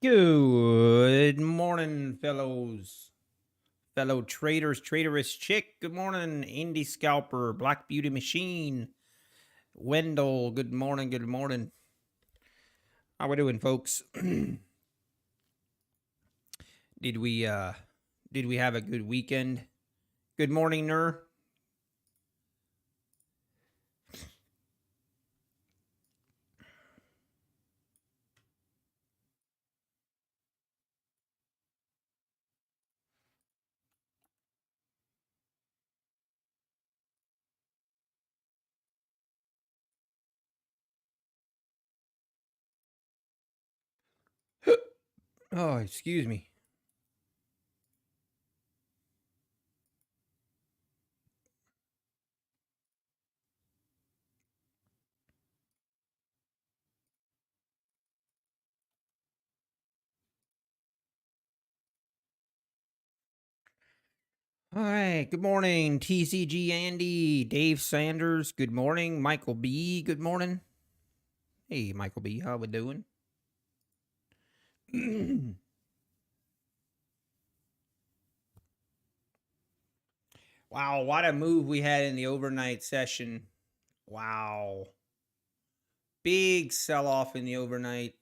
Good morning, fellow traders, traderess chick. Good morning, indie scalper, Black Beauty Machine, Wendell. Good morning, good morning. How we doing, folks? Did we have a good weekend? Good morning, Nur. Oh, excuse me. All right. Good morning, TCG Andy, Dave Sanders. Good morning, Michael B. Good morning. Hey, Michael B. How we doing? Wow, what a move we had in the overnight session. Wow. Big sell off in the overnight.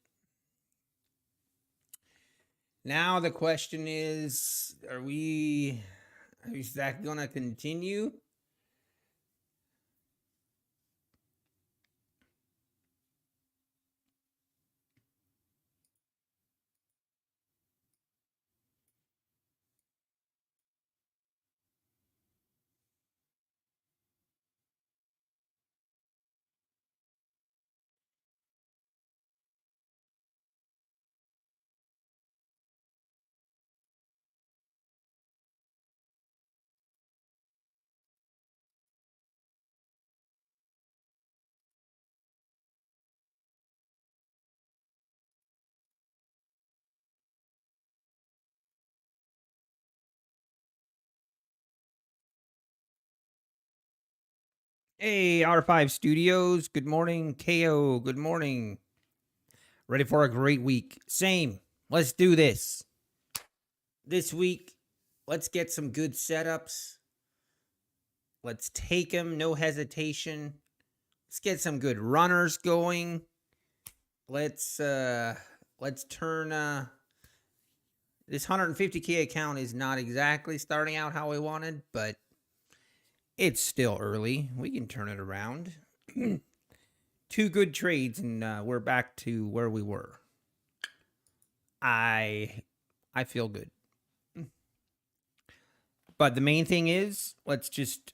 Now the question is is that going to continue? Hey, R5 Studios. Good morning. KO. Good morning. Ready for a great week. Same. Let's do this. This week, let's get some good setups. Let's take them, no hesitation. Let's get some good runners going. Let's turn this 150K account is not exactly starting out how we wanted, but it's still early. We can turn it around. Two good trades, and we're back to where we were. I feel good. But the main thing is,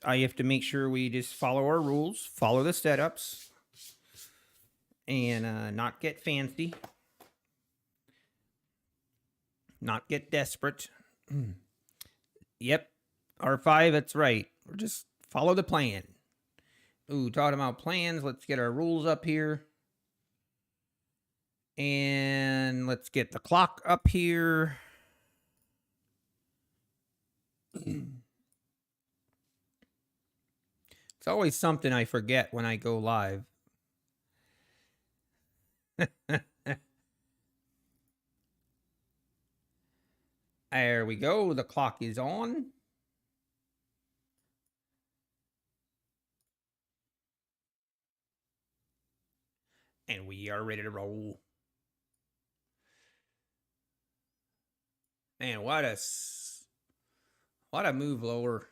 I have to make sure we just follow our rules, follow the setups, and not get fancy, not get desperate. Yep, R5, that's right. We're just follow the plan. Ooh, talking about plans, let's get our rules up here. And let's get the clock up here. It's always something I forget when I go live. There we go. The clock is on. And we are ready to roll. Man, what a move lower.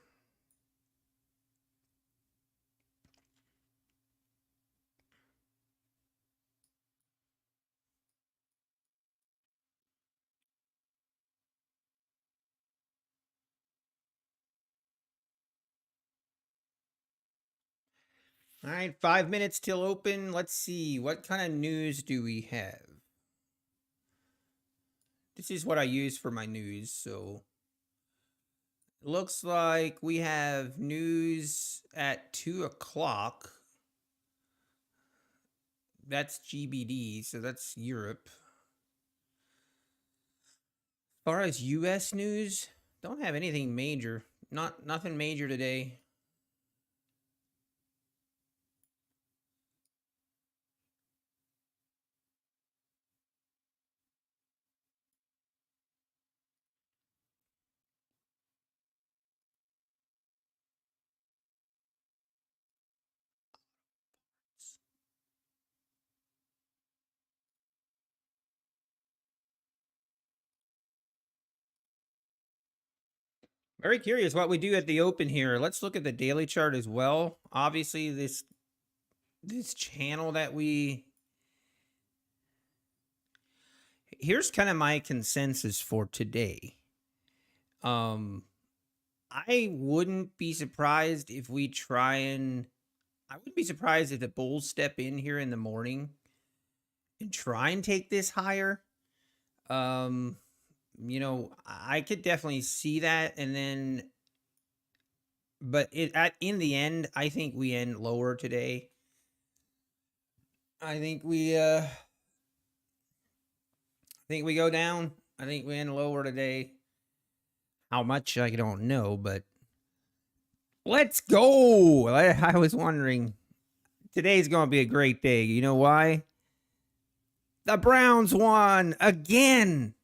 All right, 5 minutes till open. Let's see. What kind of news do we have? This is what I use for my news, so looks like we have news at 2 o'clock. That's GBD, so that's Europe. As far as US news, don't have anything major. Nothing major today. Very curious what we do at the open here. Let's look at the daily chart as well. Obviously, this channel that here's kind of my consensus for today. I wouldn't be surprised if we try and I wouldn't be surprised if the bulls step in here in the morning and try and take this higher. You know, I could definitely see that, and then, but in the end, I think we end lower today. I think we go down. I think we end lower today. How much I don't know, but let's go. I was wondering. Today's going to be a great day. You know why? The Browns won again.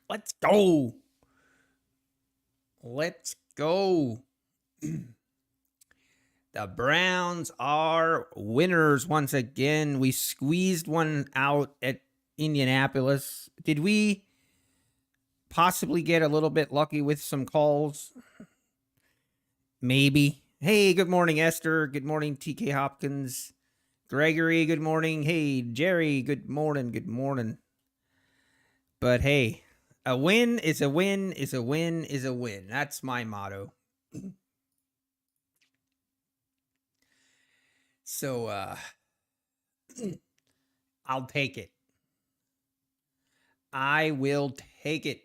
Let's go. Let's go. The Browns are winners once again. We squeezed one out at Indianapolis. Did we possibly get a little bit lucky with some calls? Maybe. Hey, good morning, Esther. Good morning, TK Hopkins. Gregory, good morning. Hey, Jerry, good morning. Good morning. But hey, a win is a win is a win is a win. That's my motto. So I'll take it. I will take it.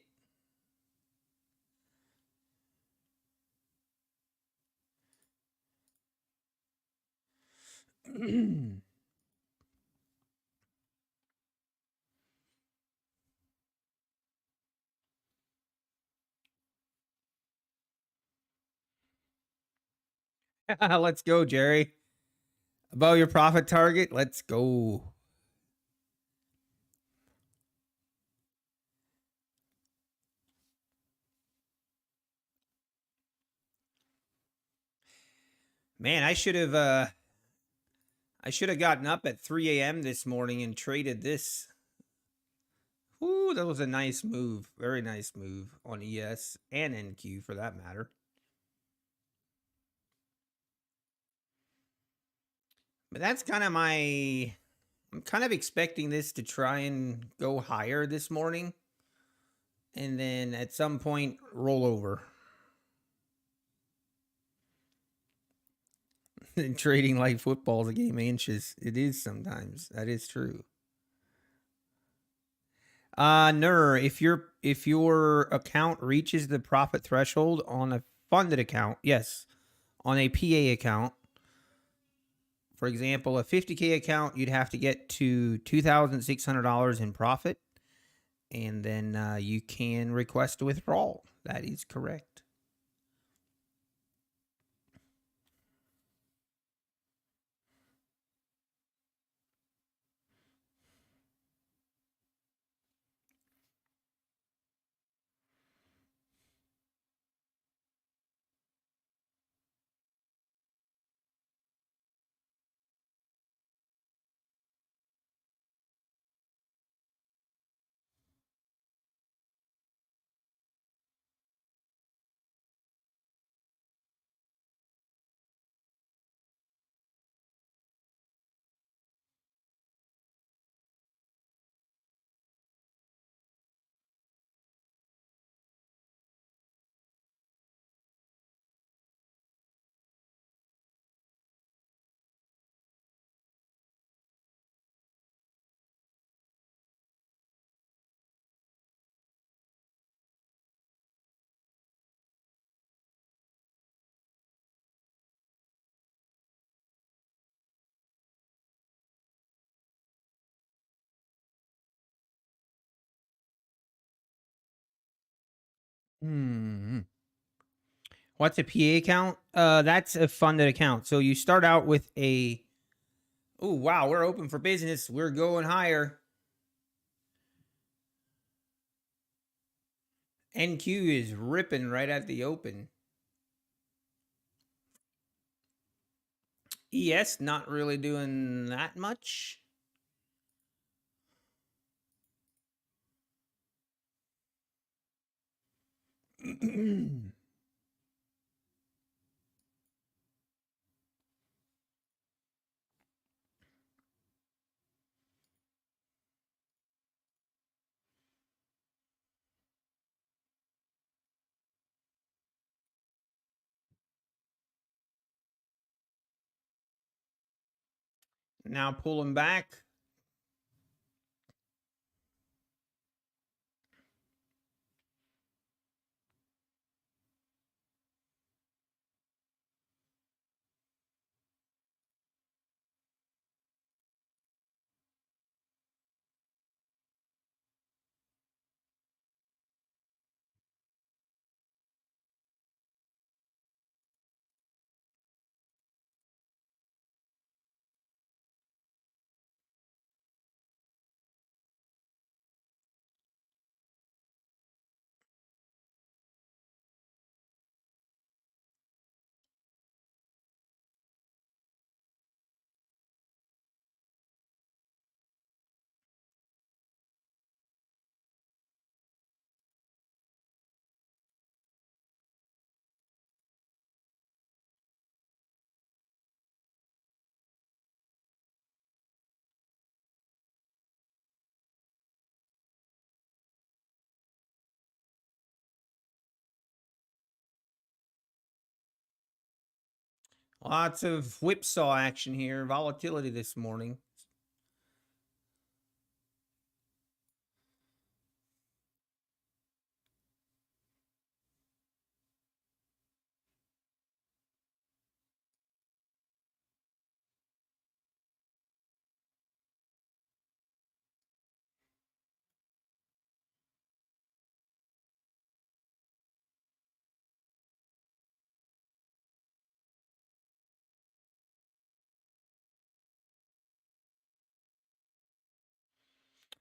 Let's go, Jerry. Above your profit target. Let's go. Man, I should have gotten up at 3 a.m. this morning and traded this. Ooh, that was a nice move. Very nice move on ES and NQ for that matter. But that's kind of I'm kind of expecting this to try and go higher this morning. And then at some point, roll over. And trading like football is a game of inches. It is sometimes. That is true. If your account reaches the profit threshold on a funded account, yes, on a PA account, for example, a 50K account, you'd have to get to $2,600 in profit, and then you can request a withdrawal. That is correct. What's a PA account? That's a funded account. So you start out with a. Oh wow, we're open for business. We're going higher. NQ is ripping right at the open. ES not really doing that much. Now pulling back. Lots of whipsaw action here. Volatility this morning.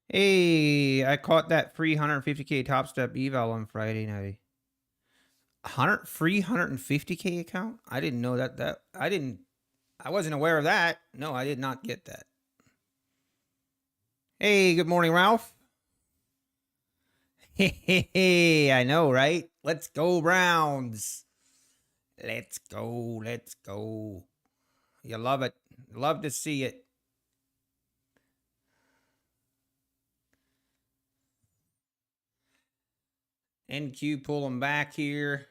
Hey, I caught that free 150K Top Step eval on Friday night. 150K account? I didn't know that I wasn't aware of that. No, I did not get that. Hey, good morning, Ralph. Hey, I know, right? Let's go, Browns. Let's go. Let's go. You love it. Love to see it. NQ pulling back here.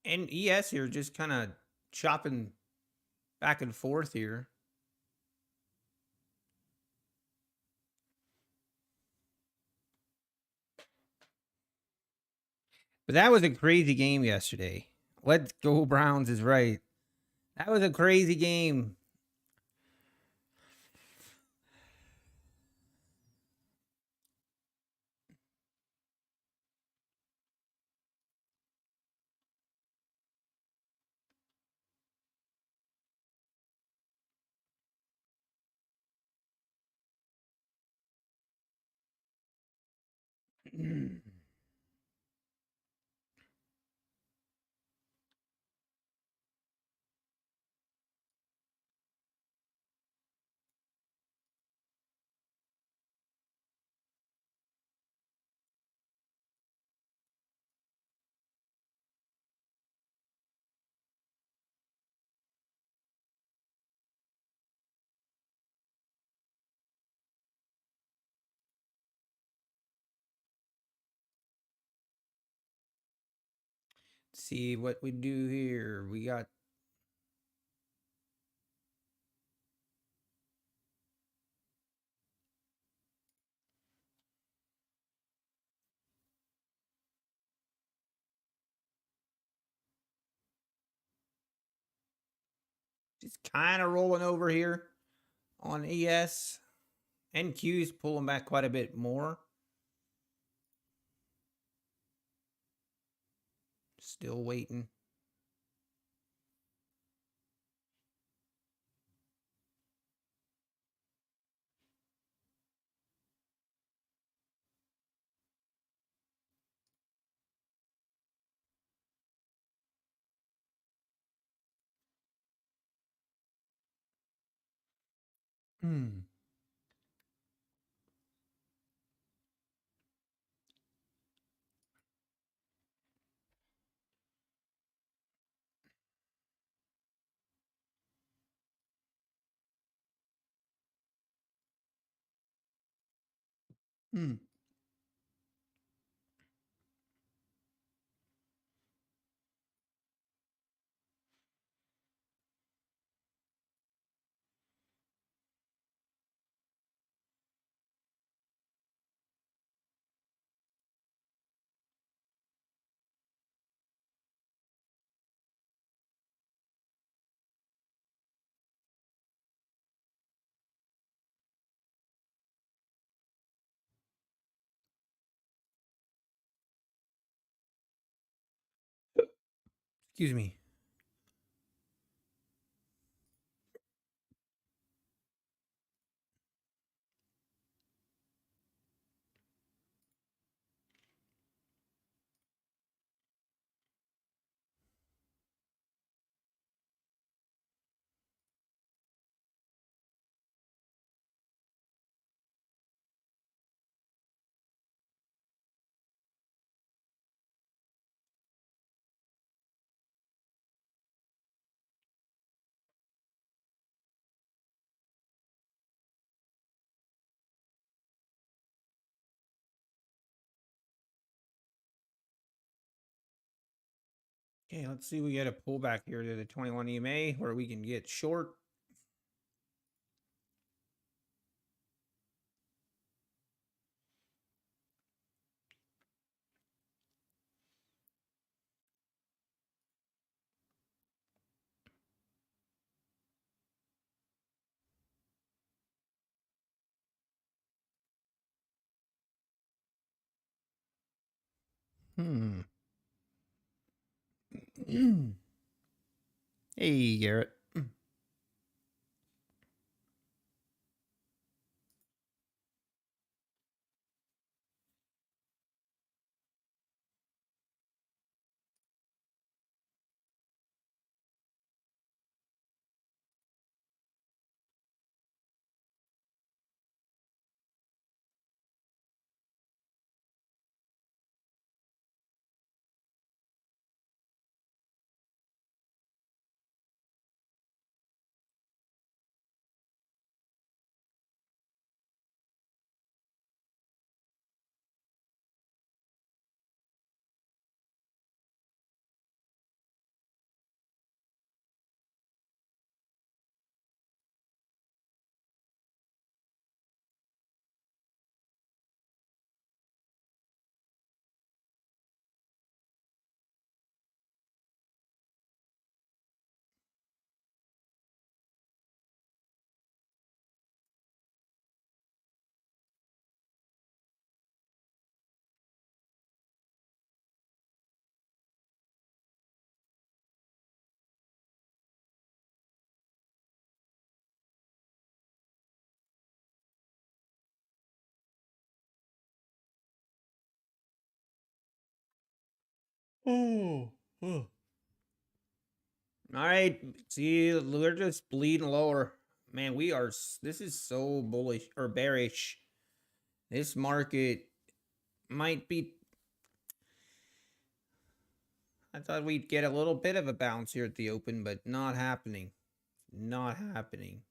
And ES here just kind of chopping back and forth here. But that was a crazy game yesterday. Let's go Browns is right. That was a crazy game. See what we do here. We got just kind of rolling over here on ES. NQ's pulling back quite a bit more. Still waiting. Hmm. Hmm. Excuse me. Okay, let's see. We get a pullback here to the 21 EMA where we can get short. Hmm. Hey, Garrett. Oh. Oh. All right. See, we're just bleeding lower. Man, we are. This is so bullish or bearish. This market might be. I thought we'd get a little bit of a bounce here at the open, but not happening. Not happening.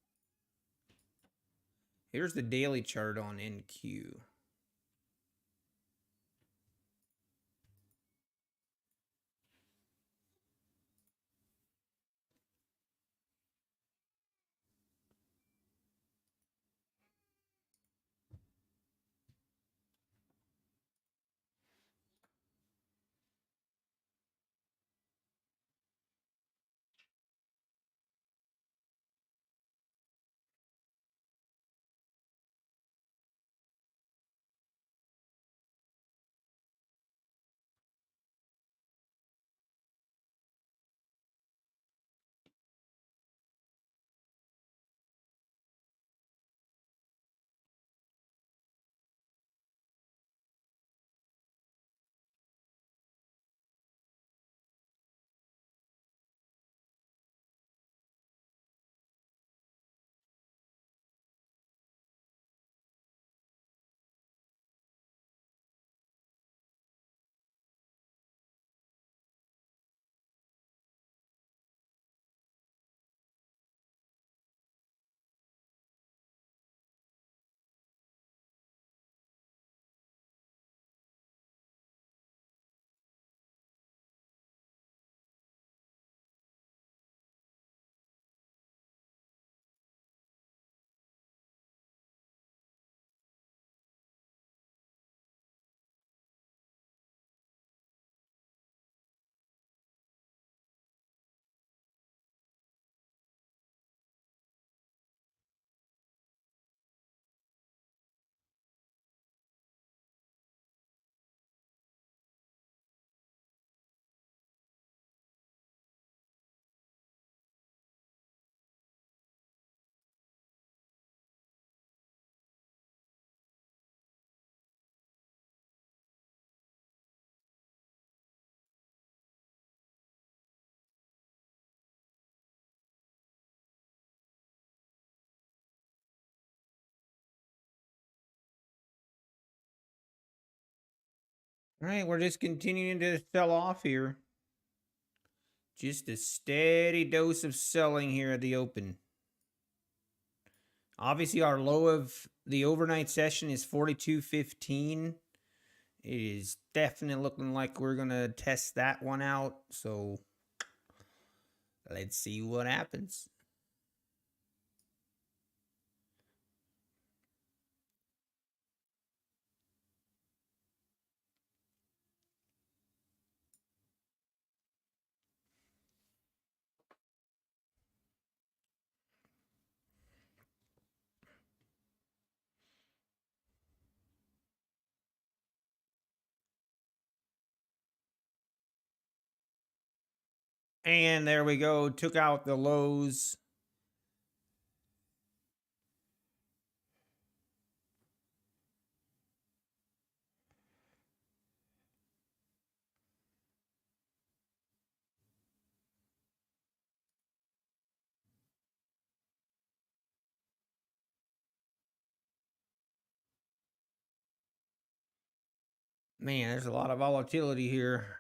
Here's the daily chart on NQ. All right, we're just continuing to sell off here. Just a steady dose of selling here at the open. Obviously, our low of the overnight session is 42.15. It is definitely looking like we're going to test that one out. So let's see what happens. And there we go. Took out the lows. Man, there's a lot of volatility here.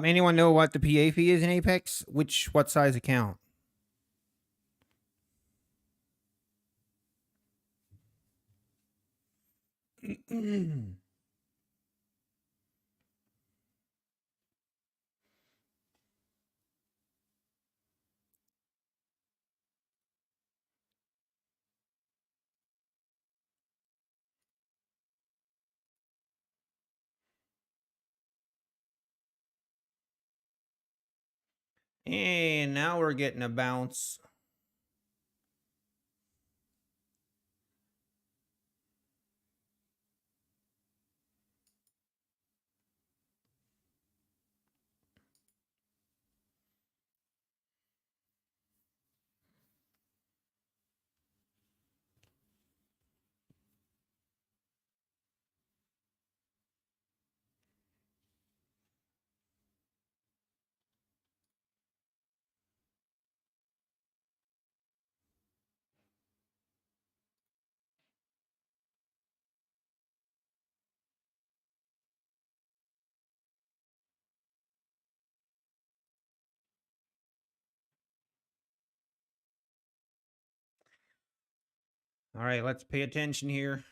Anyone know what the PA fee is in Apex? What size account? And now we're getting a bounce. All right, let's pay attention here.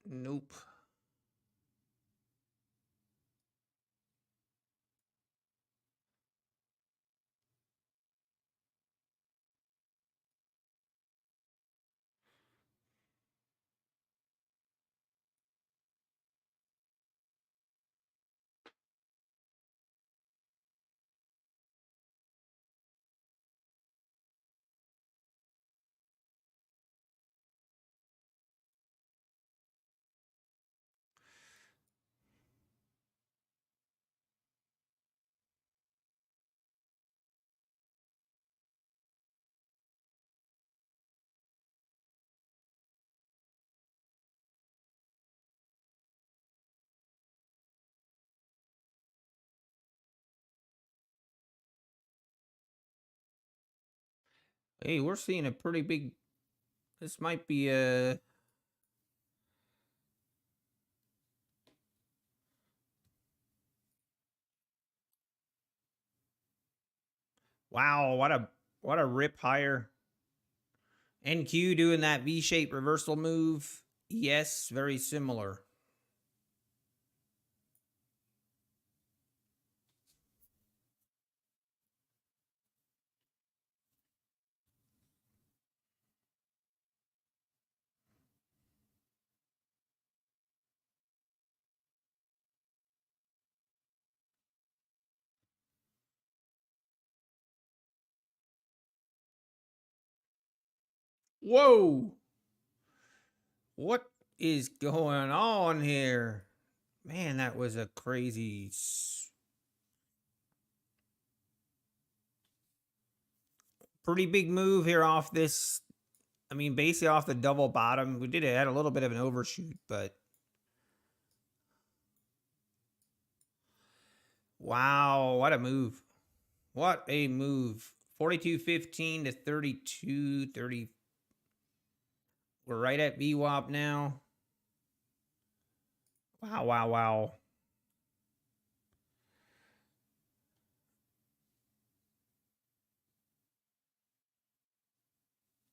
Nope. Hey, we're seeing a pretty big. This might be a. Wow, what a rip higher. NQ doing that V-shaped reversal move. Yes, very similar. Whoa! What is going on here? Man, that was a crazy. Pretty big move here off this. I mean, basically off the double bottom. We did had a little bit of an overshoot, but wow, what a move. What a move. 42.15 to 32.30. We're right at VWAP now. Wow, wow, wow.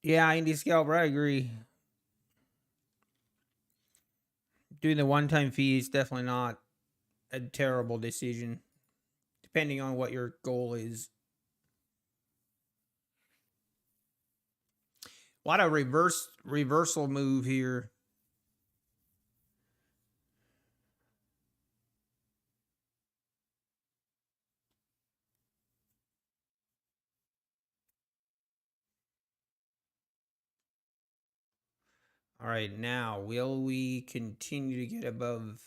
Yeah, indie scalper, I agree. Doing the one-time fee is definitely not a terrible decision, depending on what your goal is. What a reversal move here. All right, now will we continue to get above?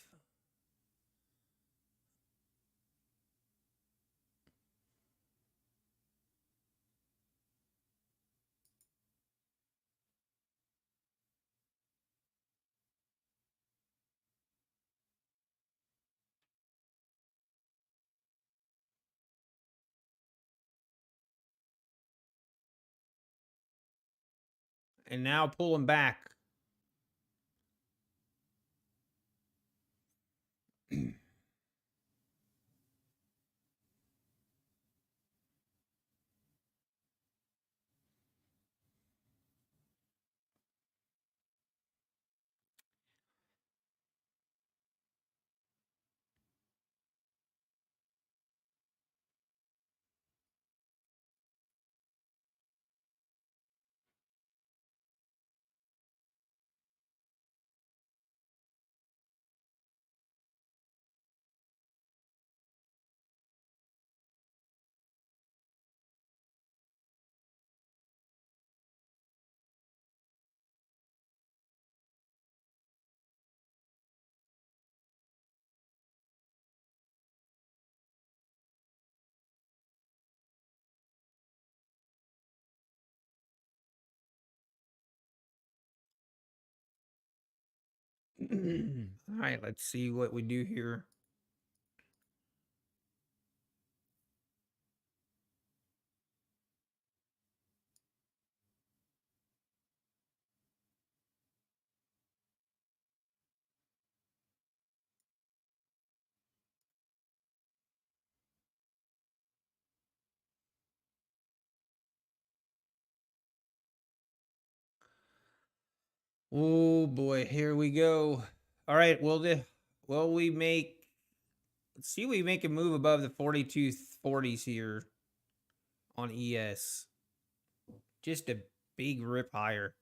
And now pulling back. All right, let's see what we do here. Oh boy, here we go. All right, will we make? Let's see, we make a move above the 42.40s here on ES. Just a big rip higher.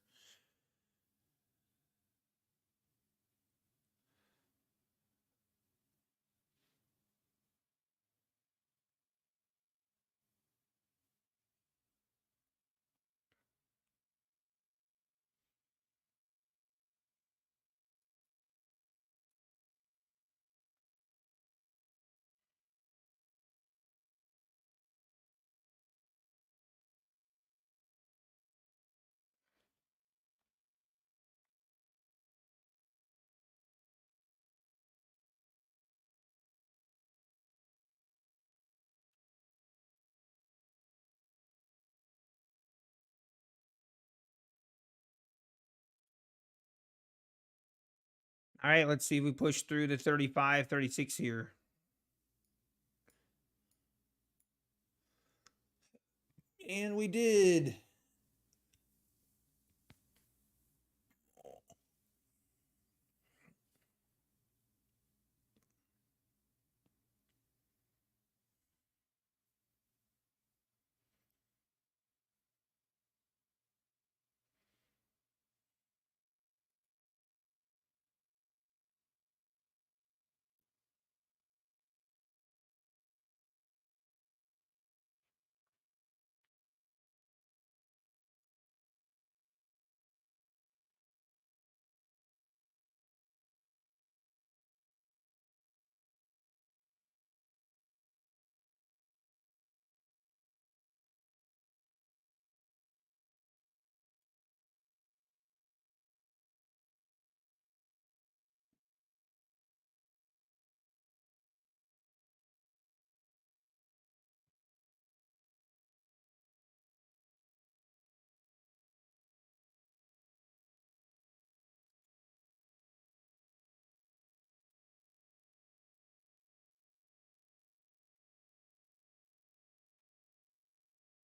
All right, let's see if we push through the 35, 36 here. And we did.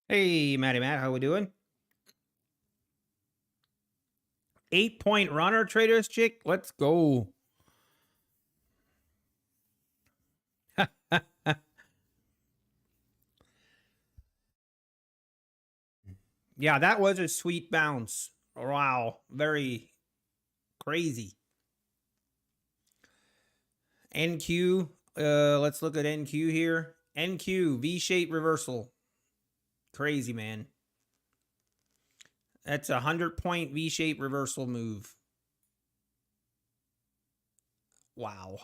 Hey, Matty Matt, how we doing? 8-point runner, Traders Chick. Let's go. Yeah, that was a sweet bounce. Wow, very crazy. NQ, let's look at NQ here. NQ, V-shaped reversal. Crazy, man. That's a 100-point V-shaped reversal move. Wow.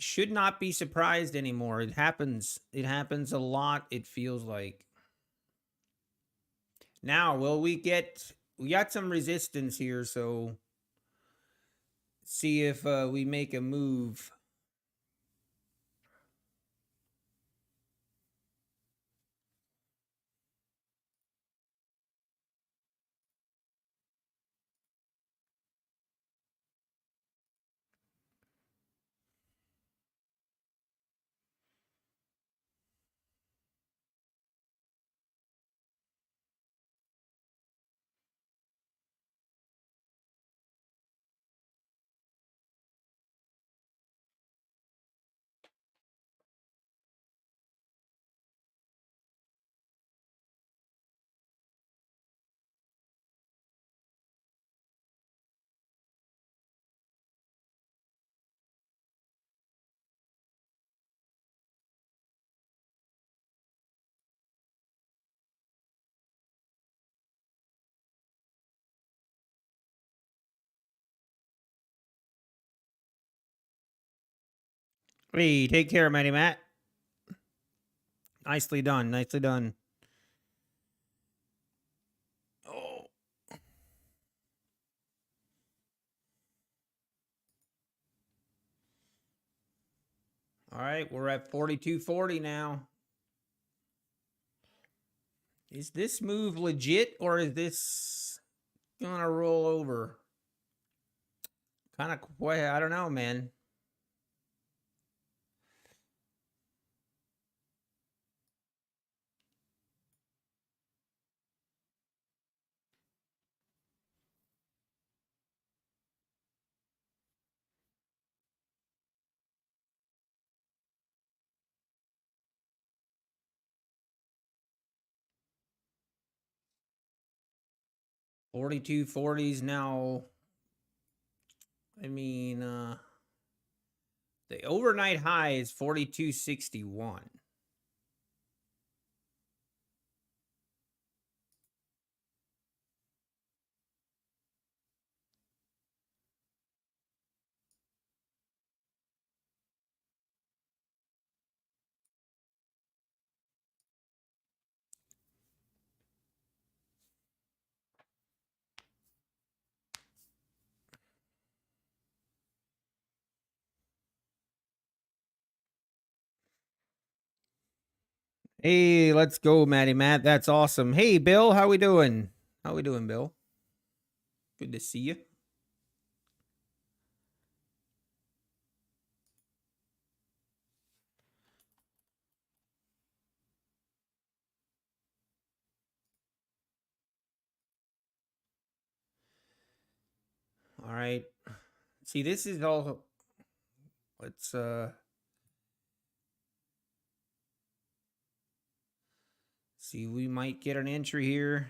Should not be surprised anymore. It happens. It happens a lot, it feels like. Now, will we got some resistance here, so see if we make a move. Hey, take care, Matty Matt. Nicely done. Nicely done. Oh. All right, we're at 42.40 now. Is this move legit or is this gonna roll over? Kind of, I don't know, man. Forty-two forties now. I mean, the overnight high is 42.61. Hey, let's go, Matty Matt. That's awesome. Hey, Bill, how we doing? How we doing, Bill? Good to see you. right. See, this is all. Let's see. We might get an entry here.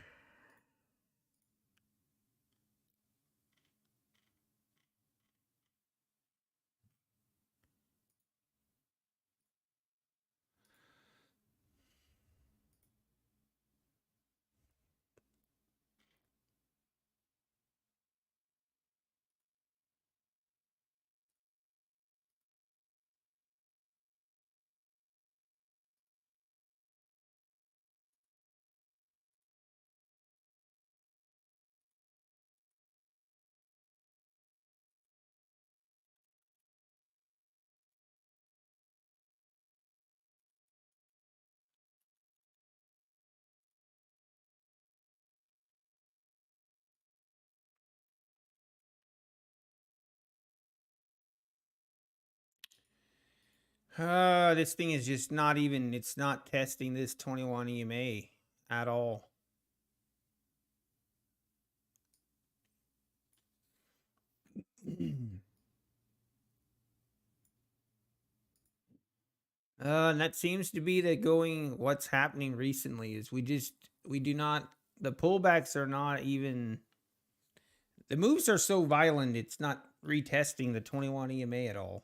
This thing is just not even. It's not testing this 21 EMA at all. And that seems to be the going. What's happening recently is we do not. The pullbacks are not even. The moves are so violent. It's not retesting the 21 EMA at all.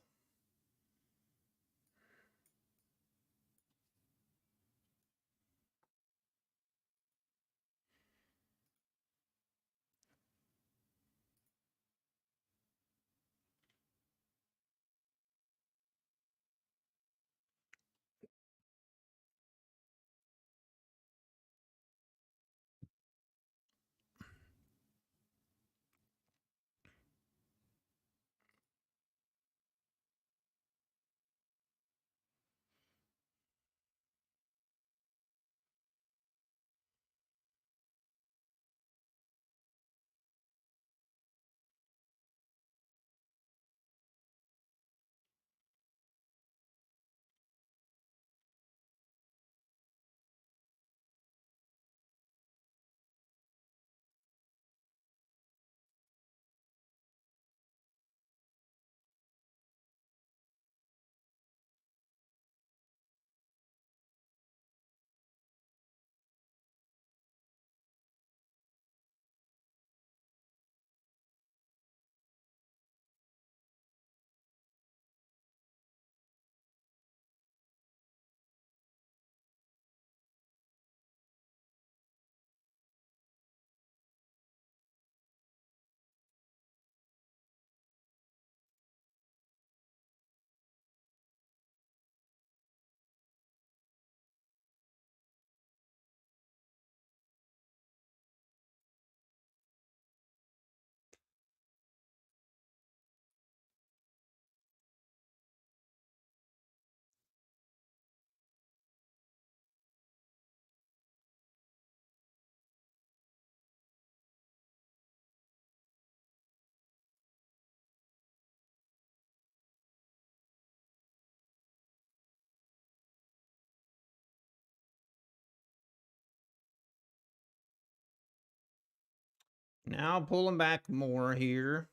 Now pulling back more here.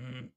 Mm.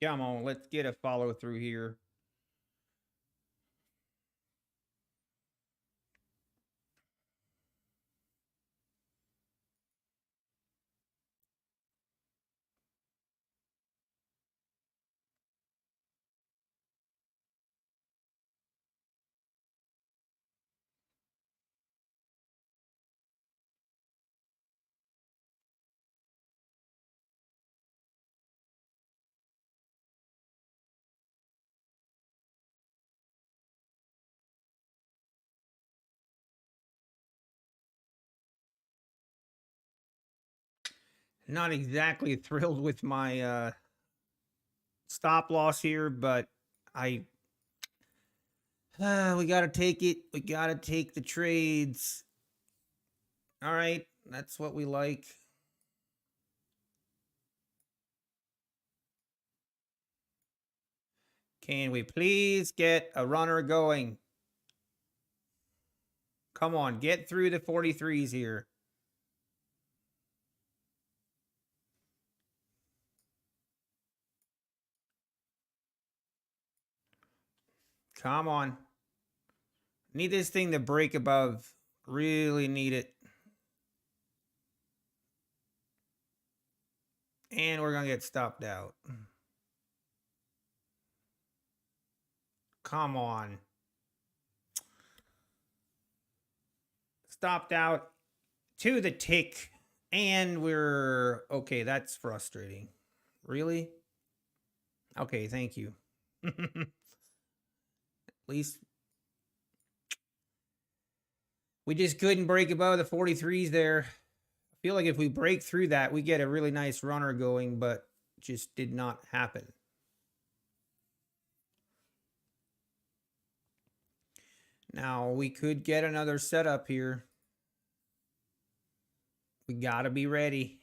Come on, let's get a follow through here. Not exactly thrilled with my stop loss here, but I we got to take it. We got to take the trades. All right, that's what we like. Can we please get a runner going? Come on, get through the 43s here. Come on. Need this thing to break above. Really need it. And we're going to get stopped out. Come on. Stopped out to the tick. And we're... Okay, that's frustrating. Really? Okay, thank you. At least... We just couldn't break above the 43s there. I feel like if we break through that, we get a really nice runner going, but just did not happen. Now, we could get another setup here. We got to be ready.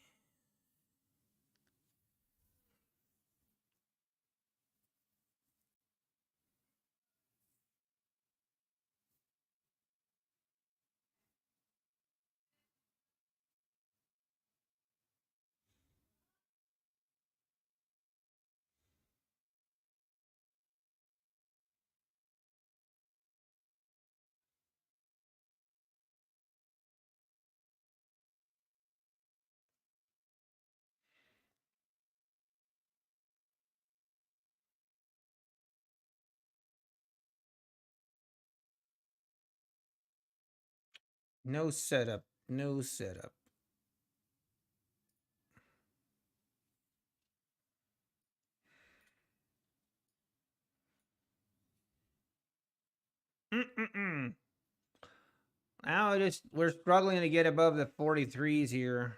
No setup. No setup. Now we're struggling to get above the 43s here.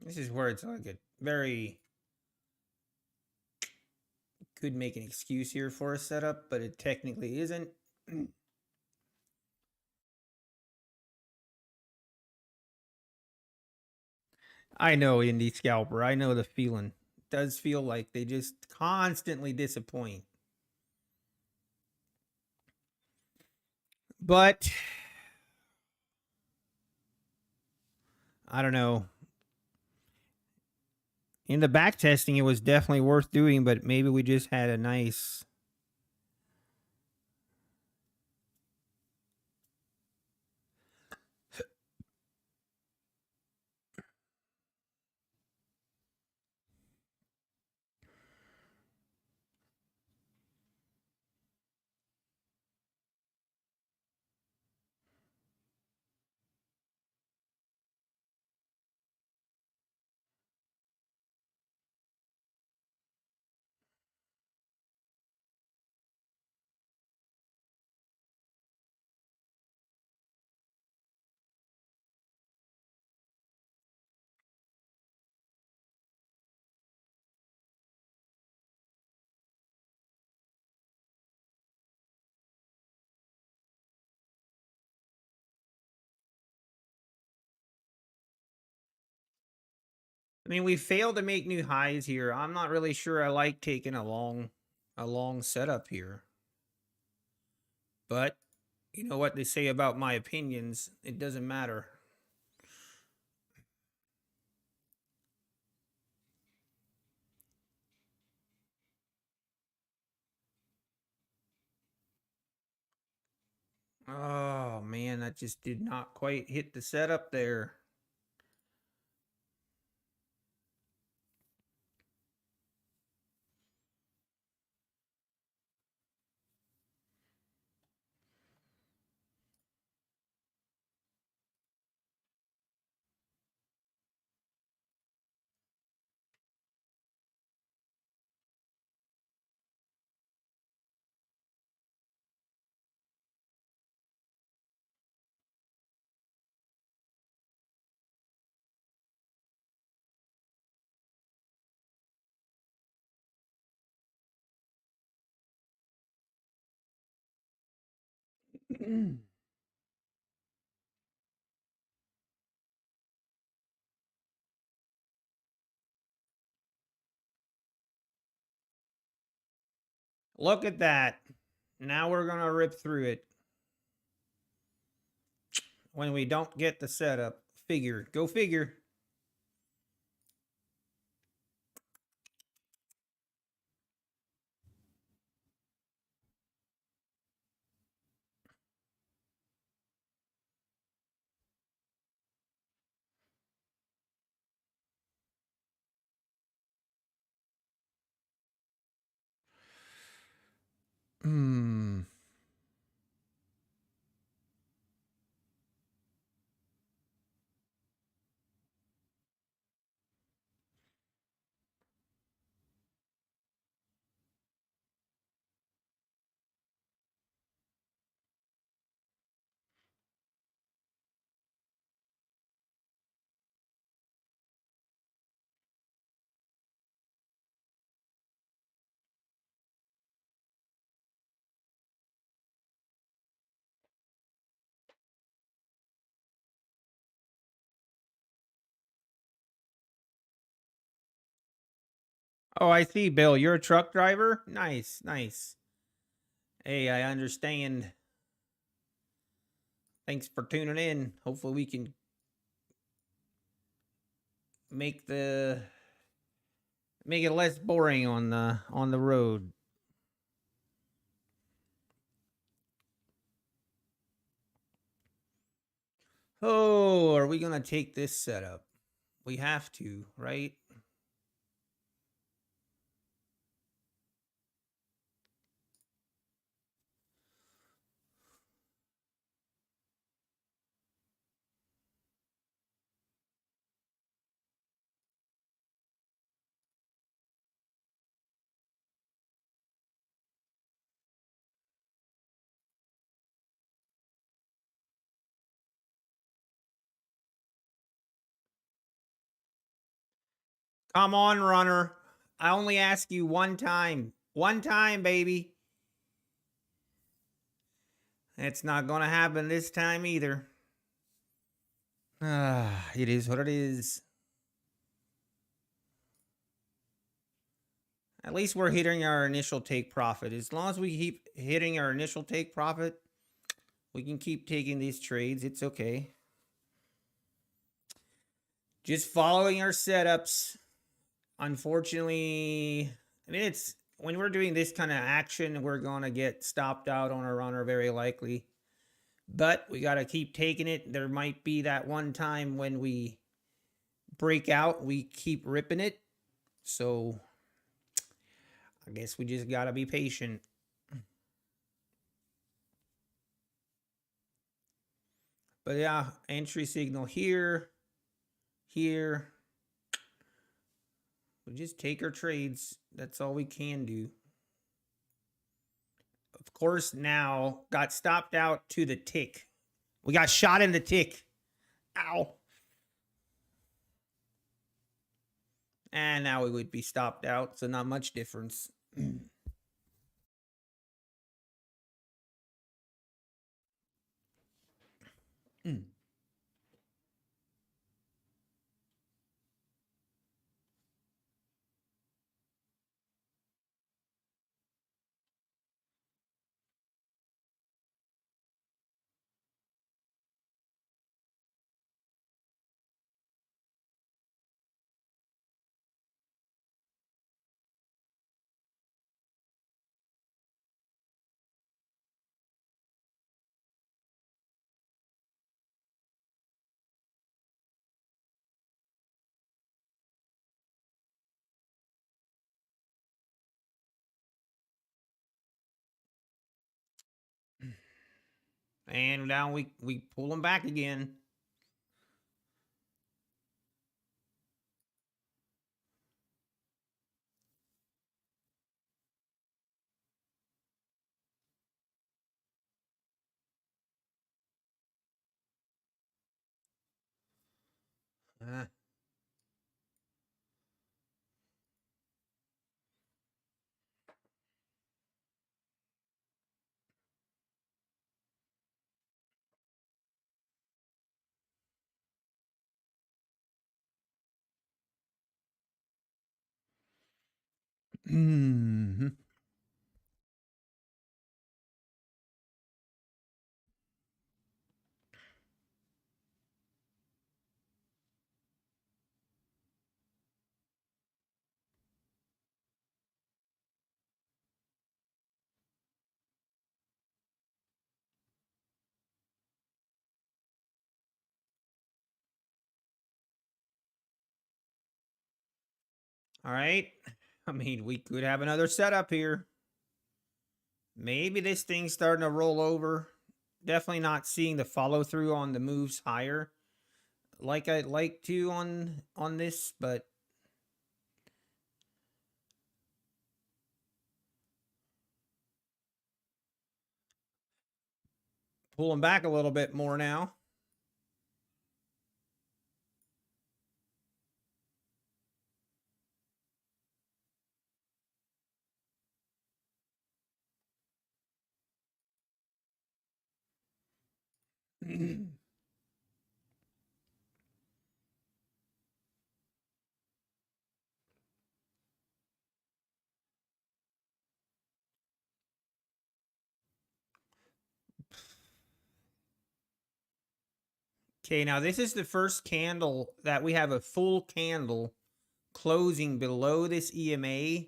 This is where it's like a very... Could make an excuse here for a setup, but it technically isn't. I know, Indie Scalper. I know the feeling. It does feel like they just constantly disappoint. But I don't know. In the back testing, it was definitely worth doing, but maybe we just had a nice... I mean, we failed to make new highs here. I'm not really sure I like taking a long setup here. But you know what they say about my opinions, it doesn't matter. Oh man, that just did not quite hit the setup there. Look at that. Now we're going to rip through it. When we don't get the setup, figure. Go figure. Hmm. Oh, I see, Bill. You're a truck driver? Nice, nice. Hey, I understand. Thanks for tuning in. Hopefully we can make it less boring on the road. Oh, are we going to take this setup? We have to, right? Come on, runner. I only ask you one time. One time, baby. It's not going to happen this time either. It is what it is. At least we're hitting our initial take profit. As long as we keep hitting our initial take profit, we can keep taking these trades. It's okay. Just following our setups. Unfortunately, I mean, it's when we're doing this kind of action, we're going to get stopped out on a runner very likely. But we got to keep taking it. There might be that one time when we break out, we keep ripping it. So I guess we just got to be patient. But yeah, entry signal here, here. We just take our trades. That's all we can do. Of course, now got stopped out to the tick. We got shot in the tick. Ow. And now we would be stopped out, so not much difference. And now we pull them back again. Uh, mm-hmm. All right. I mean, we could have another setup here. Maybe this thing's starting to roll over. Definitely not seeing the follow through on the moves higher like I'd like to on this, but pulling back a little bit more now. Okay, now this is the first candle that we have a full candle closing below this EMA.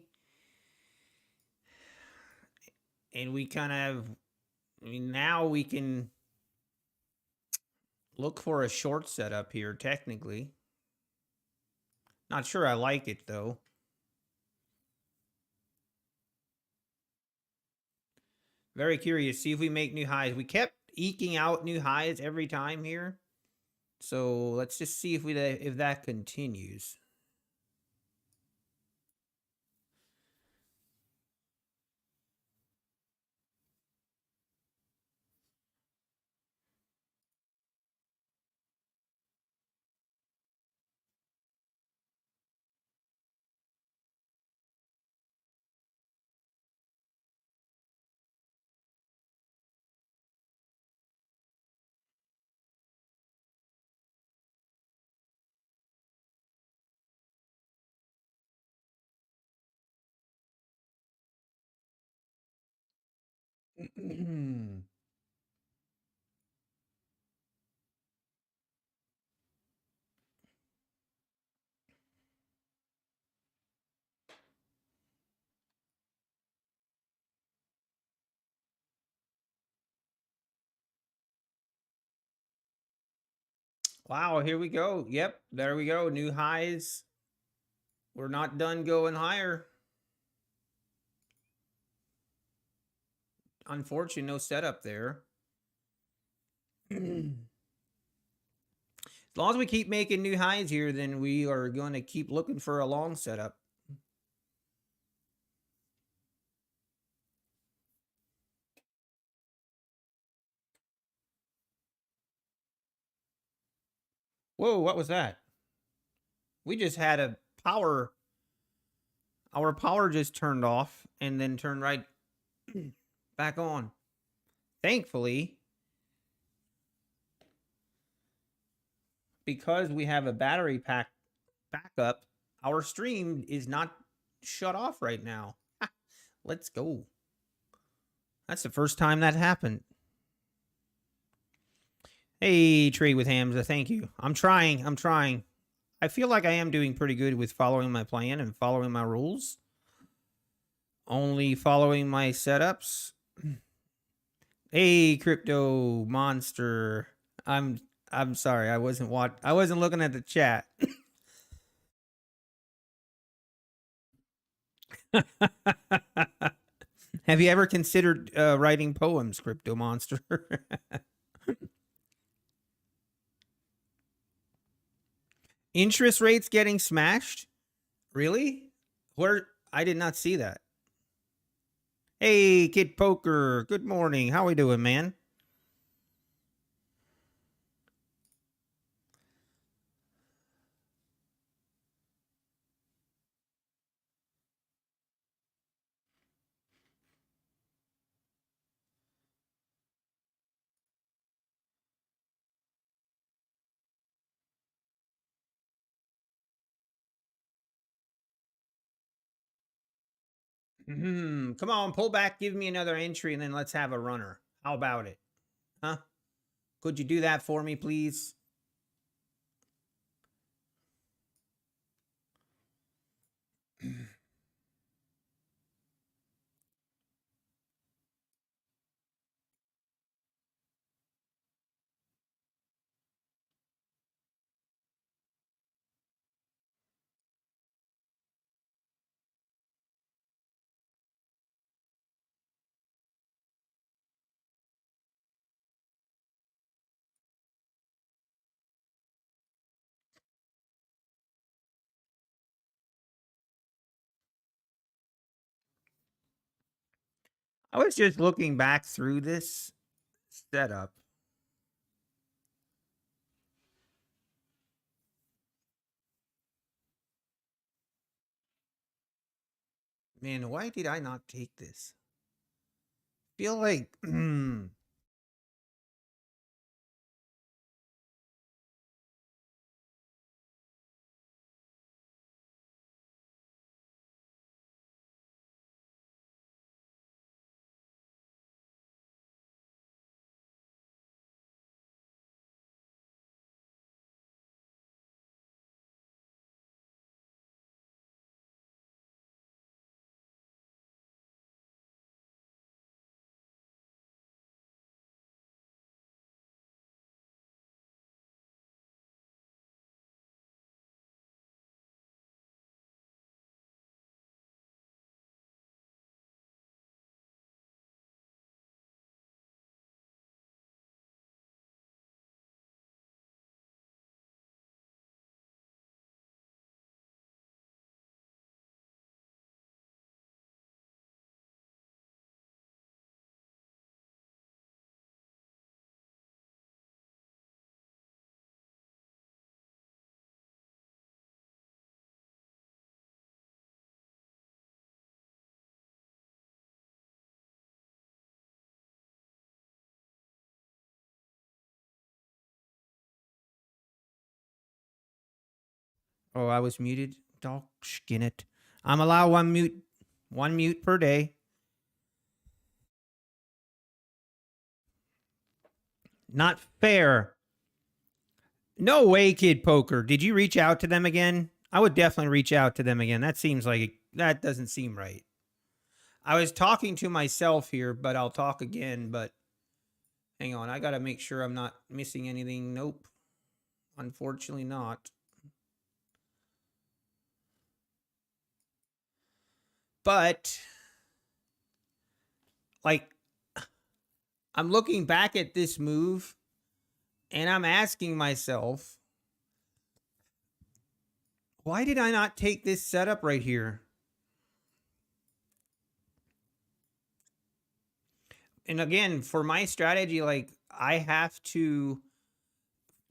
And we kind of, I mean, now we can look for a short setup here, technically. Not sure I like it, though. Very curious. See if we make new highs. We kept eking out new highs every time here. So let's just see if that continues. Wow, here we go. Yep, there we go. New highs. We're not done going higher. Unfortunately, no setup there. As long as we keep making new highs here, then we are going to keep looking for a long setup. Whoa, what was that? We just had a power. Our power just turned off and then turned right back on. Thankfully, because we have a battery pack backup, our stream is not shut off right now. Let's go. That's the first time that happened. Hey, Trade with Hamza, thank you. I'm trying. I feel like I am doing pretty good with following my plan and following my rules. Only following my setups. Hey, crypto monster. I'm sorry. I wasn't looking at the chat. Have you ever considered writing poems, Crypto Monster? Interest rates getting smashed? Really? Where? I did not see that. Hey, Kid Poker. Good morning. How we doing, man? Come on, pull back, give me another entry, and then let's have a runner. How about it? Huh? Could you do that for me, please? I was just looking back through this setup. Man, why did I not take this? Feel like oh, I was muted. Dog skin it. I'm allowed one mute per day. Not fair. No way, Kid Poker. Did you reach out to them again? I would definitely reach out to them again. That seems like that doesn't seem right. I was talking to myself here, but I'll talk again. But hang on, I got to make sure I'm not missing anything. Nope. Unfortunately, not. But, like, I'm looking back at this move and I'm asking myself, why did I not take this setup right here? And again, for my strategy, like, I have to,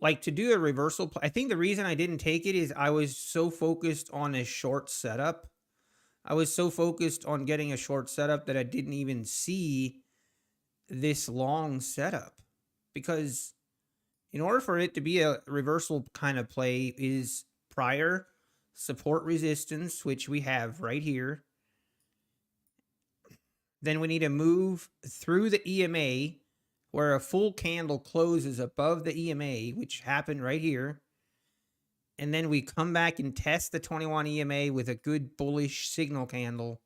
like, to do a reversal. I think the reason I didn't take it is I was so focused on a short setup. I was so focused on getting a short setup that I didn't even see this long setup. Because in order for it to be a reversal kind of play is prior support resistance, which we have right here. Then we need to move through the EMA where a full candle closes above the EMA, which happened right here. And then we come back and test the 21 EMA with a good bullish signal candle,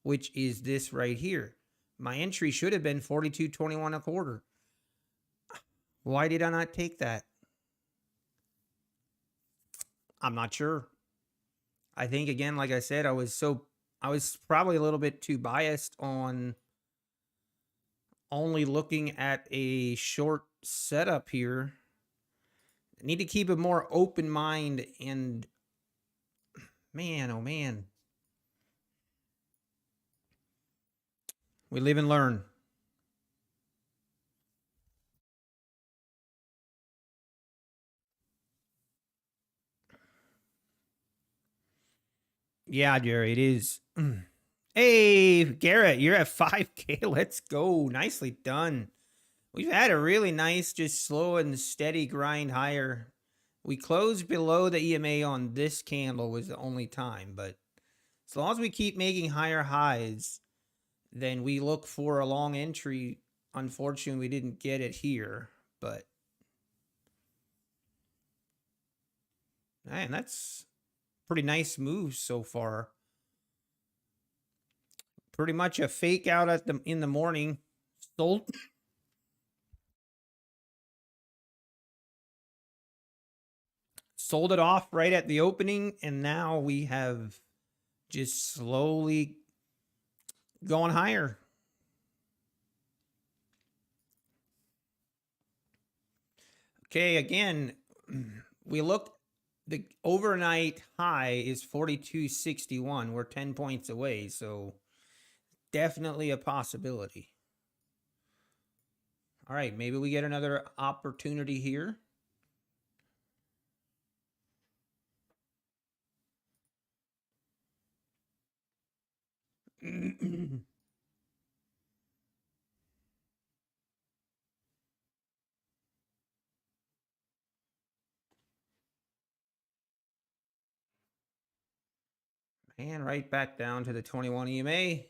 which is this right here. My entry should have been 42.21 a quarter. Why did I not take that? I'm not sure. I think again, like I said, I was probably a little bit too biased on only looking at a short setup here. I need to keep a more open mind, and man, oh man, we live and learn. Yeah, Jerry, it is. Hey, Garrett, you're at 5K. Let's go. Nicely done. We've had a really nice, just slow and steady grind higher. We closed below the EMA on this candle was the only time, but as long as we keep making higher highs, then we look for a long entry. Unfortunately, we didn't get it here, but man, that's pretty nice moves so far. Pretty much a fake out at the in the morning. Sold it off right at the opening, and now we have just slowly going higher. Okay, again, we look, the overnight high is 42.61. We're 10 points away, so definitely a possibility. All right, maybe we get another opportunity here. And right back down to the 21 EMA.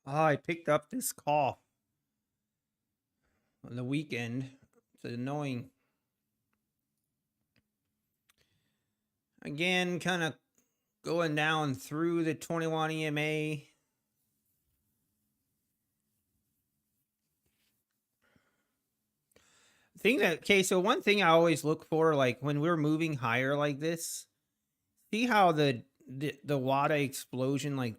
Oh, I picked up this cough on the weekend. It's annoying. Again, kind of going down through the 21 EMA. Okay, so one thing I always look for, like when we're moving higher like this, see how the WADA explosion, like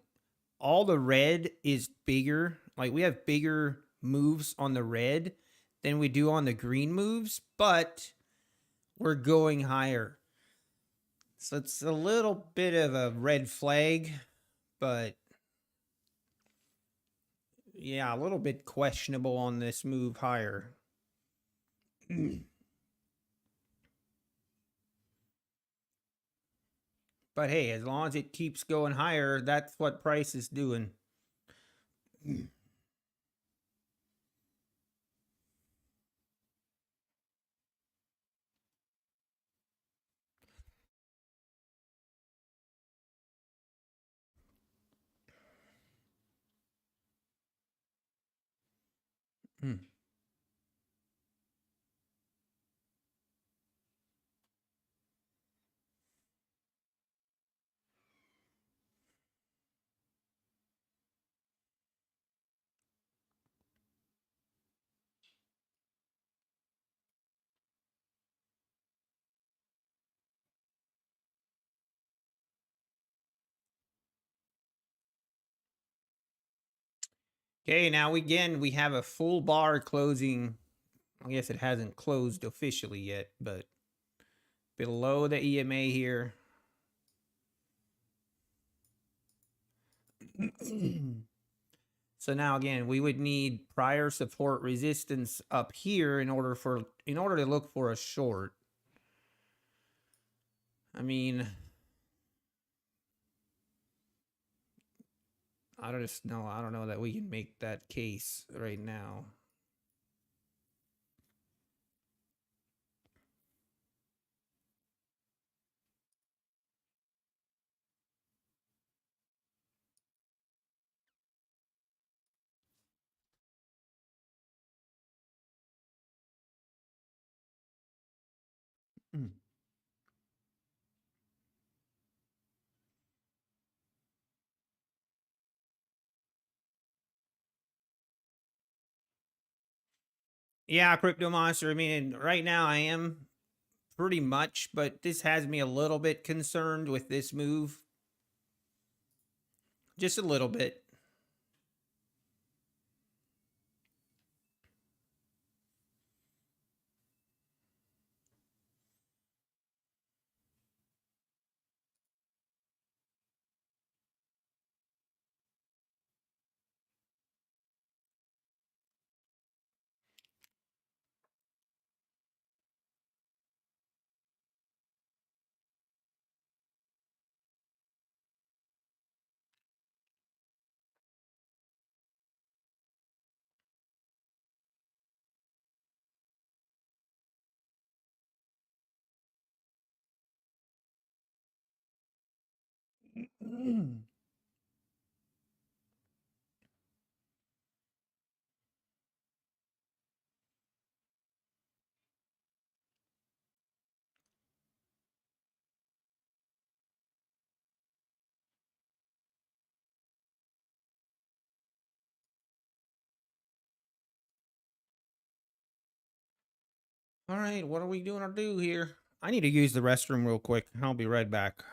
all the red is bigger. Like we have bigger moves on the red than we do on the green moves, but we're going higher. So it's a little bit of a red flag, but yeah, a little bit questionable on this move higher. But hey, as long as it keeps going higher, that's what price is doing. Okay, now again, we have a full bar closing. I guess it hasn't closed officially yet, but below the EMA here. So now again, we would need prior support resistance up here in order to look for a short. I mean, I don't know that we can make that case right now. Yeah, Crypto Monster. I mean, right now I am pretty much, but this has me a little bit concerned with this move. Just a little bit. All right, what are we doing to do here? I need to use the restroom real quick. I'll be right back.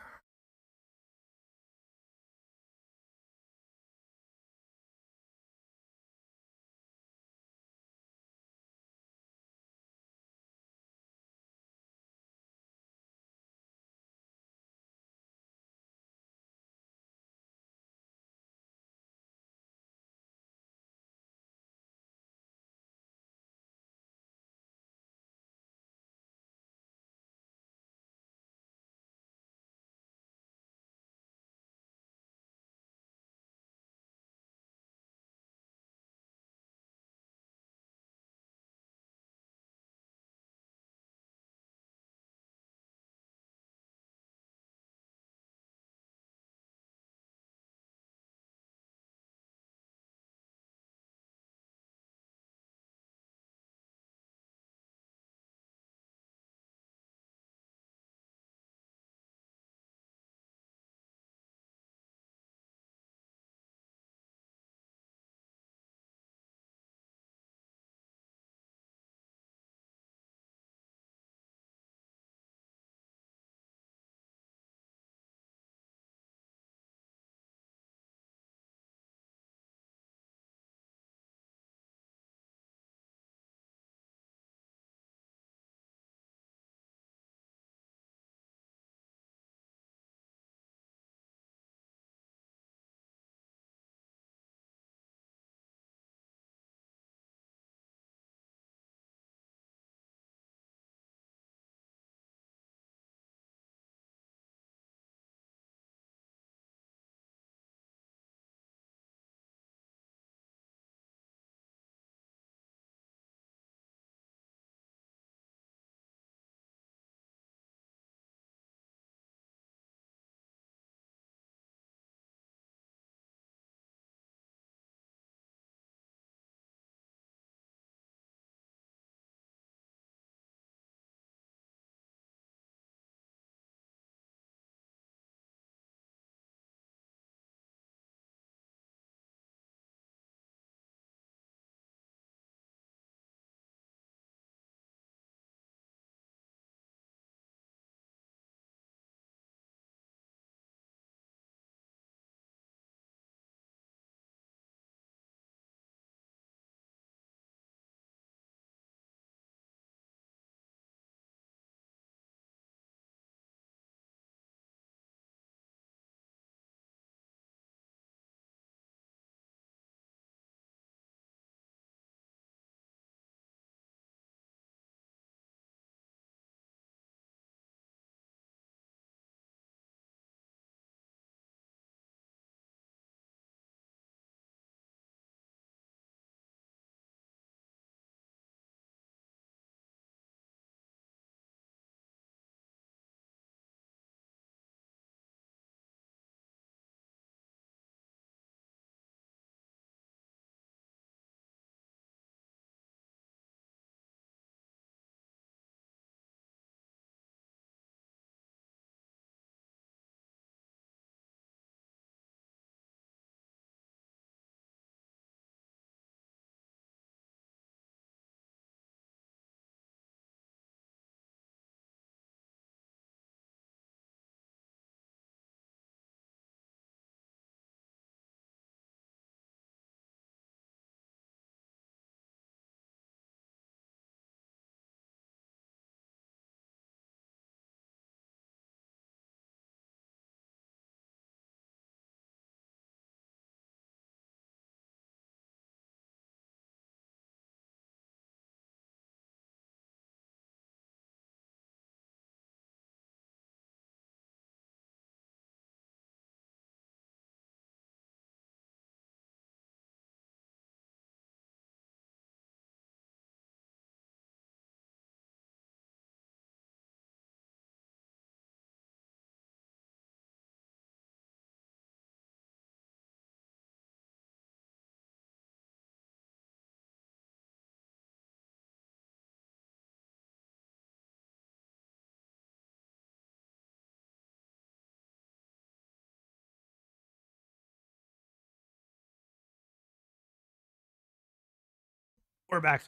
We're back.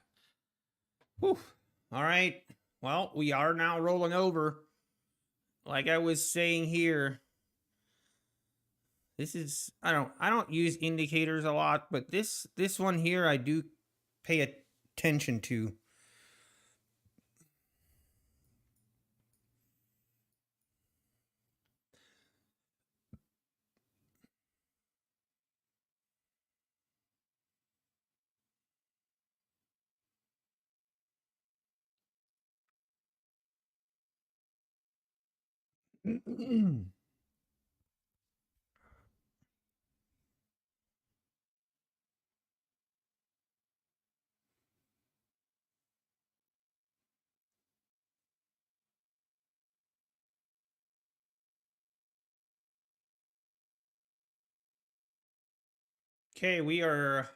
Whew. All right. Well, we are now rolling over. Like I was saying here, this is I don't use indicators a lot, but this one here I do pay attention to. Okay, we are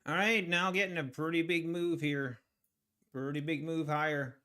all right, now getting a pretty big move here. Pretty big move higher.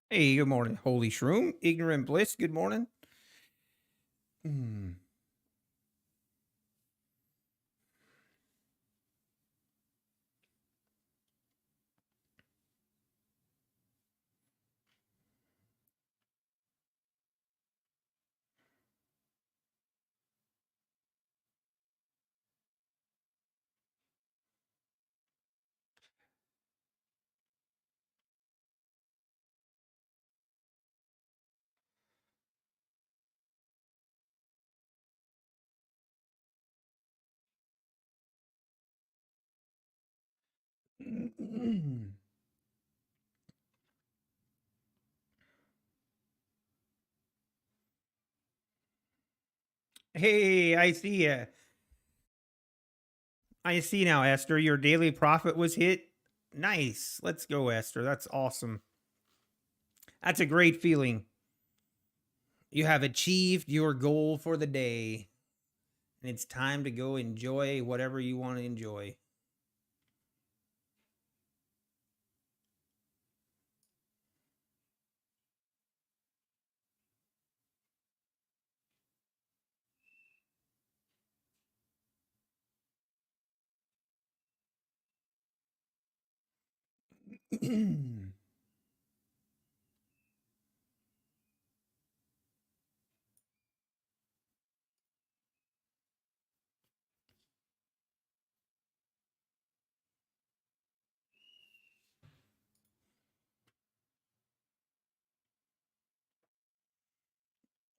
Hey, good morning, Holy Shroom. Ignorant Bliss, good morning. Hey, I see ya. I see now, Esther. Your daily profit was hit. Nice. Let's go, Esther. That's awesome. That's a great feeling. You have achieved your goal for the day, and it's time to go enjoy whatever you want to enjoy.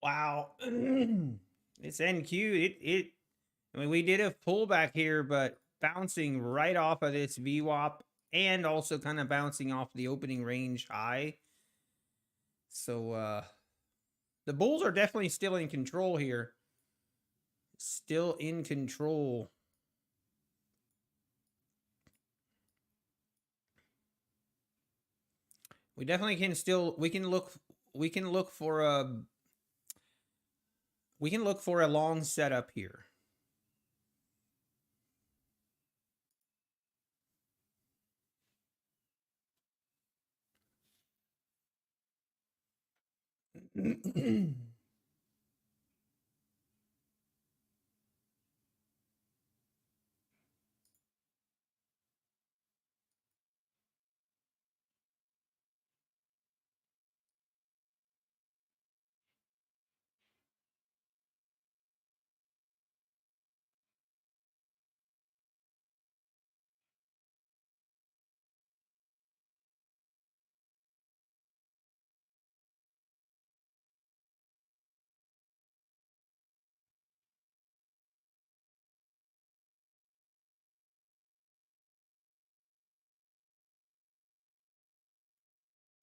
Wow. It's NQ. I mean, we did a pullback here, but bouncing right off of this VWAP and also kind of bouncing off the opening range high. So the Bulls are definitely still in control here. Still in control. We definitely can still we can look for We can look for a long setup here.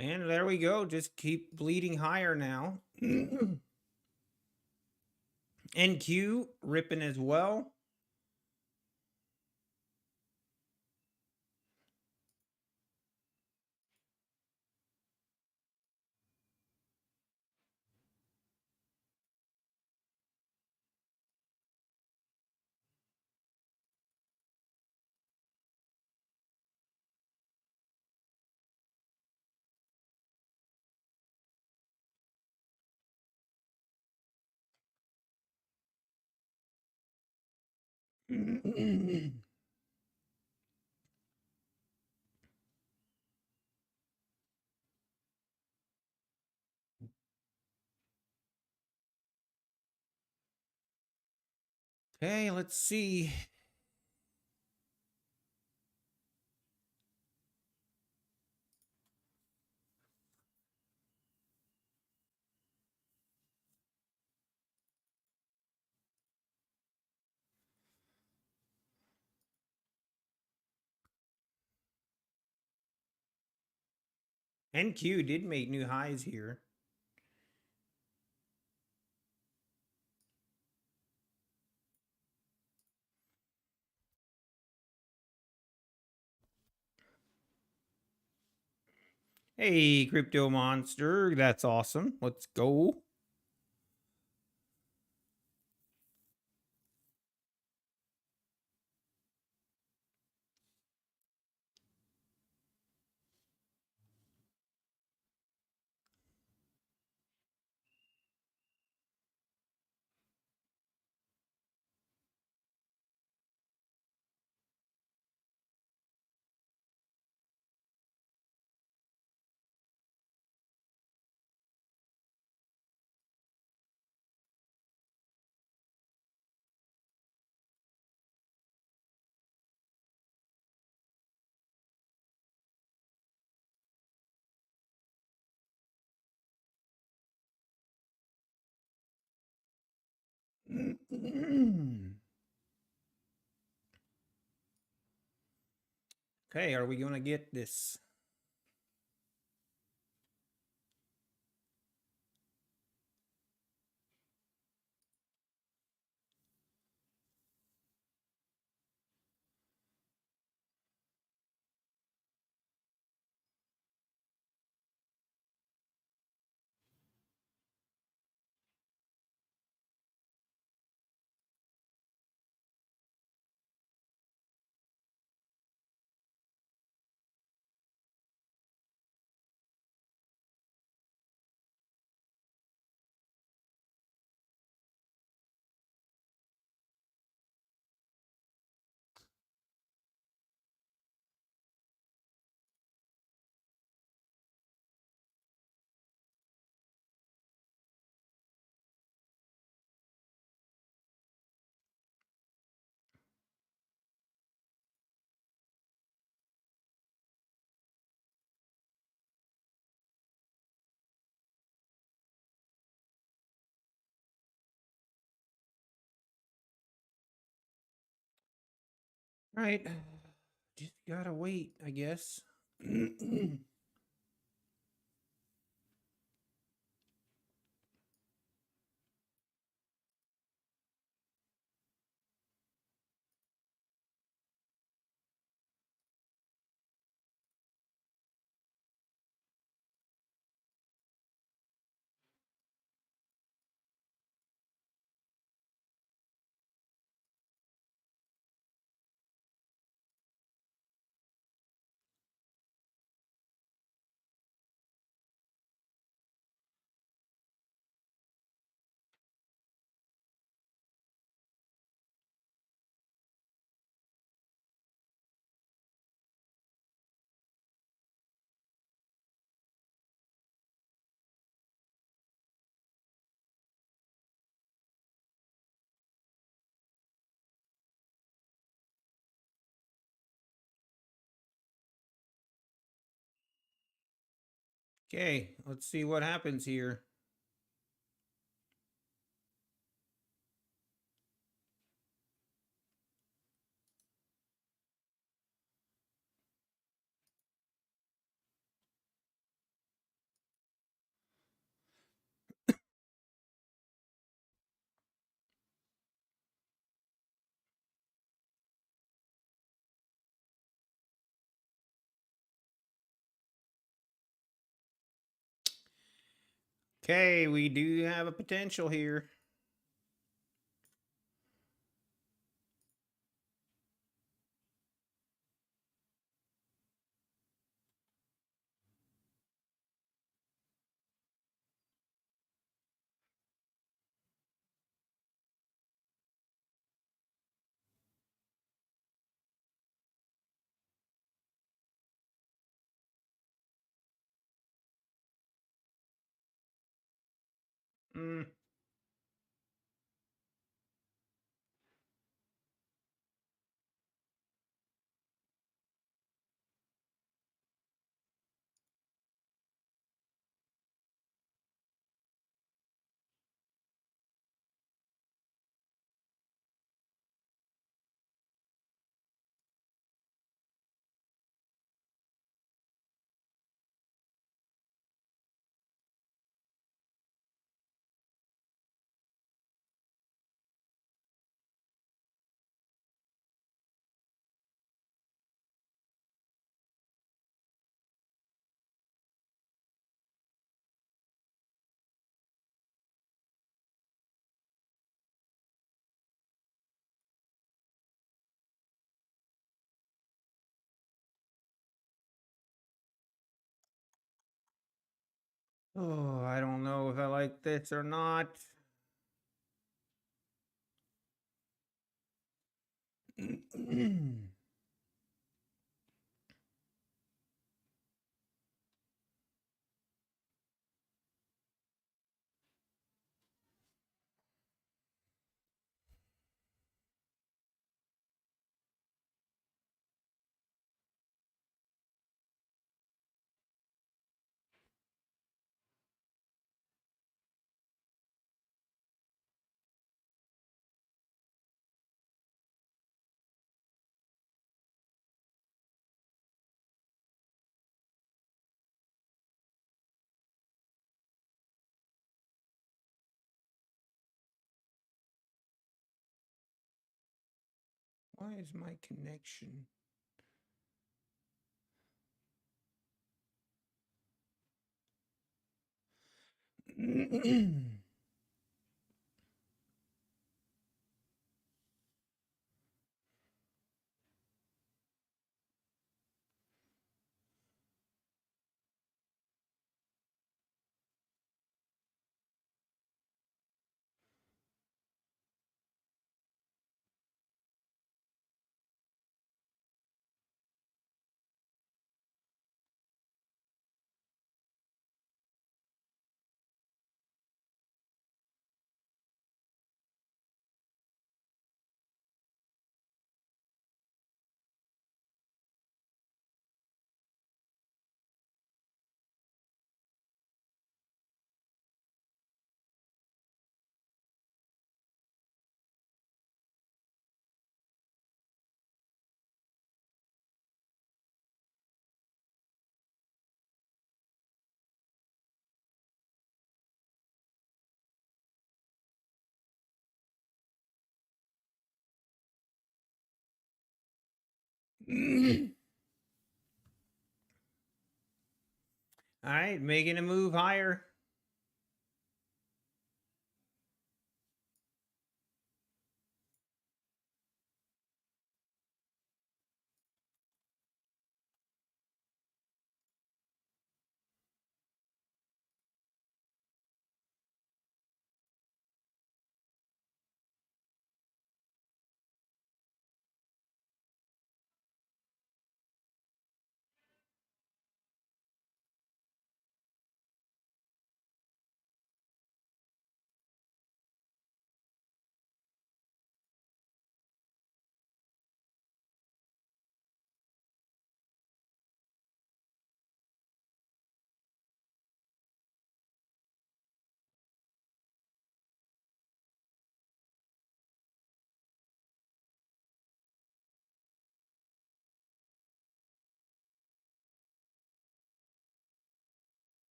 And there we go. Just keep bleeding higher now. NQ ripping as well. Okay, let's see. NQ did make new highs here. Hey, Crypto Monster. That's awesome. Let's go. Okay, are we going to get this? All right. Just gotta wait, I guess. Okay, let's see what happens here. Okay, we do have a potential here. Mm. Oh, I don't know if I like this or not. Why is my connection? All right, making a move higher.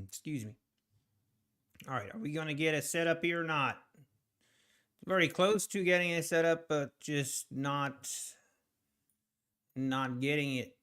Excuse me. All right, are we going to get a setup here or not? Very close to getting a setup, but just not getting it.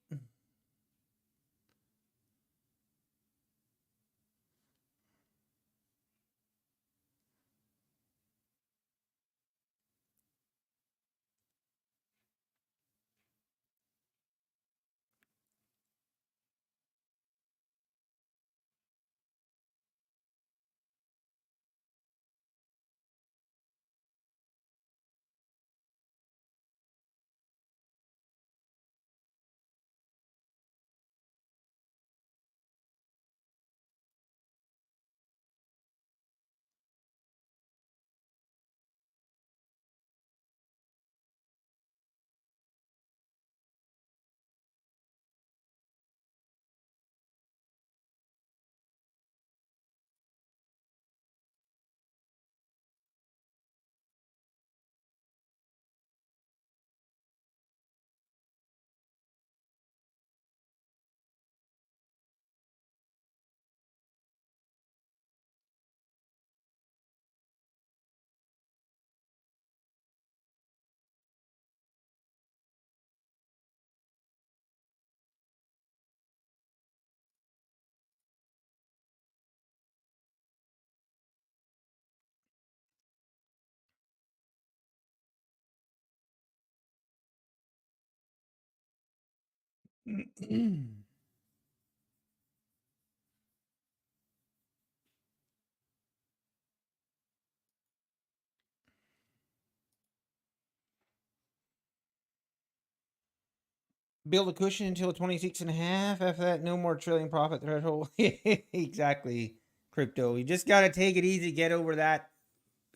Build a cushion until 26 and a half. After that, no more trailing profit threshold. Exactly. Crypto. You just got to take it easy, get over that.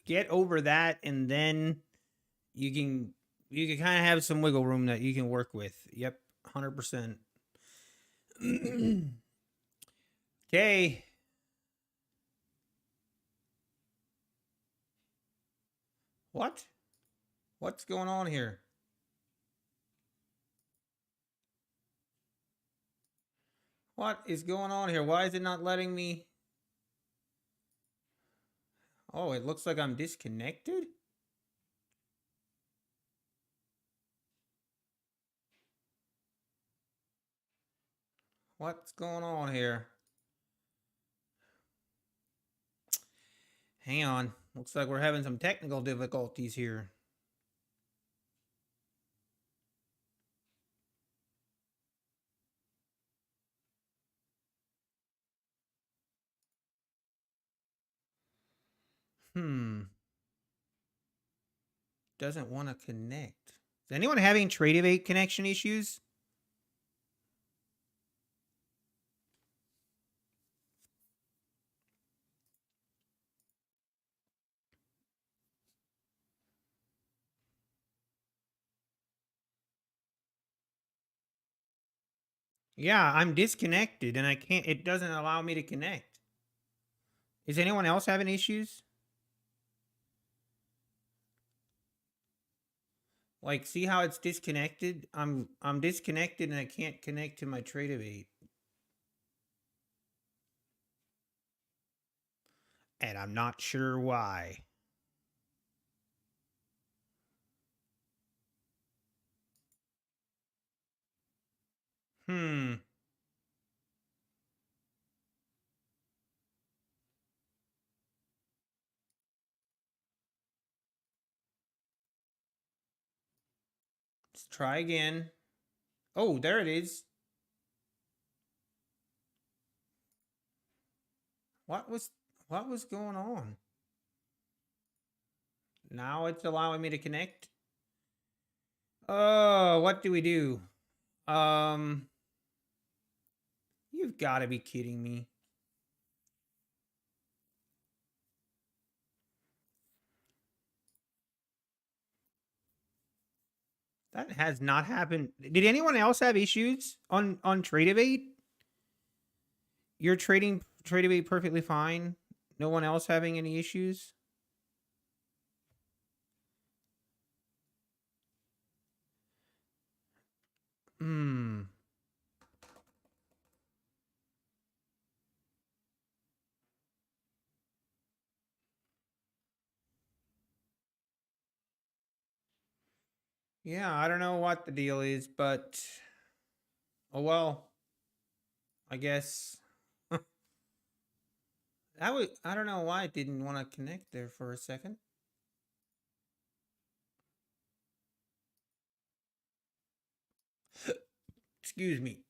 Get over that, and then you can kind of have some wiggle room that you can work with. Yep, 100%. Okay. What? What's going on here? What is going on here? Why is it not letting me? Oh, it looks like I'm disconnected? What's going on here? Hang on. Looks like we're having some technical difficulties here. Doesn't want to connect. Is anyone having Trade connection issues? Yeah, I'm disconnected and I can't, it doesn't allow me to connect. Is anyone else having issues? Like, see how it's disconnected? I'm disconnected and I can't connect to my Trade. And I'm not sure why. Let's try again. Oh, there it is. What was going on? Now it's allowing me to connect. Oh, what do we do? You've got to be kidding me. That has not happened. Did anyone else have issues on Tradeovate? You're trading Tradeovate perfectly fine. No one else having any issues? Hmm. Yeah, I don't know what the deal is, but oh well. I guess I don't know why it didn't want to connect there for a second. Excuse me.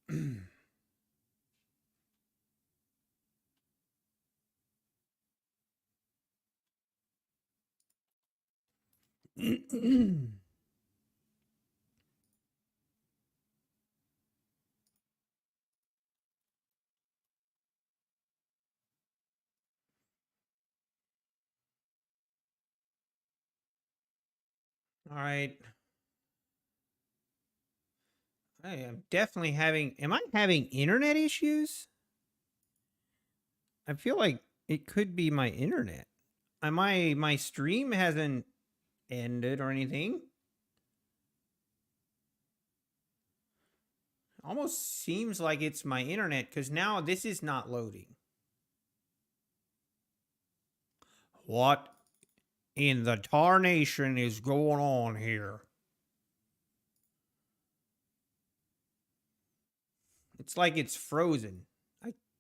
All right. I am definitely having. Am I having internet issues? I feel like it could be my internet. My stream hasn't ended or anything. Almost seems like it's my internet because now this is not loading. What in the tarnation is going on here? It's like it's frozen.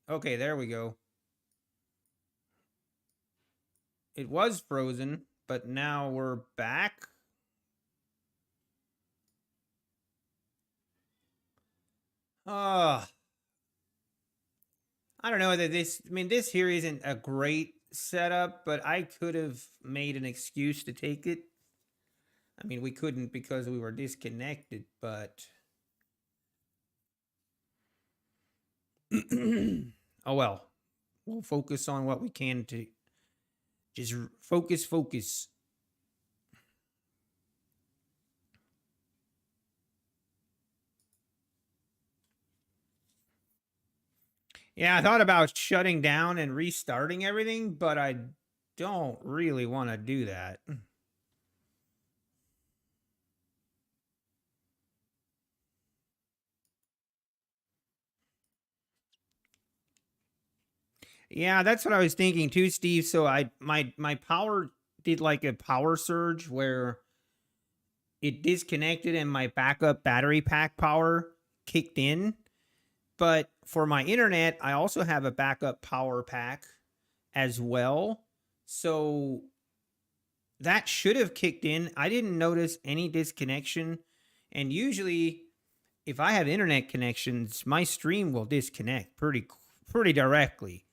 Okay, there we go. It was frozen, but now we're back. I don't know whether this, I mean, this here isn't a great setup, but I could have made an excuse to take it. I mean, we couldn't because we were disconnected, but oh well. We'll focus on what we can to just focus. Yeah, I thought about shutting down and restarting everything, but I don't really want to do that. Yeah, that's what I was thinking too, Steve. So my power did like a power surge where it disconnected and my backup battery pack power kicked in. But for my internet, I also have a backup power pack as well. So that should have kicked in. I didn't notice any disconnection. And usually if I have internet connections, my stream will disconnect pretty directly.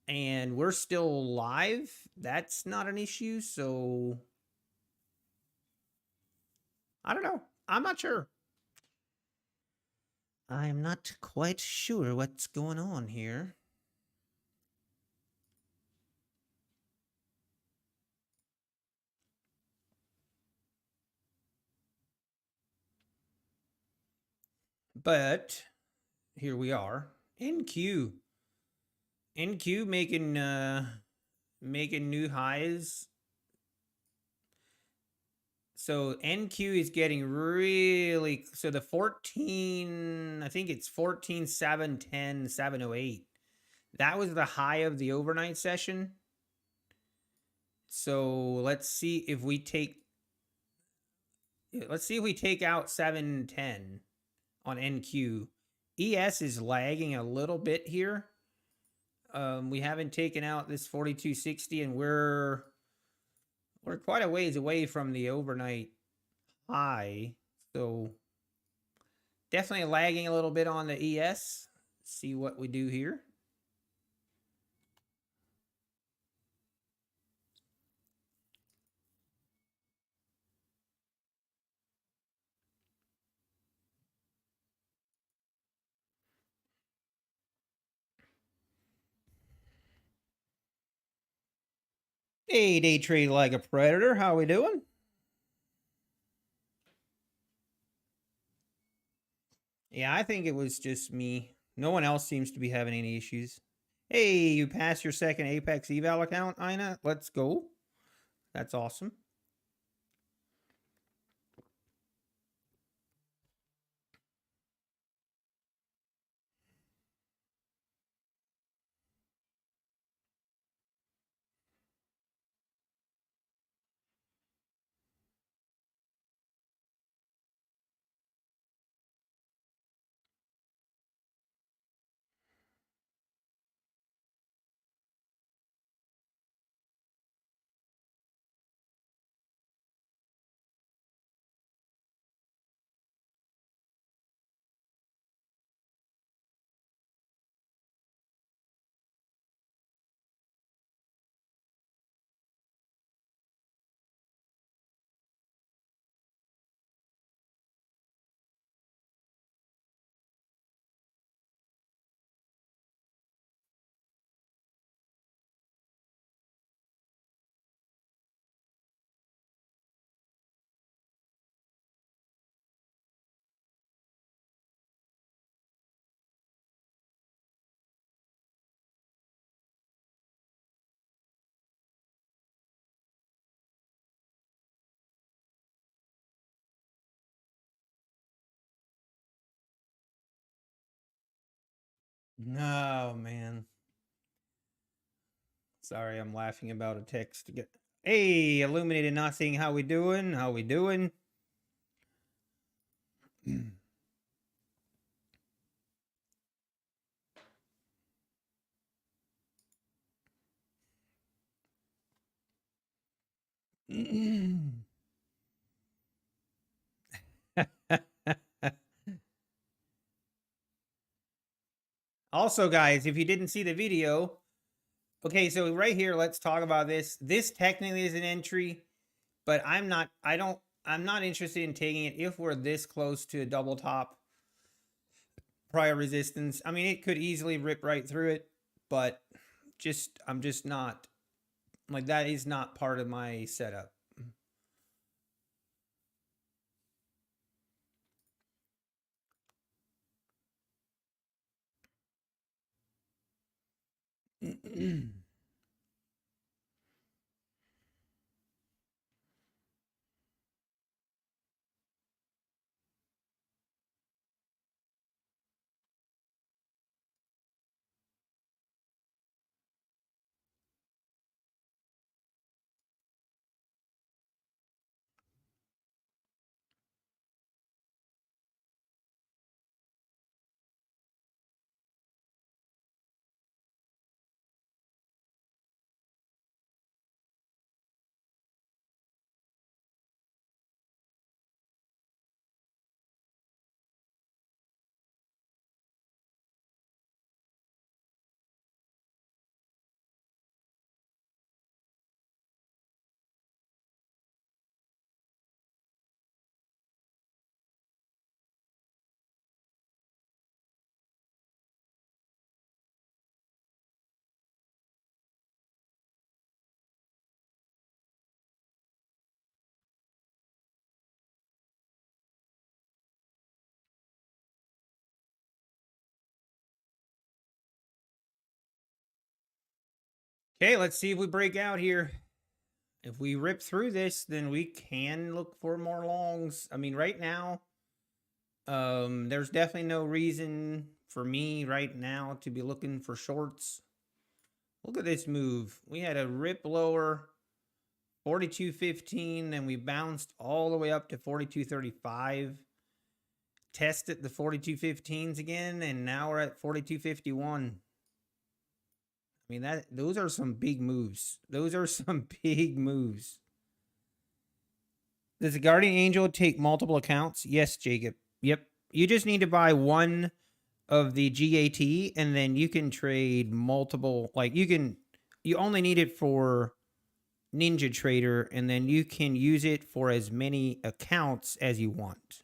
And we're still live. That's not an issue, so I don't know. I'm not sure. I'm not quite sure what's going on here. But here we are. NQ. NQ making new highs. So NQ is getting really, so the 14, I think it's 14 7 10 708. That was the high of the overnight session. So let's see if we take out 710 on NQ. ES is lagging a little bit here. We haven't taken out this 4260 and we're quite a ways away from the overnight high. So definitely lagging a little bit on the ES. See what we do here. Hey, day trade like a predator. How we doing? Yeah, I think it was just me. No one else seems to be having any issues. Hey, you passed your second Apex eval account, Ina. Let's go. That's awesome. Oh, man. Sorry, I'm laughing about a text. Hey, Illuminated Nothing. How we doing? How we doing? Also, guys, if you didn't see the video, okay, so right here, let's talk about this. This technically is an entry, but I'm not interested in taking it if we're this close to a double top prior resistance. I mean, it could easily rip right through it, but I'm just not, like, that is not part of my setup. Okay, let's see if we break out here. If we rip through this, then we can look for more longs. I mean, right now, there's definitely no reason for me right now to be looking for shorts. Look at this move. We had a rip lower, 42.15, then we bounced all the way up to 42.35. Tested the 42.15s again, and now we're at 42.51. I mean, those are some big moves. Those are some big moves. Does the Guardian Angel take multiple accounts? Yes, Jacob. Yep. You just need to buy one of the GAT, and then you can trade multiple. Like, you only need it for Ninja Trader, and then you can use it for as many accounts as you want.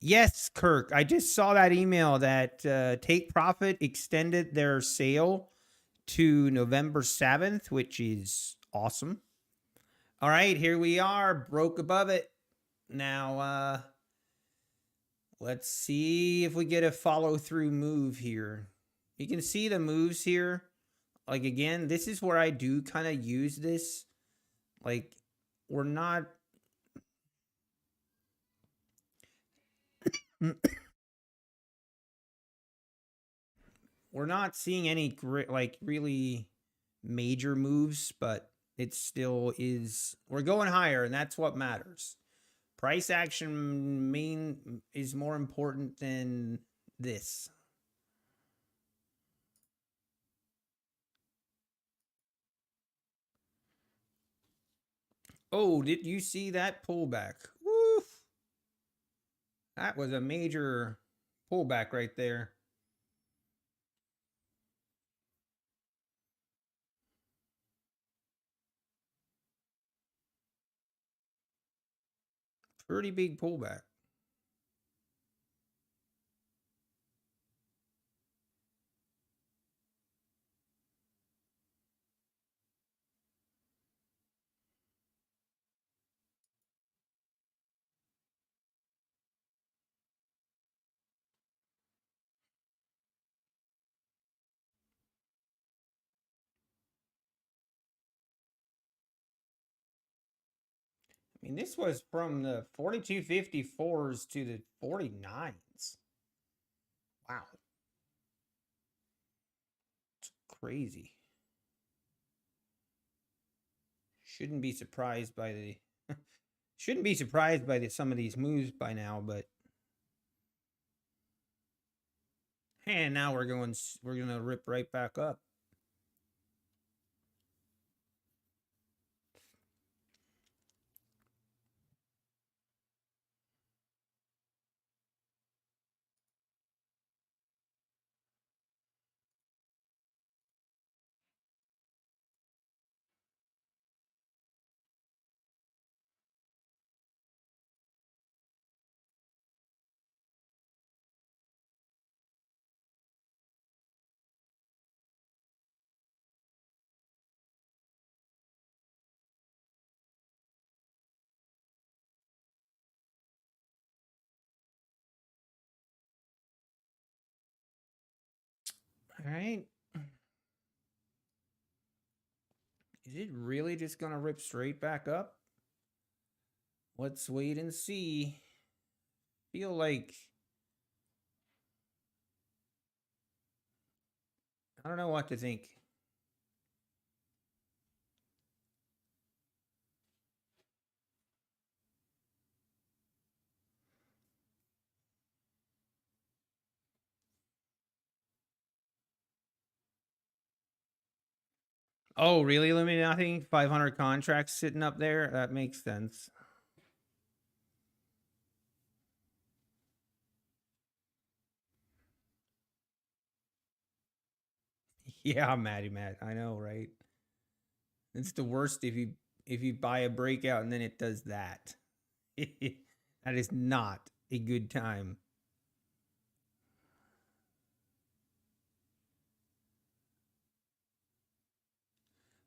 Yes, Kirk. I just saw that email that Take Profit extended their sale to November 7th, which is awesome. All right, here we are, broke above it. Now, let's see if we get a follow through move here. You can see the moves here. Like, again, this is where I do kind of use this. Like, we're not we're not seeing any like really major moves, but it still is. We're going higher, and that's what matters. Price action is more important than this. Oh, did you see that pullback? Woof. That was a major pullback right there. Pretty big pullback. I mean, this was from the 4254s to the 49s. Wow. It's crazy. Shouldn't be surprised by the some of these moves by now, but and now we're going to rip right back up. All right. Is it really just going to rip straight back up? Let's wait and see. Feel like I don't know what to think. Oh, really? Limited nothing? 500 contracts sitting up there? That makes sense. Yeah, Matty Matt. I know, right? It's the worst if you buy a breakout and then it does that. That is not a good time.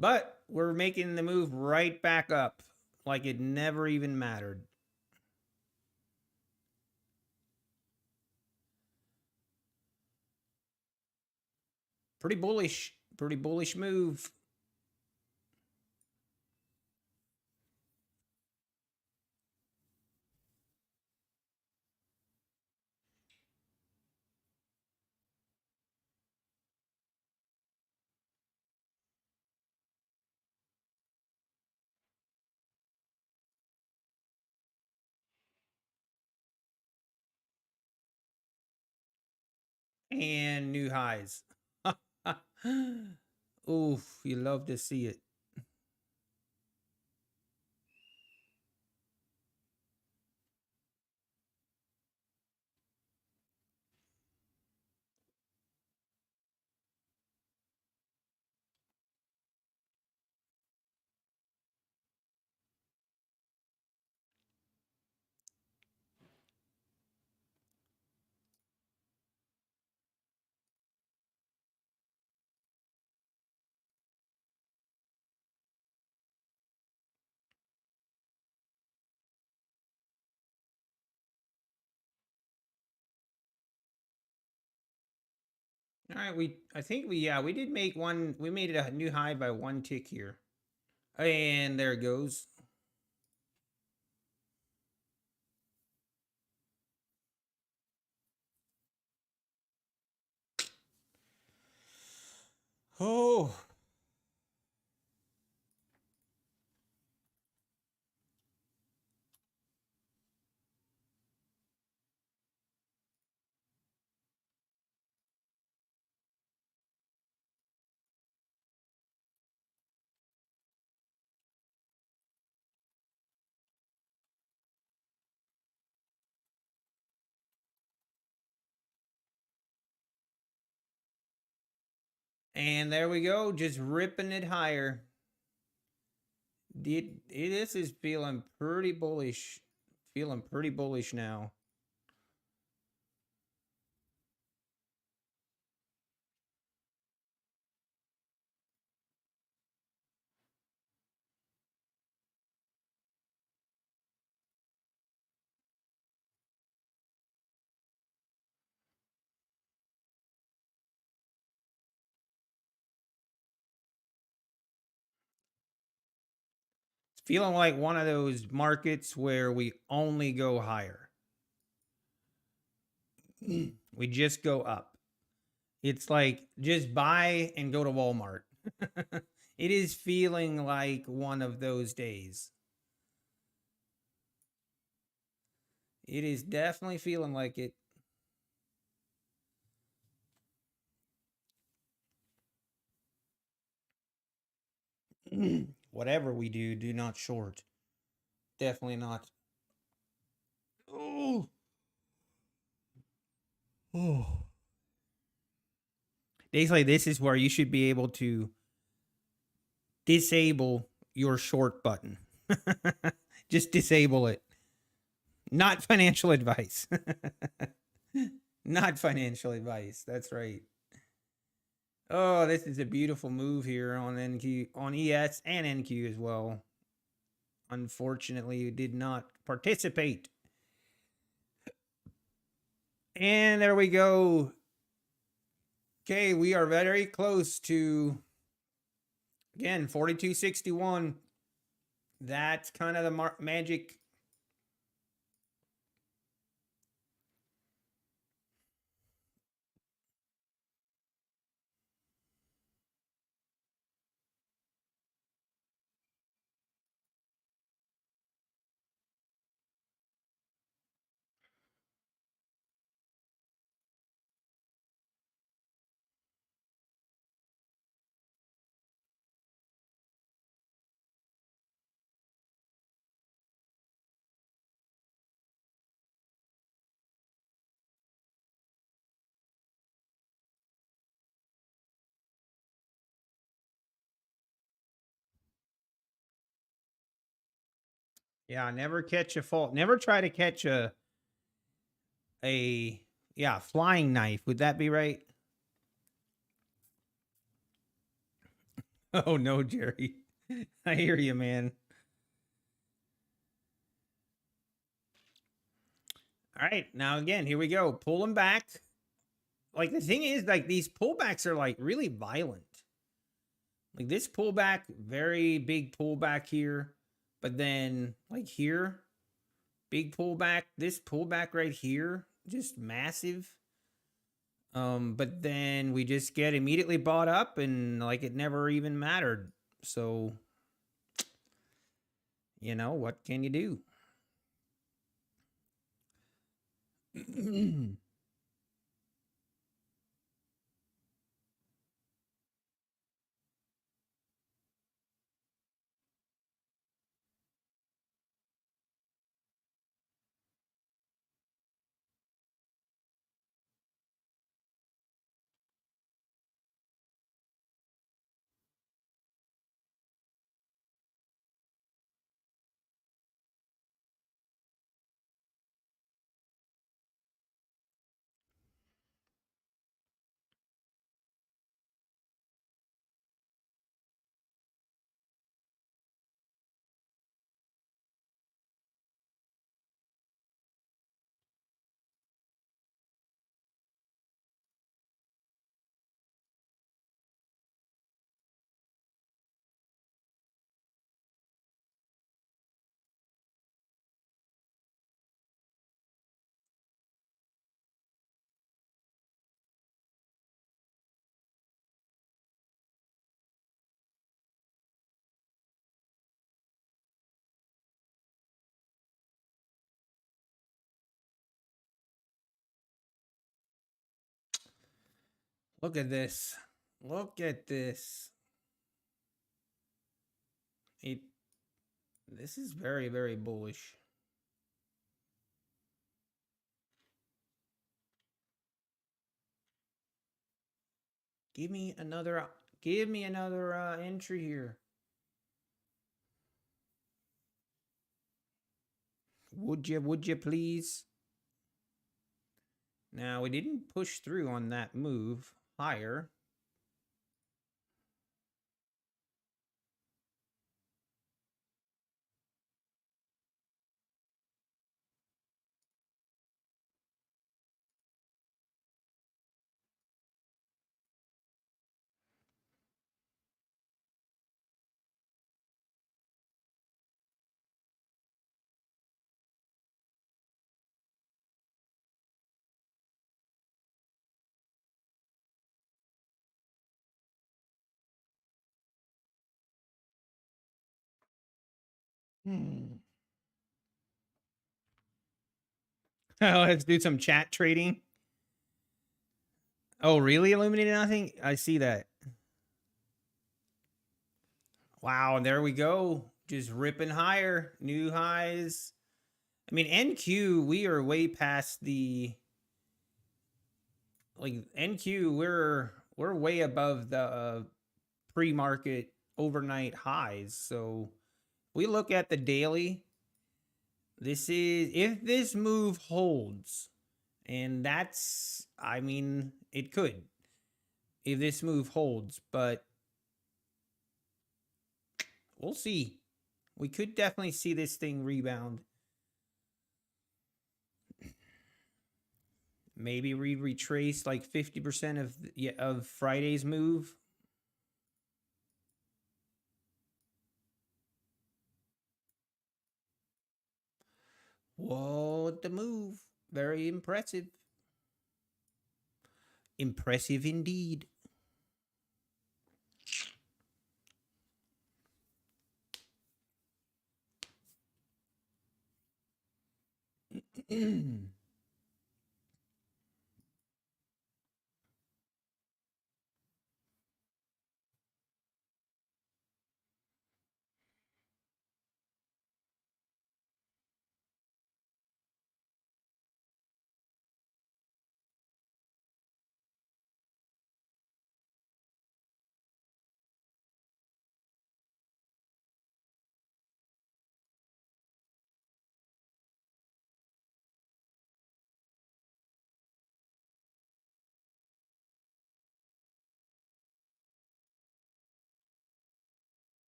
But we're making the move right back up like it never even mattered. Pretty bullish. Pretty bullish move. And new highs. Oof, you love to see it. All right, I think we did make one. We made it a new high by one tick here, and there it goes. Oh, and there we go, just ripping it higher. This is feeling pretty bullish. Feeling pretty bullish now. It's feeling like one of those markets where we only go higher. We just go up. It's like just buy and go to Walmart. It is feeling like one of those days. It is definitely feeling like it. Whatever we do, do not short. Definitely not. Oh, oh. Basically, this is where you should be able to disable your short button. Just disable it. Not financial advice. Not financial advice. That's right. Oh, this is a beautiful move here on NQ, on ES and NQ as well. Unfortunately, you did not participate. And there we go. Okay, we are very close to, again, 4261. That's kind of the magic. Yeah, never catch a fault. Never try to catch a yeah, flying knife. Would that be right? Oh no, Jerry. I hear you, man. All right, now again, here we go. Pull them back. Like the thing is, like these pullbacks are like really violent. Like this pullback, very big pullback here, but then like here, big pullback. This pullback right here, just massive. But then we just get immediately bought up and like it never even mattered. So, you know, what can you do? Look at this. Look at this. It. This is very, very bullish. Give me another. Give me another entry here. Would you? Would you please? Now we didn't push through on that move higher. Let's do some chat trading. Oh, really? Illuminated nothing? I see that. Wow, there we go. Just ripping higher. New highs. I mean, NQ, we are way past the like NQ, we're way above the pre-market overnight highs. So we look at the daily. This is if this move holds, and that's I mean, it could if this move holds, but we'll see. We could definitely see this thing rebound. Maybe we retrace like 50% of Friday's move. Whoa, the move. Very impressive. Impressive indeed.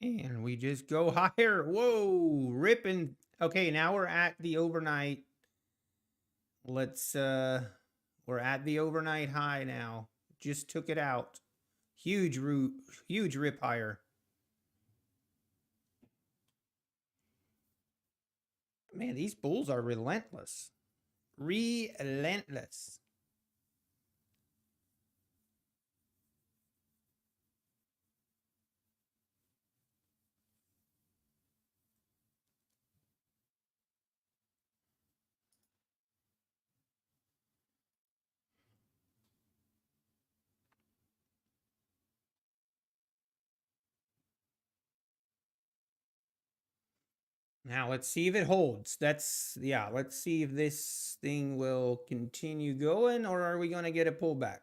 And we just go higher. Whoa, ripping. Okay, now we're at the overnight. Let's we're at the overnight high now. Just took it out. Huge root, huge rip higher. Man, these bulls are relentless. Relentless. Now let's see if it holds. That's yeah, let's see if this thing will continue going or are we going to get a pullback?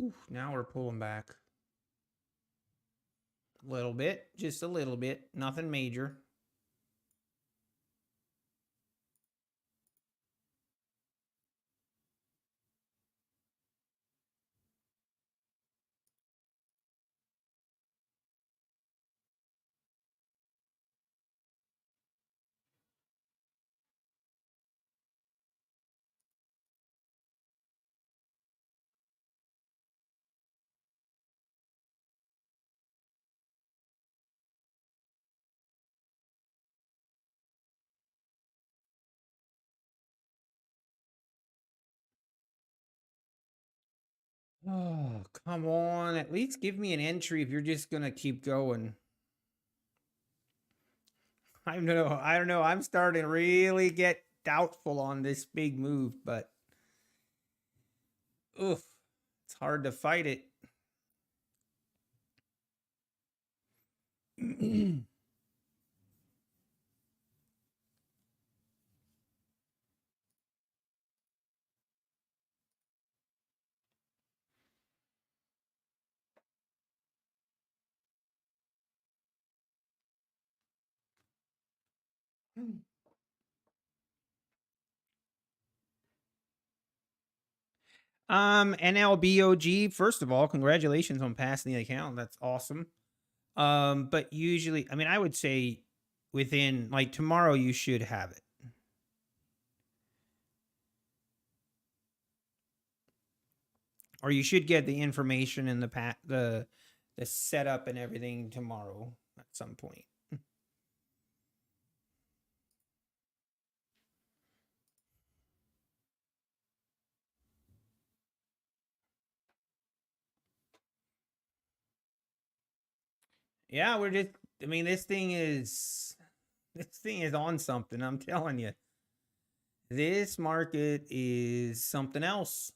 Oof, now we're pulling back. A little bit, just a little bit, nothing major. Oh, come on. At least give me an entry if you're just going to keep going. I don't know. I'm starting to really get doubtful on this big move, but oof, it's hard to fight it. NLBOG, first of all, congratulations on passing the account. That's awesome. But usually, I mean, I would say within like tomorrow you should have it. Or you should get the information and the setup and everything tomorrow at some point. Yeah, we're just I mean, this thing is on something, I'm telling you. This market is something else.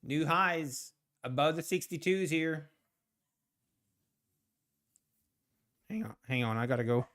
New highs above the 62s here. Hang on, I gotta go.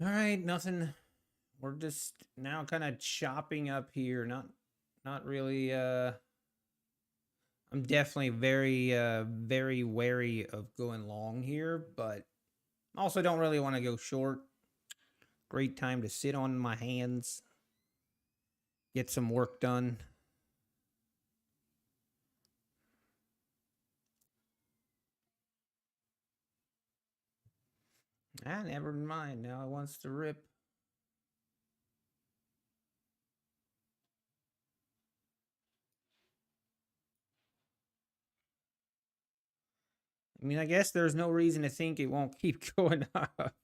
All right, nothing. We're just now kind of chopping up here. Not really I'm definitely very wary of going long here, but also don't really want to go short. Great time to sit on my hands, get some work done. Ah, never mind. Now it wants to rip. I mean, I guess there's no reason to think it won't keep going up.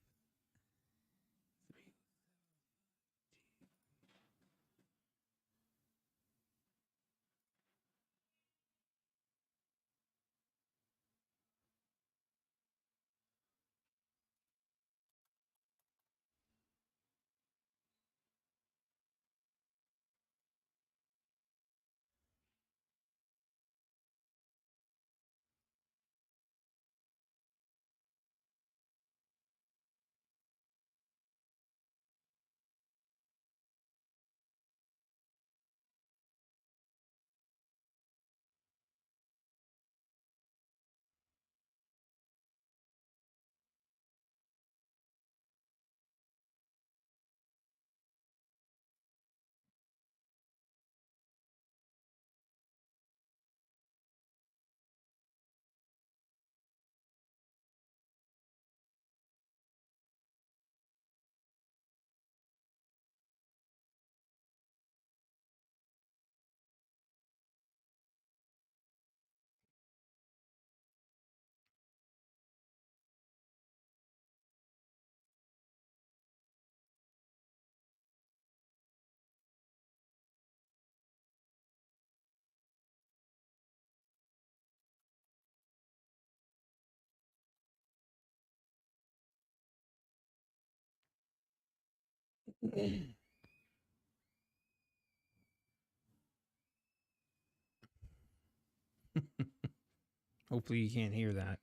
Hopefully you can't hear that.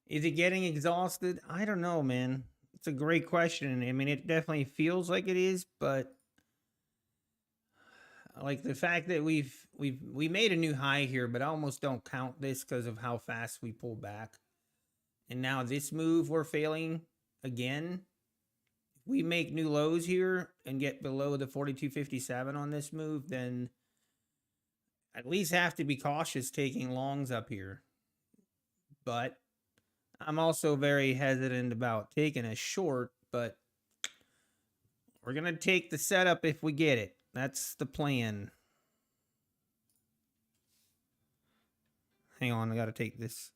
Is it getting exhausted? I don't know, man. It's a great question. I mean, it definitely feels like it is, but like the fact that we made a new high here, but I almost don't count this because of how fast we pulled back. And now this move we're failing again. If we make new lows here and get below the 42.57 on this move, then at least have to be cautious taking longs up here. But I'm also very hesitant about taking a short, but we're going to take the setup if we get it. That's the plan. Hang on, I got to take this.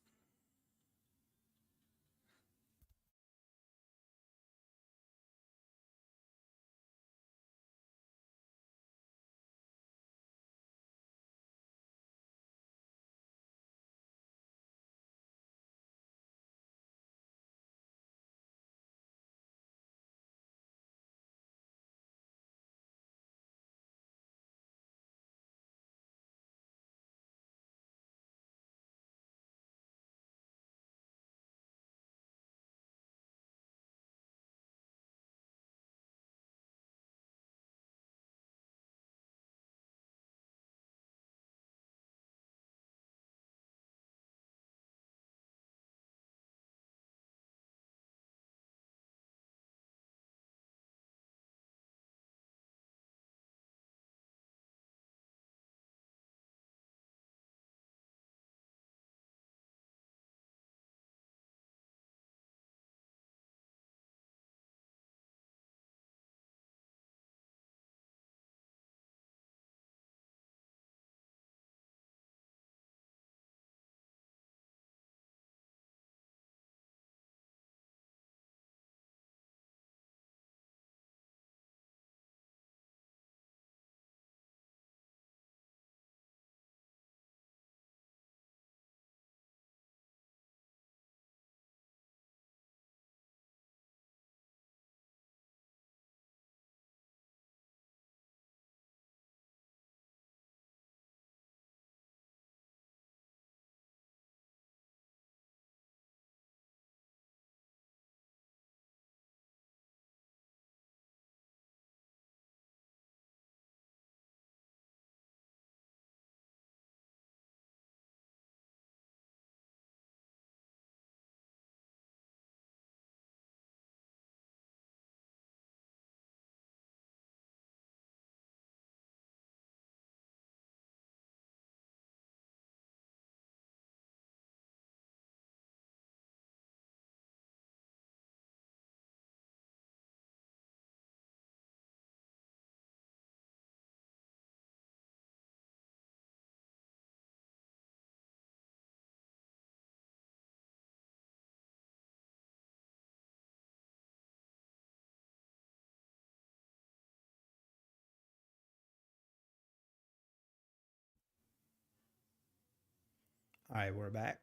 All right, we're back.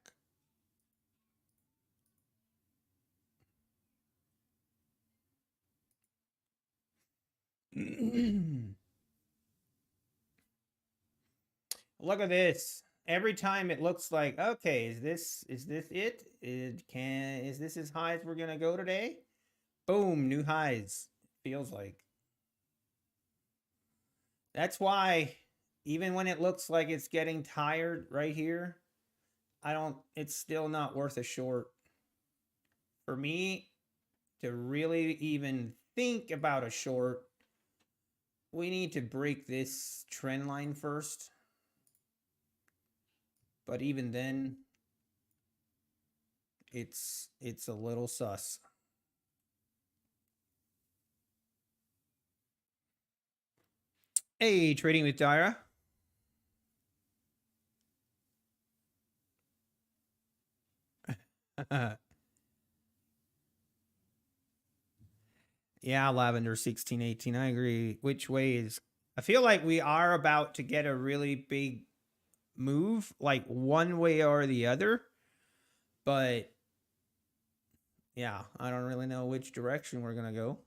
Look at this. Every time it looks like, okay, is this it? Is this as high as we're gonna go today? Boom, new highs. Feels like. That's why even when it looks like it's getting tired right here, it's still not worth a short. For me to really even think about a short, we need to break this trend line first. But even then, it's a little sus. Hey, trading with Dyra. Yeah, Lavender 1618. I agree. Which way is I feel like we are about to get a really big move, like one way or the other. But yeah, I don't really know which direction we're gonna go.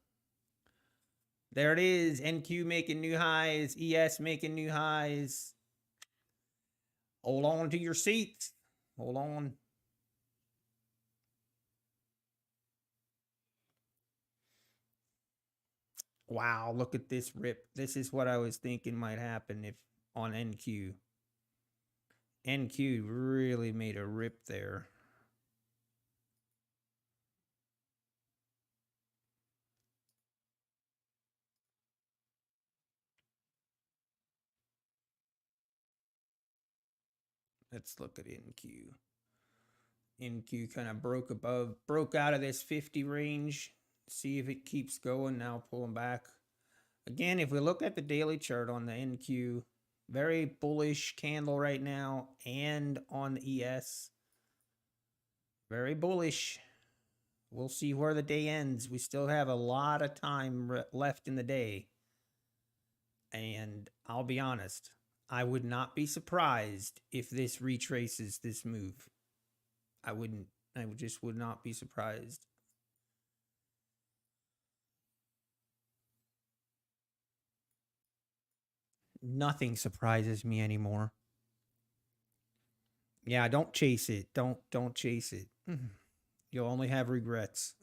There it is. NQ making new highs, ES making new highs. Hold on to your seats. Hold on. Wow, look at this rip. This is what I was thinking might happen if on NQ. NQ really made a rip there. Let's look at NQ. NQ kind of broke out of this 50 range. See if it keeps going now, pulling back. Again, if we look at the daily chart on the NQ, very bullish candle right now, and on the ES, very bullish. We'll see where the day ends. We still have a lot of time left in the day. And I'll be honest, I would not be surprised if this retraces this move. I wouldn't. I just would not be surprised. Nothing surprises me anymore. Yeah, don't chase it. Don't chase it. You'll only have regrets.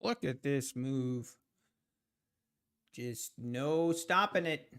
Look at this move. Just no stopping it.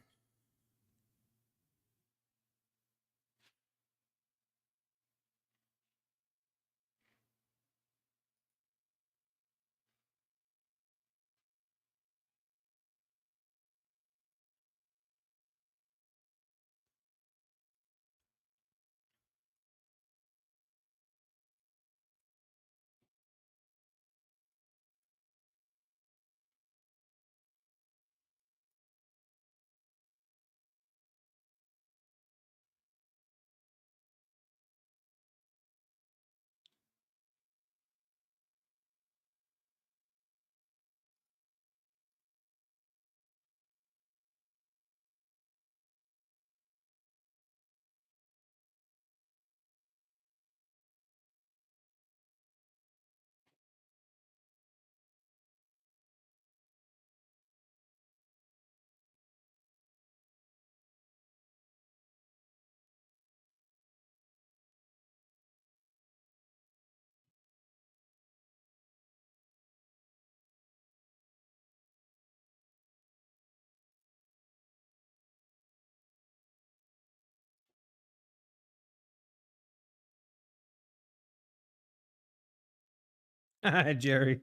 Jerry.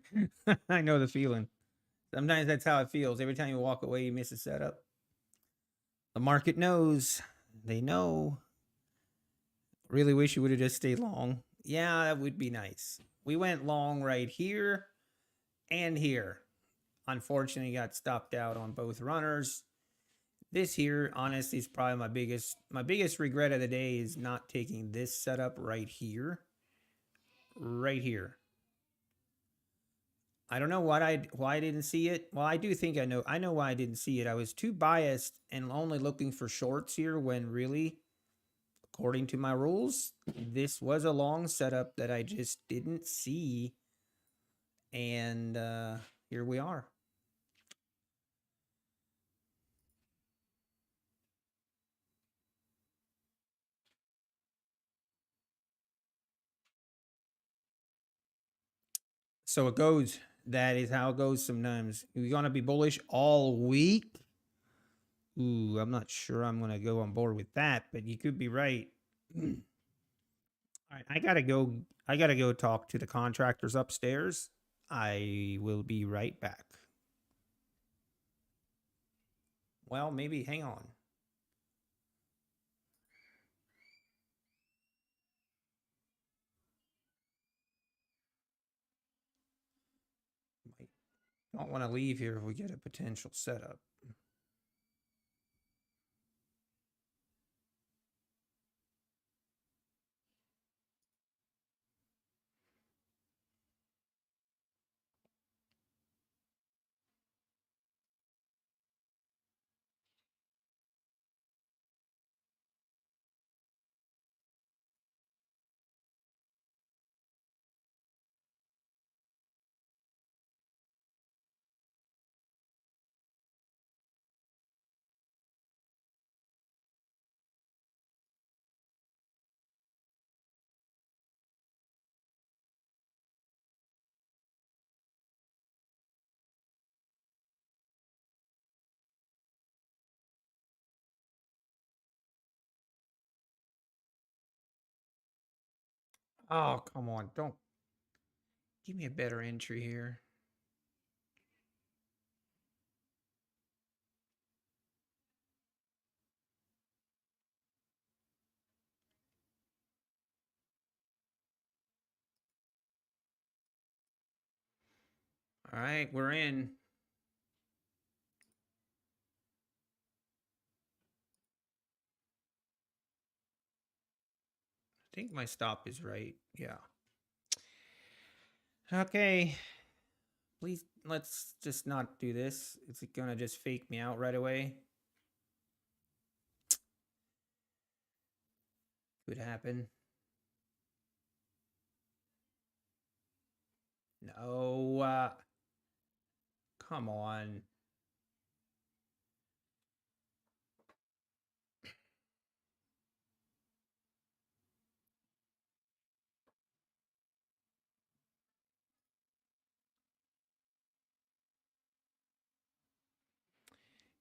I know the feeling. Sometimes that's how it feels. Every time you walk away, you miss a setup. The market knows. They know. Really wish you would have just stayed long. Yeah, that would be nice. We went long right here and here. Unfortunately, got stopped out on both runners. This here, honestly, is probably my biggest regret of the day is not taking this setup right here. Right here. I don't know why I didn't see it. Well, I do think I know why I didn't see it. I was too biased and only looking for shorts here when really, according to my rules, this was a long setup that I just didn't see. And here we are. So it goes. That is how it goes sometimes. You're going to be bullish all week. Ooh, I'm not sure I'm going to go on board with that, but you could be right. All right, I got to go. I got to go talk to the contractors upstairs. I will be right back. Well, maybe hang on. Might don't want to leave here if we get a potential setup. Oh, come on. Don't give me a better entry here. All right, we're in. I think my stop is right. Yeah. Okay. Please, let's just not do this. It's going to just fake me out right away. Could happen. No. Come on.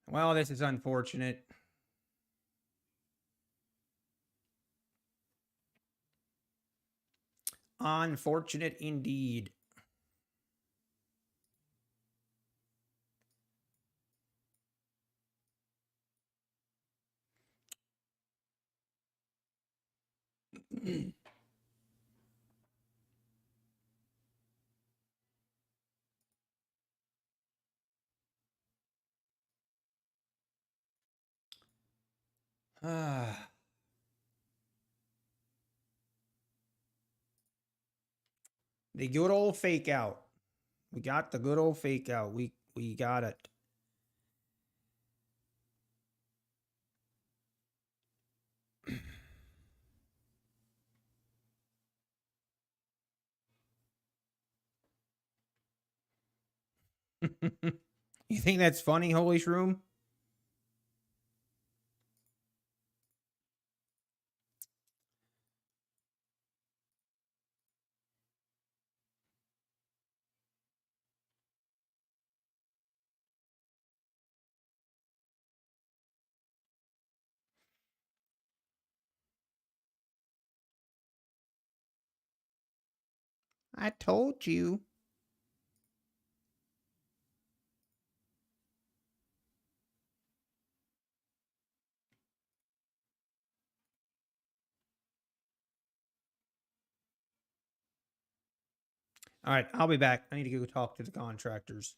Well, this is unfortunate. Unfortunate indeed. Ah. The good old fake out. We got the good old fake out. We got it. You think that's funny, Holy Shroom? I told you. All right, I'll be back. I need to go talk to the contractors.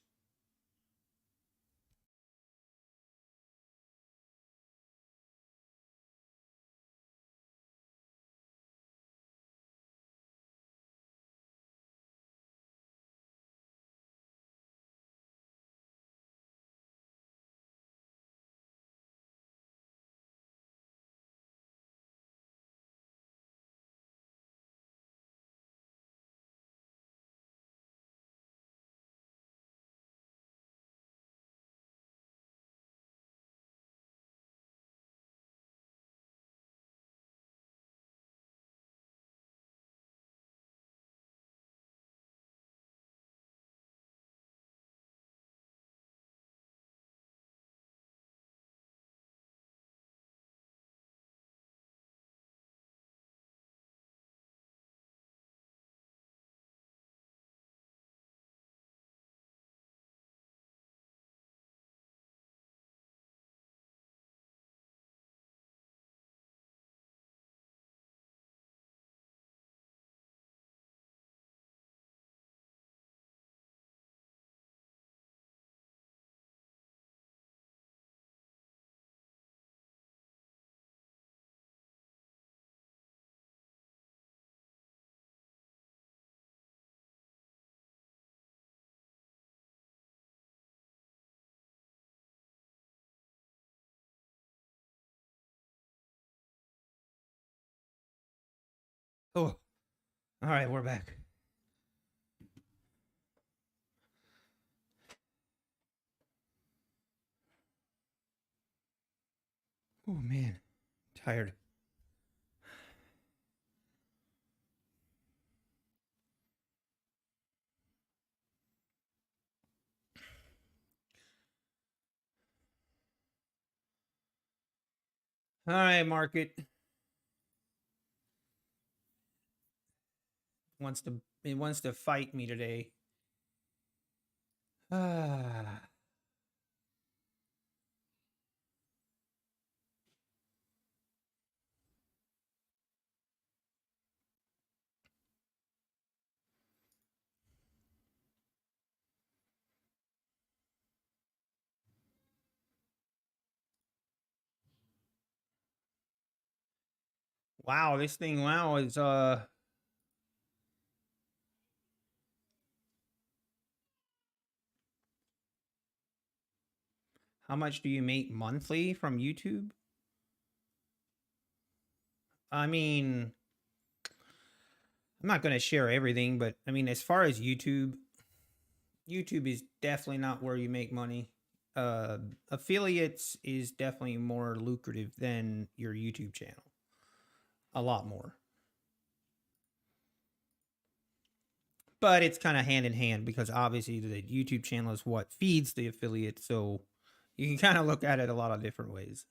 Oh, all right, we're back. Oh man, tired. All right, market wants to fight me today. Ah. Wow, this thing wow is how much do you make monthly from YouTube? I mean, I'm not going to share everything, but I mean, as far as YouTube is definitely not where you make money. Affiliates is definitely more lucrative than your YouTube channel. A lot more. But it's kind of hand in hand because obviously the YouTube channel is what feeds the affiliate. So you can kind of look at it a lot of different ways.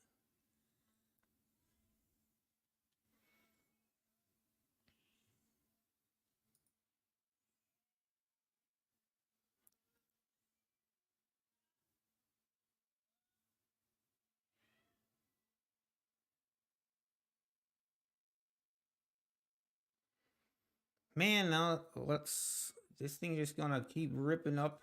Man, now let's. This thing just gonna keep ripping up.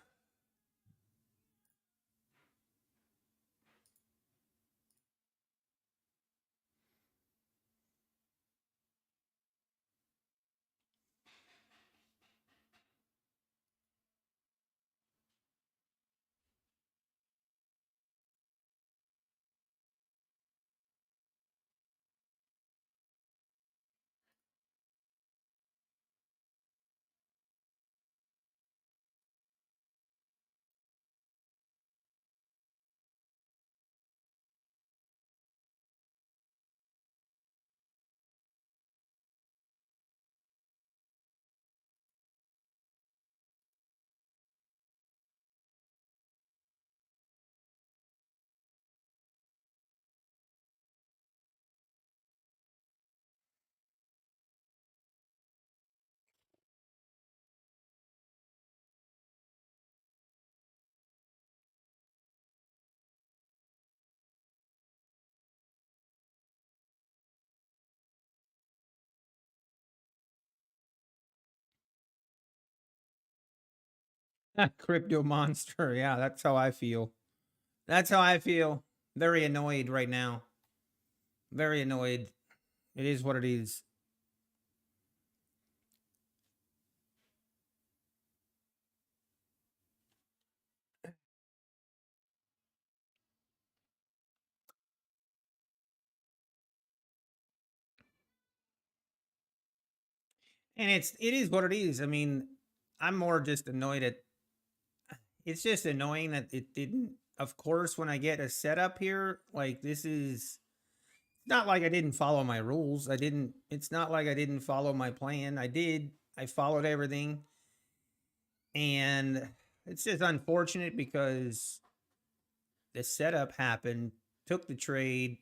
Crypto monster. Yeah, that's how I feel. That's how I feel. Very annoyed right now. Very annoyed. It is what it is. And it is what it is. I mean, I'm more just annoyed at it's just annoying that it didn't. Of course, when I get a setup here, like this is not like I didn't follow my rules. I didn't. It's not like I didn't follow my plan. I did. I followed everything, and it's just unfortunate because the setup happened, took the trade,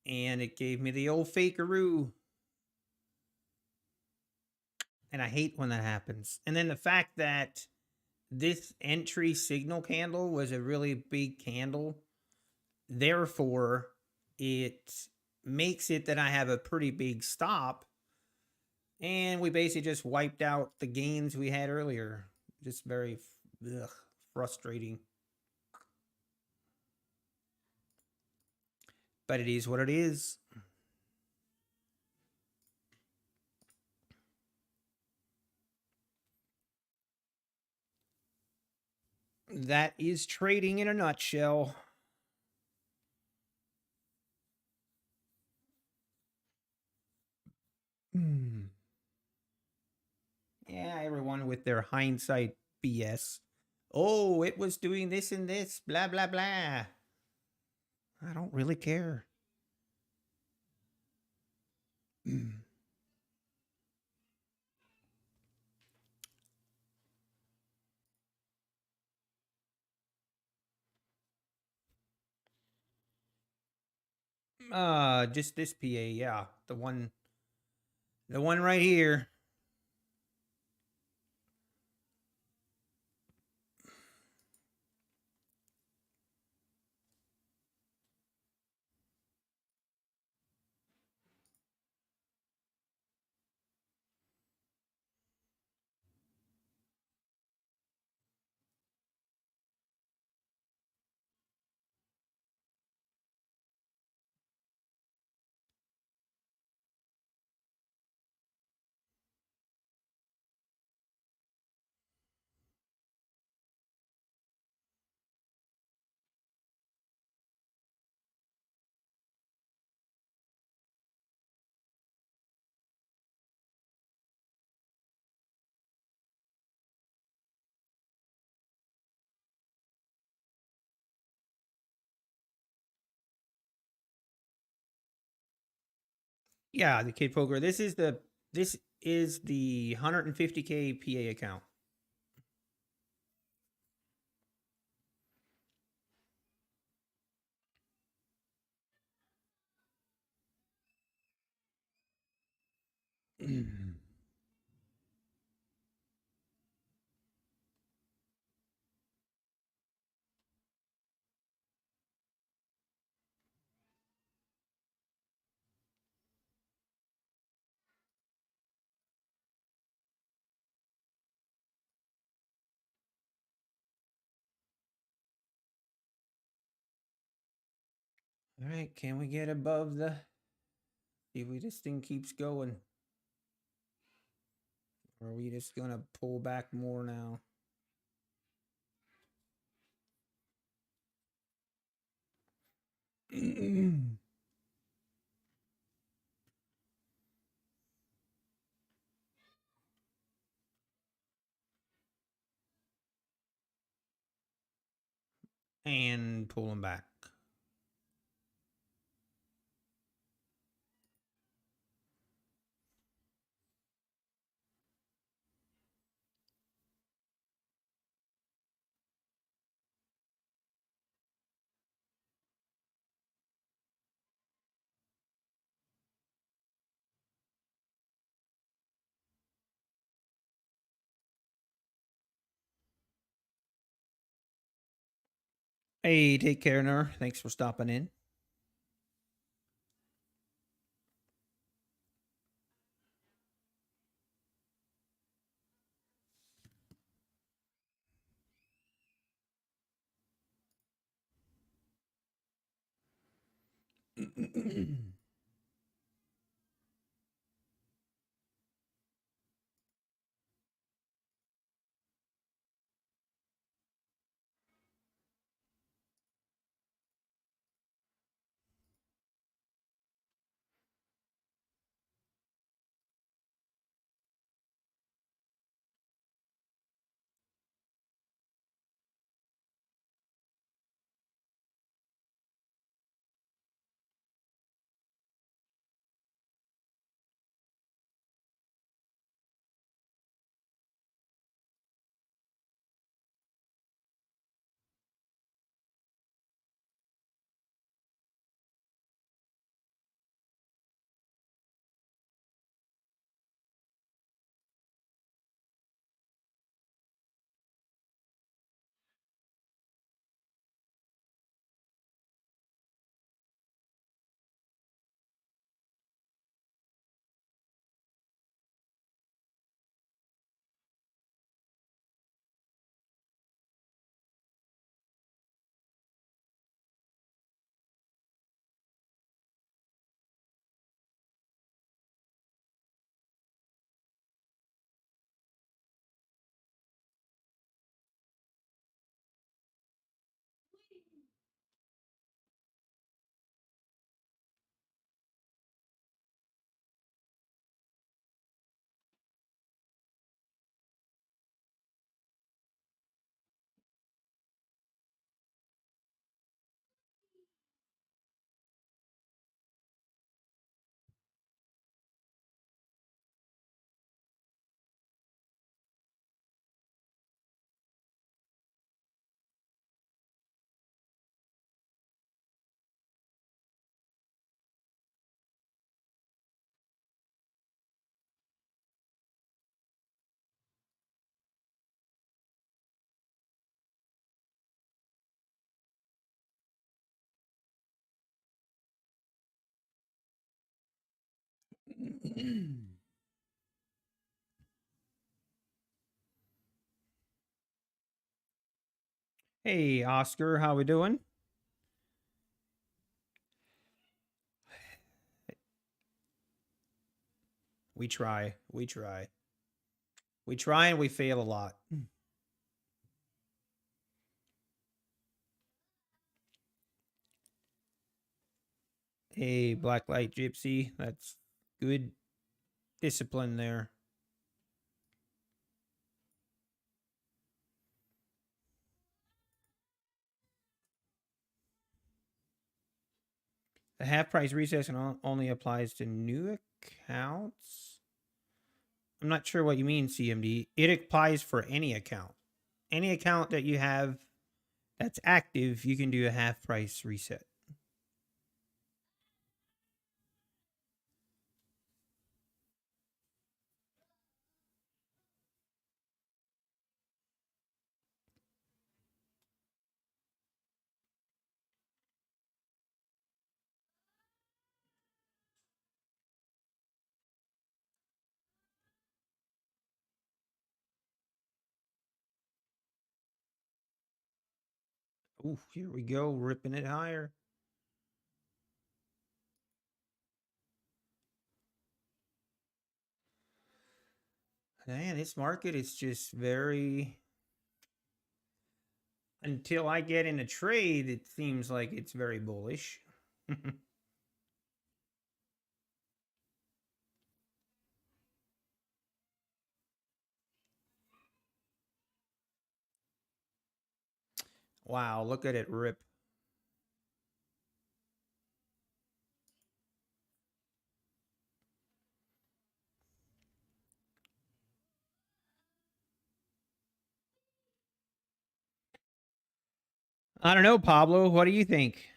and it gave me the old fakeroo. And I hate when that happens. And then the fact that this entry signal candle was a really big candle, therefore it makes it that I have a pretty big stop, and we basically just wiped out the gains we had earlier. Just very frustrating, but it is what it is. That is trading in a nutshell. Yeah, everyone with their hindsight BS. Oh, it was doing this and this, blah, blah, blah. I don't really care. Just this PA, yeah. The one right here. Yeah, the Kid Poker. This is the 150K PA account. All right, can we get above the? See if this thing keeps going, or are we just gonna pull back more now? And pulling back. Hey, take care, Nur. Thanks for stopping in. Hey, Oscar, how we doing? We try. We try. We try and we fail a lot. Hey, Blacklight Gypsy. That's good discipline there. The half price reset only applies to new accounts. I'm not sure what you mean, CMD. It applies for any account. Any account that you have that's active, you can do a half price reset. Ooh, here we go, ripping it higher. Man, this market is just very. Until I get in a trade, it seems like it's very bullish. Wow, look at it rip. I don't know, Pablo. What do you think?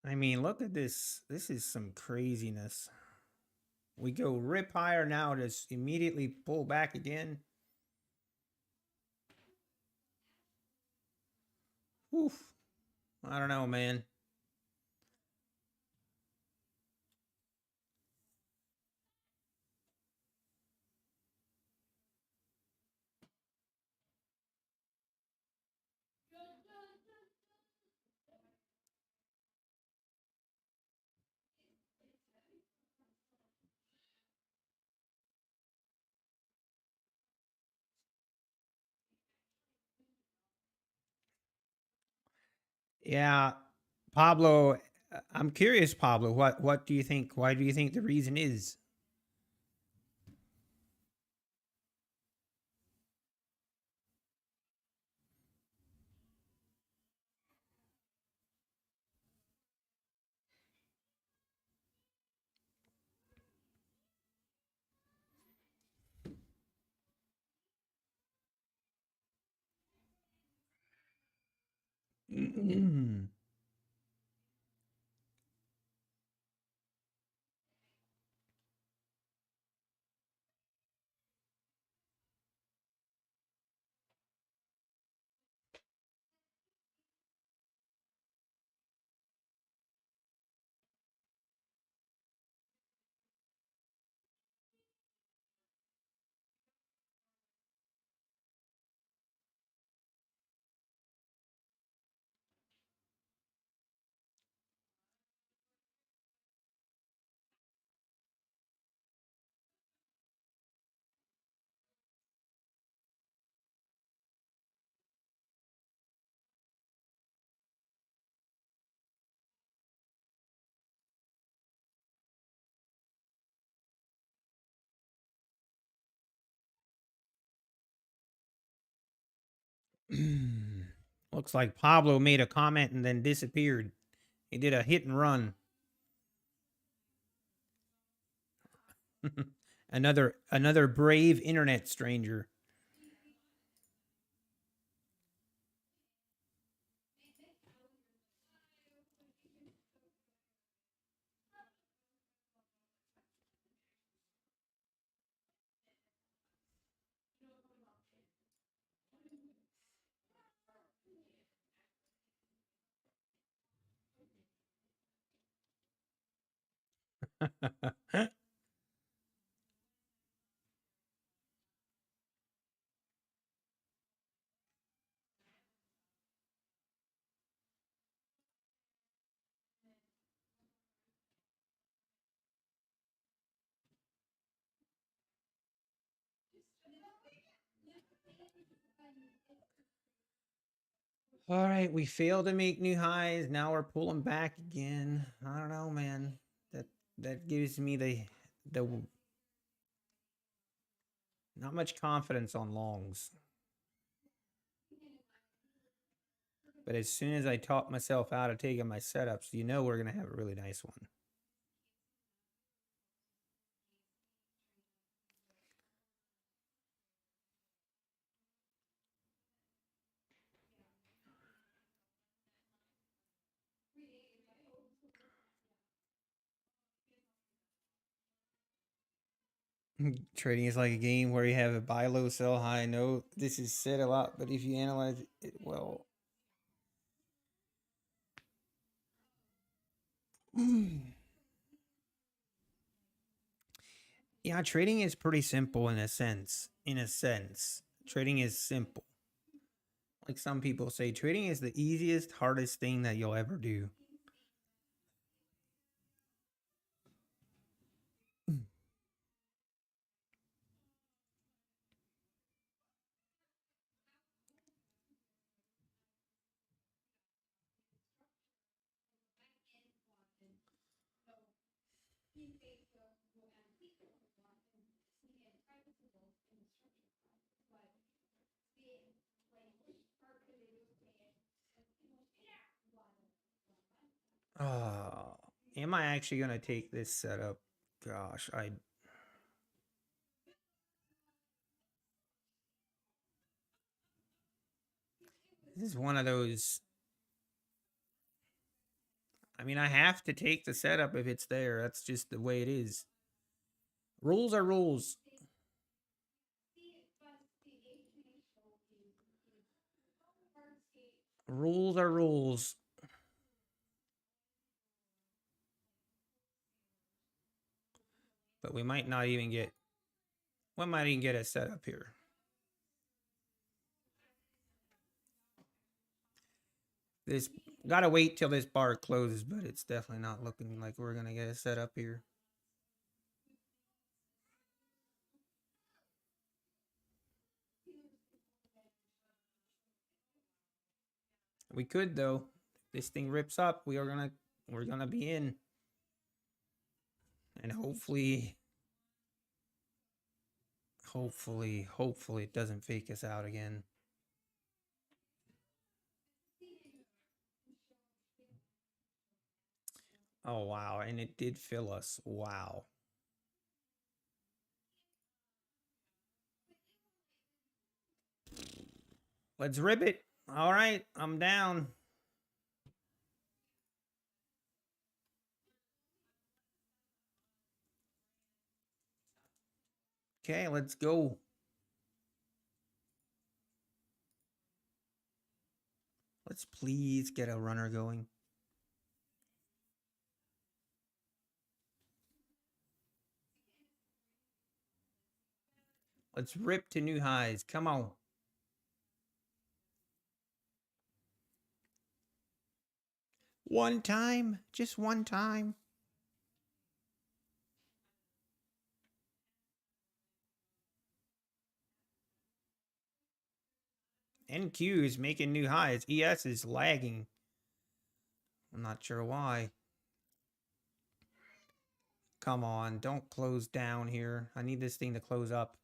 I mean, look at this. This is some craziness. We go rip higher now, just immediately pull back again. Oof. I don't know, man. Yeah, Pablo, I'm curious, Pablo. What do you think? Why do you think the reason is? Looks like Pablo made a comment and then disappeared. He did a hit and run. Another brave internet stranger. All right, we failed to make new highs. Now we're pulling back again. I don't know, man. That that gives me the not much confidence on longs. But as soon as I taught myself out of taking my setups, you know we're gonna have a really nice one. Trading is like a game where you have a buy low, sell high. No, this is said a lot, but if you analyze it well, yeah, trading is pretty simple in a sense. In a sense, trading is simple. Like some people say, trading is the easiest, hardest thing that you'll ever do. Uh, am I actually gonna take this setup? Gosh, I this is one of those. I mean, I have to take the setup if it's there. That's just the way it is. Rules are rules. Rules are rules. But we might not even get, we might even get a setup here. This, gotta wait till this bar closes, but it's definitely not looking like we're gonna get a setup here. We could though. If this thing rips up, we're gonna be in. And hopefully it doesn't fake us out again. Oh wow, and it did fill us. Wow. Let's rip it. All right, I'm down. Okay, let's go. Let's please get a runner going. Let's rip to new highs. Come on. One time. Just one time. NQ is making new highs. ES is lagging. I'm not sure why. Come on, don't close down here. I need this thing to close up.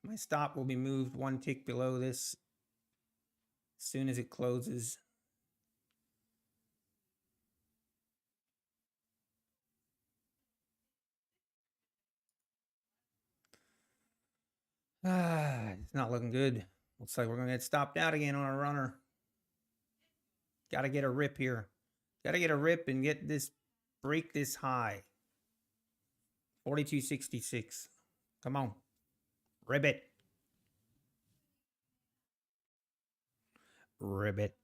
My stop will be moved one tick below this as soon as it closes. It's not looking good. Looks like we're going to get stopped out again on our runner. Got to get a rip here. Got to get a rip and get this, break this high. 42.66. Come on. Ribbit. Ribbit.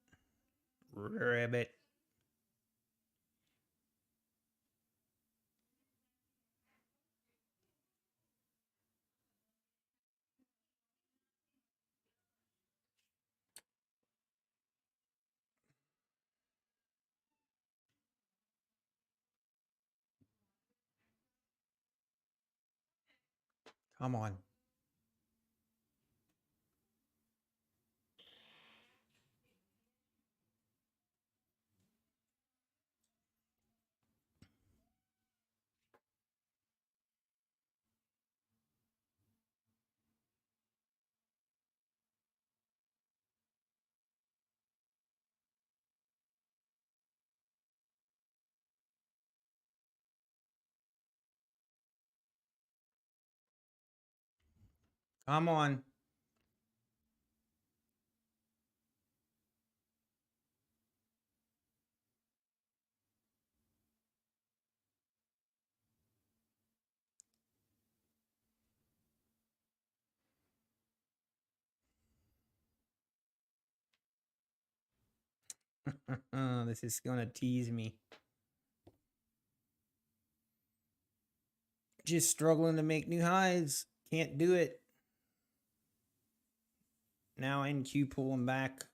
Ribbit. Come on. Come on. This is going to tease me. Just struggling to make new highs. Can't do it. Now NQ pulling back.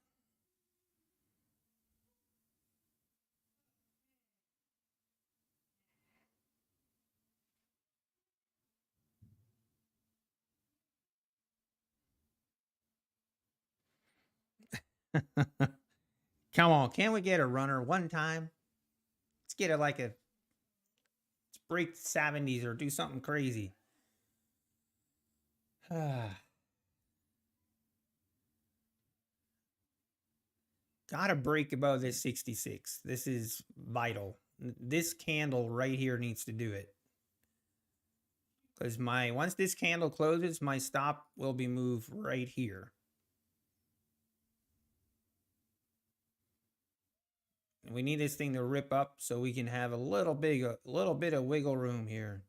Come on, can't we get a runner one time? Let's get it like a, let's break the 70s or do something crazy. Gotta break above this 66. This is vital. This candle right here needs to do it. Because once this candle closes, my stop will be moved right here. And we need this thing to rip up so we can have a little bit of wiggle room here.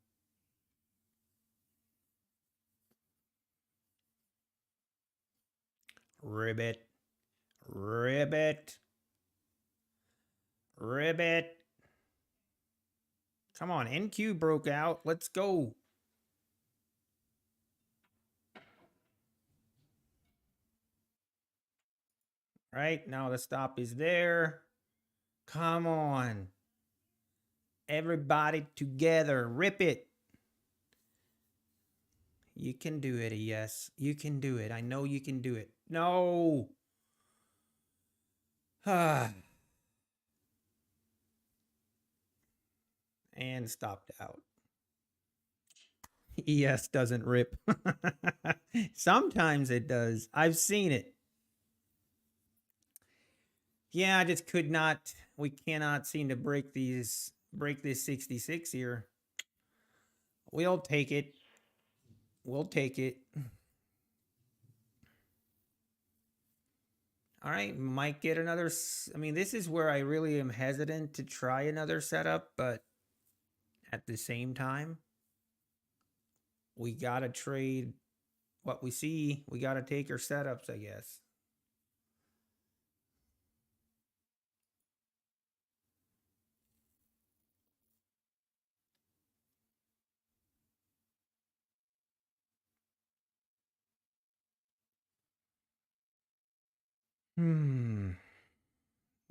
Ribbit. Ribbit. Ribbit. Come on, NQ broke out. Let's go. Right, now the stop is there. Come on. Everybody together. Rip it. You can do it, yes. You can do it. I know you can do it. No. And stopped out. ES doesn't rip. Sometimes it does. I've seen it. Yeah, I just could not. We cannot seem to break this 66 here. We'll take it. We'll take it. All right, might get another. I mean, this is where I really am hesitant to try another setup, but at the same time, we got to trade what we see. We got to take our setups, I guess.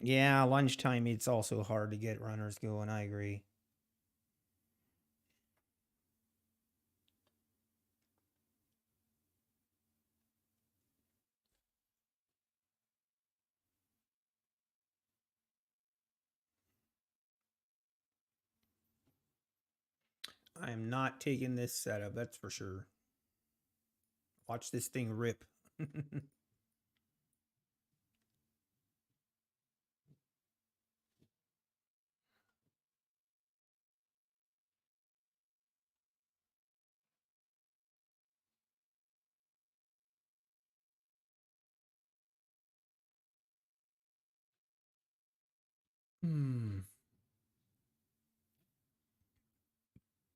Yeah, lunchtime, it's also hard to get runners going. I agree. I am not taking this setup, that's for sure. Watch this thing rip.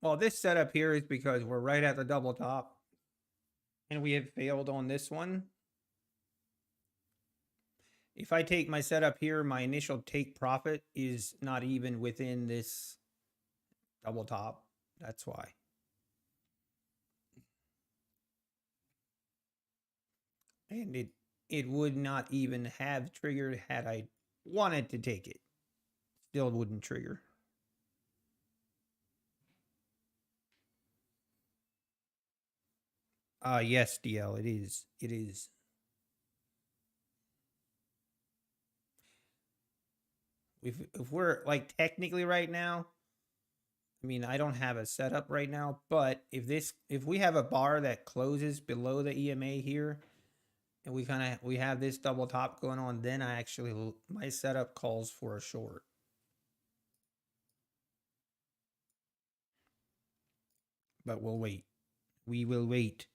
Well, this setup here is because we're right at the double top. And we have failed on this one. If I take my setup here, my initial take profit is not even within this double top. That's why. And it would not even have triggered had I wanted to take it. Still wouldn't trigger. Yes, DL, it is. It is. If we're like technically right now, I mean, I don't have a setup right now, but if we have a bar that closes below the EMA here, and we have this double top going on, then I actually my setup calls for a short. But we'll wait. We will wait.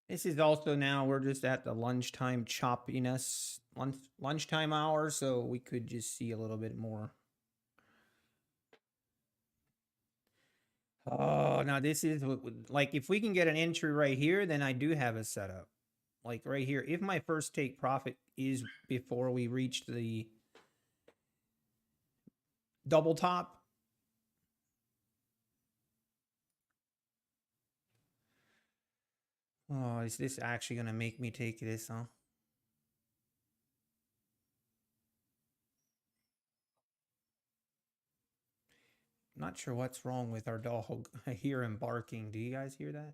This is also now we're just at the lunchtime choppiness, lunchtime hour, so we could just see a little bit more. Oh, now this is like if we can get an entry right here, then I do have a setup. Like right here, if my first take profit is before we reach the double top. Oh, is this actually going to make me take this, huh? Not sure what's wrong with our dog. I hear him barking. Do you guys hear that?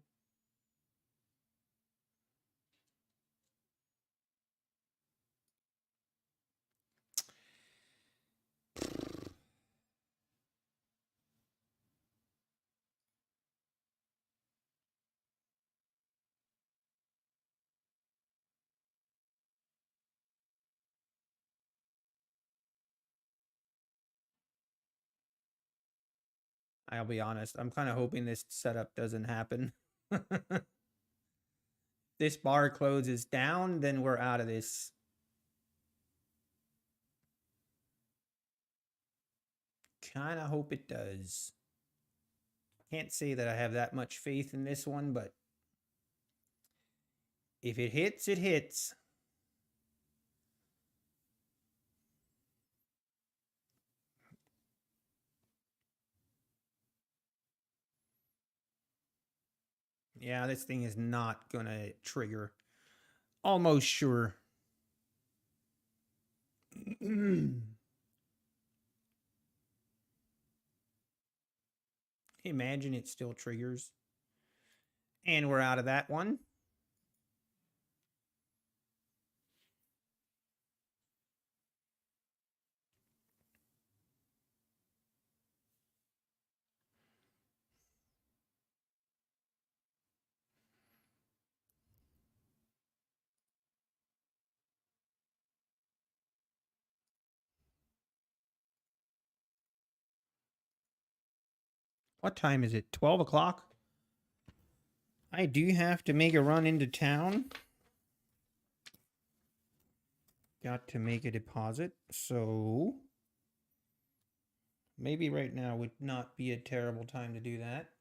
I'll be honest. I'm kind of hoping this setup doesn't happen. This bar closes down, then we're out of this. Kind of hope it does. Can't say that I have that much faith in this one, but if it hits, it hits. Yeah, this thing is not going to trigger. Almost sure. Imagine it still triggers. And we're out of that one. What time is it? 12 o'clock? I do have to make a run into town. Got to make a deposit. So maybe right now would not be a terrible time to do that.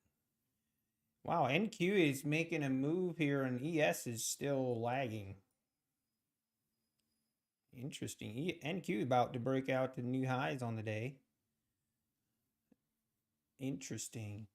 Wow, NQ is making a move here and ES is still lagging. Interesting. NQ about to break out to new highs on the day. Interesting.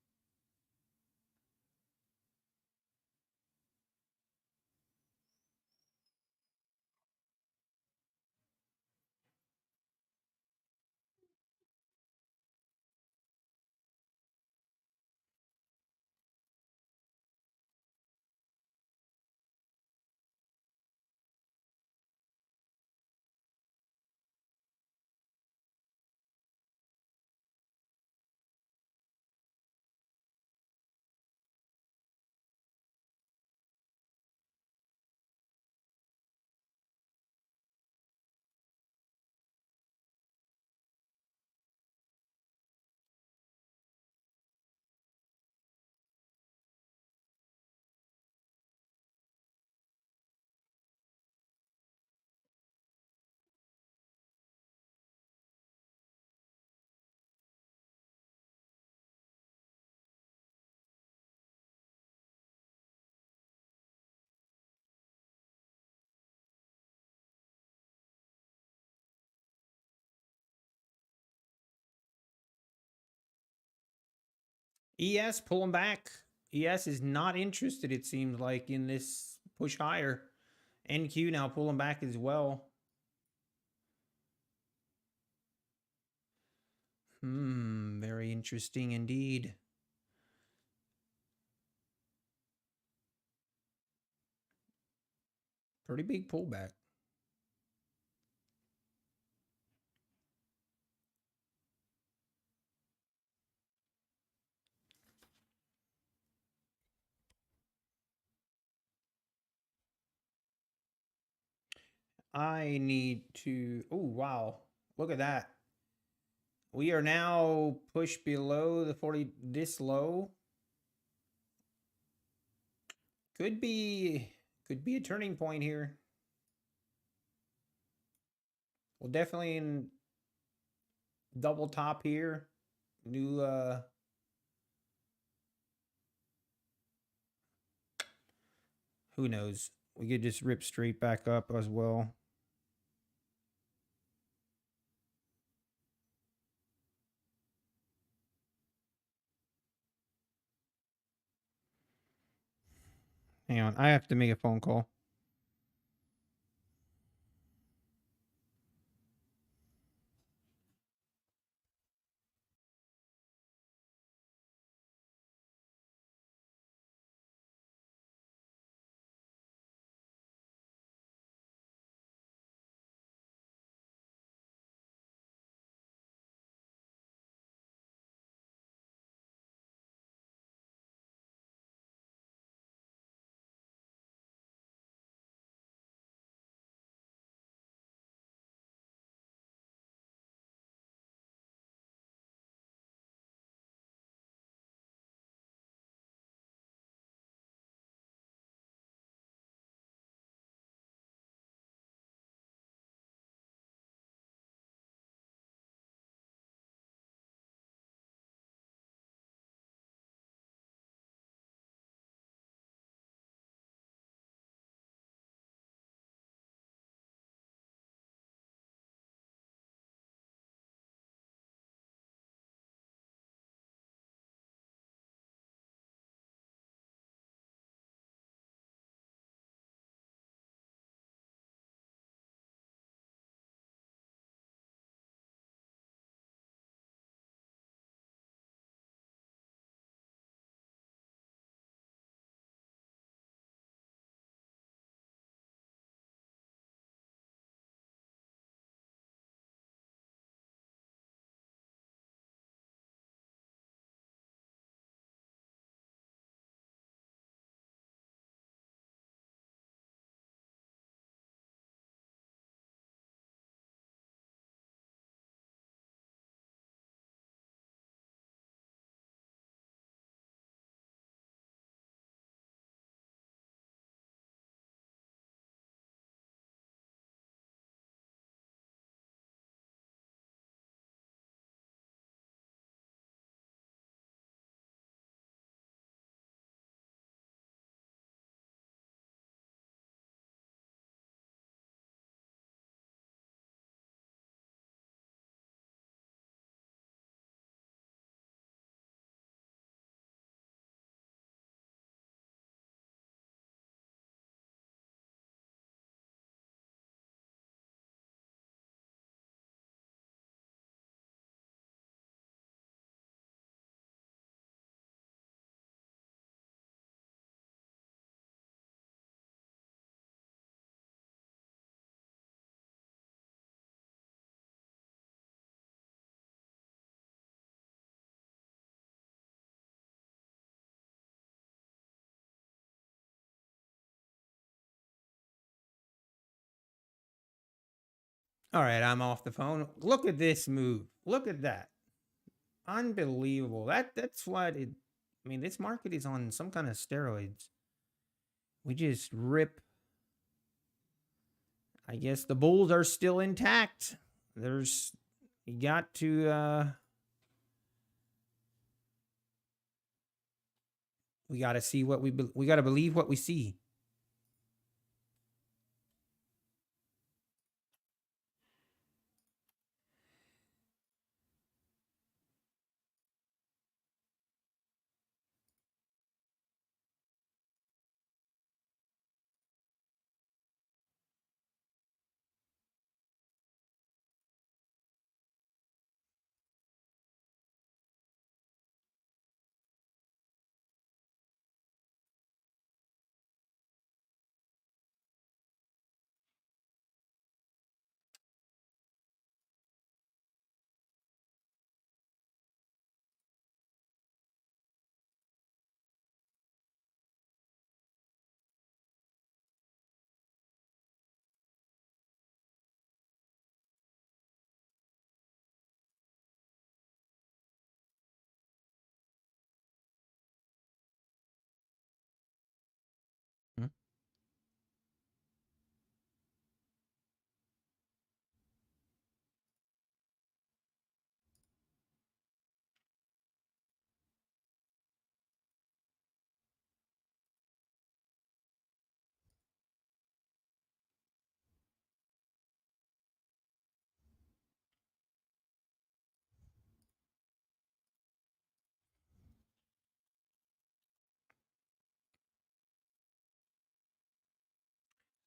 ES pulling back. ES is not interested, it seems like, in this push higher. NQ now pulling back as well. Very interesting indeed. Pretty big pullback. I need to, oh, wow. Look at that. We are now pushed below the 40, this low. Could be a turning point here. Well, definitely in double top here. New who knows? We could just rip straight back up as well. Hang on, I have to make a phone call. All right, I'm off the phone. Look at this move. Look at that. Unbelievable. That's what it I mean, this market is on some kind of steroids. We just rip. I guess the bulls are still intact. There's you got to we got to see what we got to believe what we see.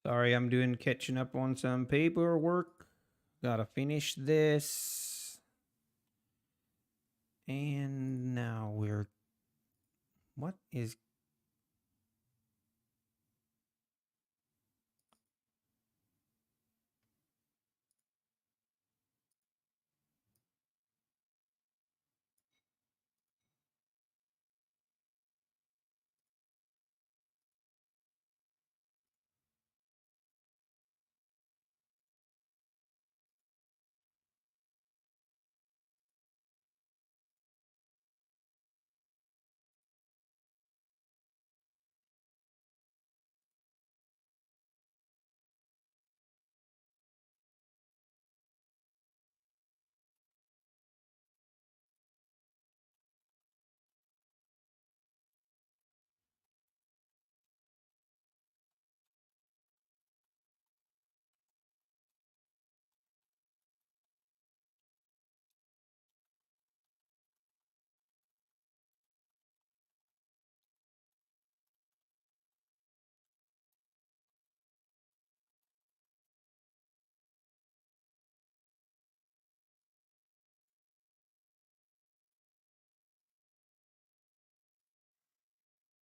Sorry, I'm doing catching up on some paperwork. Gotta finish this. And now we're... What is...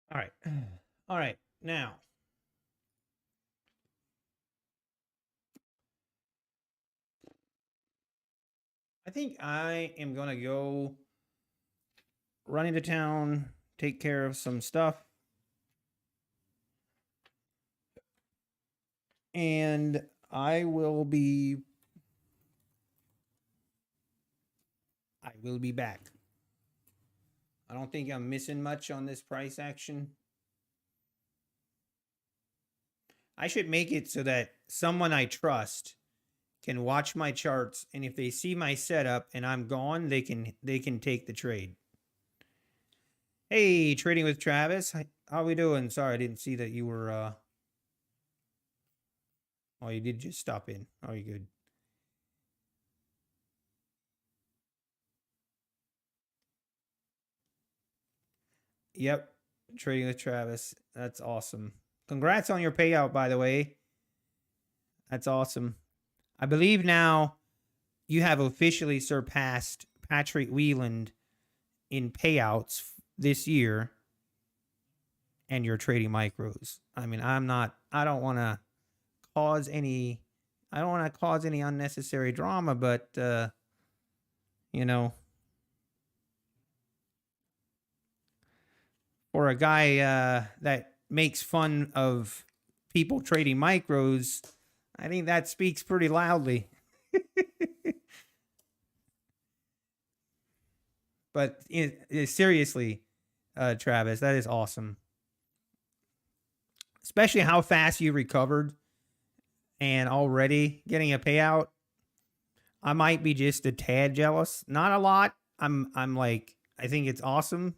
All right. All right. Now, I think I am going to go run into town, take care of some stuff. And I will be back. I don't think I'm missing much on this price action. I should make it so that someone I trust can watch my charts, and if they see my setup and I'm gone, they can take the trade. Hey, trading with Travis. How we doing? Sorry, I didn't see that you were oh, you did just stop in. Oh, you good? Yep. Trading with Travis. That's awesome. Congrats on your payout, by the way. That's awesome. I believe now you have officially surpassed Patrick Wieland in payouts this year, and you're trading micros. I mean, I don't want to cause any unnecessary drama, but you know, for a guy that makes fun of people trading micros, I think that speaks pretty loudly. But seriously, Travis, that is awesome. Especially how fast you recovered and already getting a payout. I might be just a tad jealous. Not a lot. I'm like, I think it's awesome.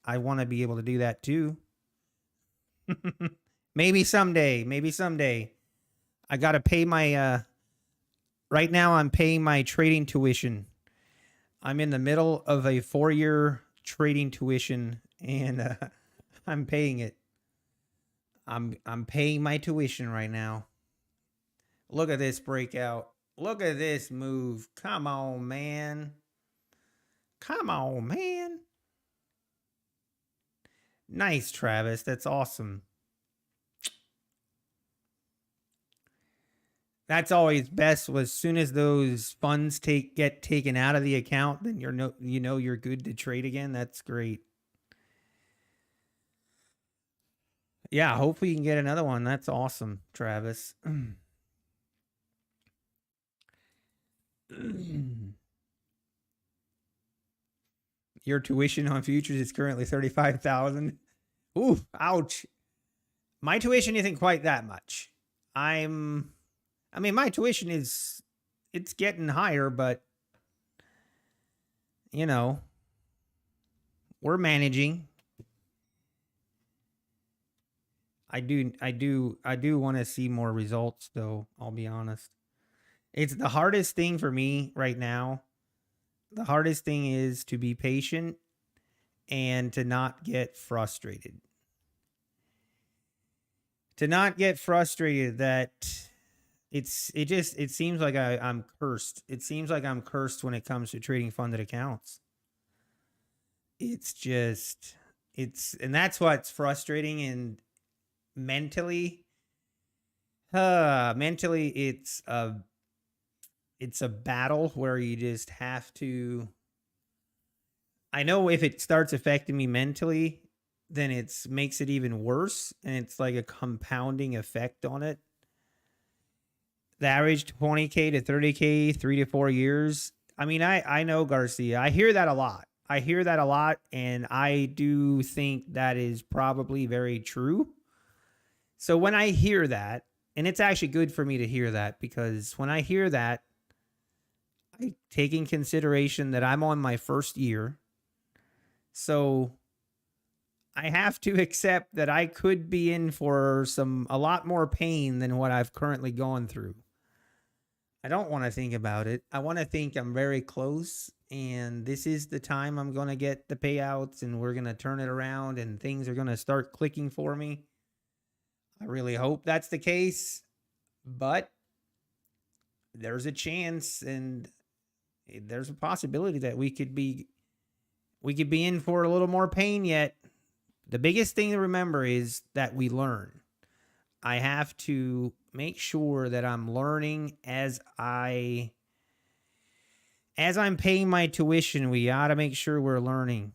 I want to be able to do that too. Maybe someday. I got to pay my right now I'm paying my trading tuition. I'm in the middle of a 4-year trading tuition, and I'm paying it. I'm paying my tuition right now. Look at this breakout. Look at this move. Come on, man. Come on, man. Nice, Travis. That's awesome. That's always best. Was as soon as those funds get taken out of the account, then you're good to trade again. That's great. Yeah, hopefully you can get another one. That's awesome, Travis. Your tuition on futures is currently 35,000. Ooh, ouch. My tuition isn't quite that much. I mean, my tuition it's getting higher, but you know, we're managing. I do want to see more results though, I'll be honest. It's the hardest thing for me right now. The hardest thing is to be patient and to not get frustrated. to not get frustrated that it seems like I'm cursed. It seems like I'm cursed when it comes to trading funded accounts. It's just and that's what's frustrating. And mentally, it's a battle where you just have to. I know if it starts affecting me mentally, then it makes it even worse, and it's like a compounding effect on it. The average 20K to 30K, 3 to 4 years. I mean, I know, Garcia. I hear that a lot. And I do think that is probably very true. So when I hear that, and it's actually good for me to hear that, because when I hear that, I take in consideration that I'm on my first year. So I have to accept that I could be in for a lot more pain than what I've currently gone through. I don't want to think about it. I want to think I'm very close, and this is the time I'm going to get the payouts, and we're going to turn it around and things are going to start clicking for me. I really hope that's the case, but there's a chance, and there's a possibility that we could be in for a little more pain yet. The biggest thing to remember is that we learn. I have to make sure that I'm learning as I'm paying my tuition. We got to make sure we're learning.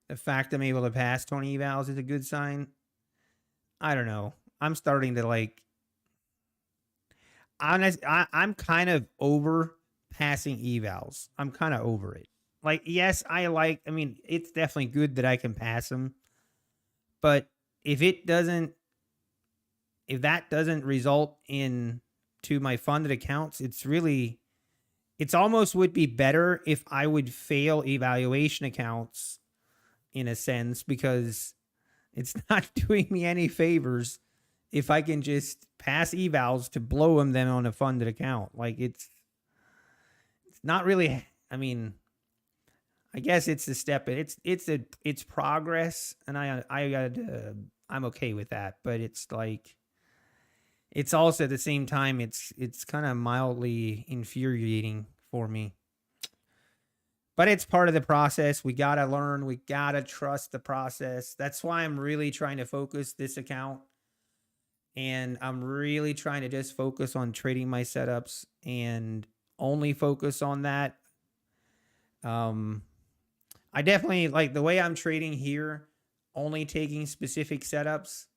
The fact I'm able to pass 20 evals is a good sign. I don't know. I'm starting to I'm kind of over passing evals. I'm kind of over it. Yes, I mean, it's definitely good that I can pass them. But if that doesn't result in to my funded accounts, it's almost would be better if I would fail evaluation accounts in a sense, because it's not doing me any favors if I can just pass evals to blow them then on a funded account. It's not really, I mean, I guess it's a step. It's progress, and I'm okay with that. But it's also at the same time, it's kind of mildly infuriating for me. But it's part of the process. We gotta learn. We gotta trust the process. That's why I'm really trying to focus this account, and I'm really trying to just focus on trading my setups and only focus on that. I definitely like the way I'm trading here, only taking specific setups.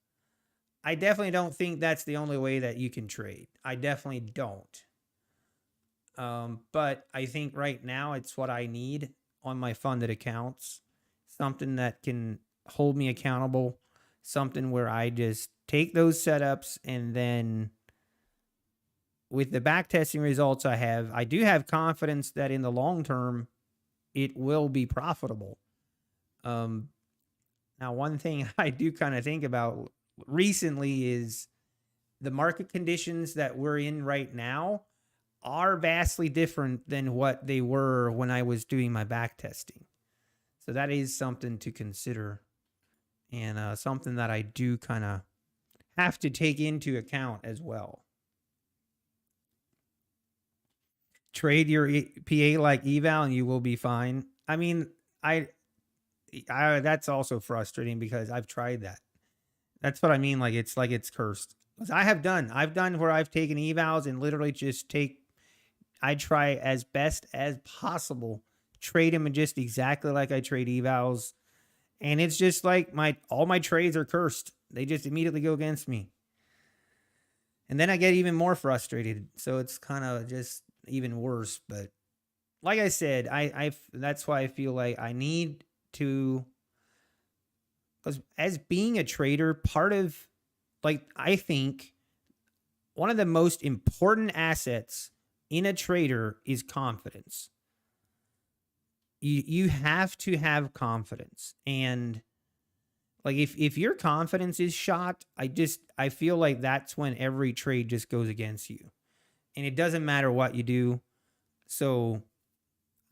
I definitely don't think that's the only way that you can trade. I definitely don't. But I think right now it's what I need on my funded accounts. Something that can hold me accountable. Something where I just take those setups, and then with the back testing results I do have confidence that in the long term, it will be profitable. Now, one thing I do kind of think about recently is the market conditions that we're in right now are vastly different than what they were when I was doing my back testing. So that is something to consider, and something that I do kind of have to take into account as well. Trade your PA like eval and you will be fine. I mean, I that's also frustrating because I've tried that. That's what I mean. It's cursed. I've done where I've taken evals and literally just I try as best as possible, trade them just exactly like I trade evals. And it's just like all my trades are cursed. They just immediately go against me. And then I get even more frustrated. So it's kind of just even worse. But like I said, that's why I feel like I need to, because as being a trader, part of, I think one of the most important assets in a trader is confidence. You have to have confidence. And if your confidence is shot, I feel like that's when every trade just goes against you. And it doesn't matter what you do. So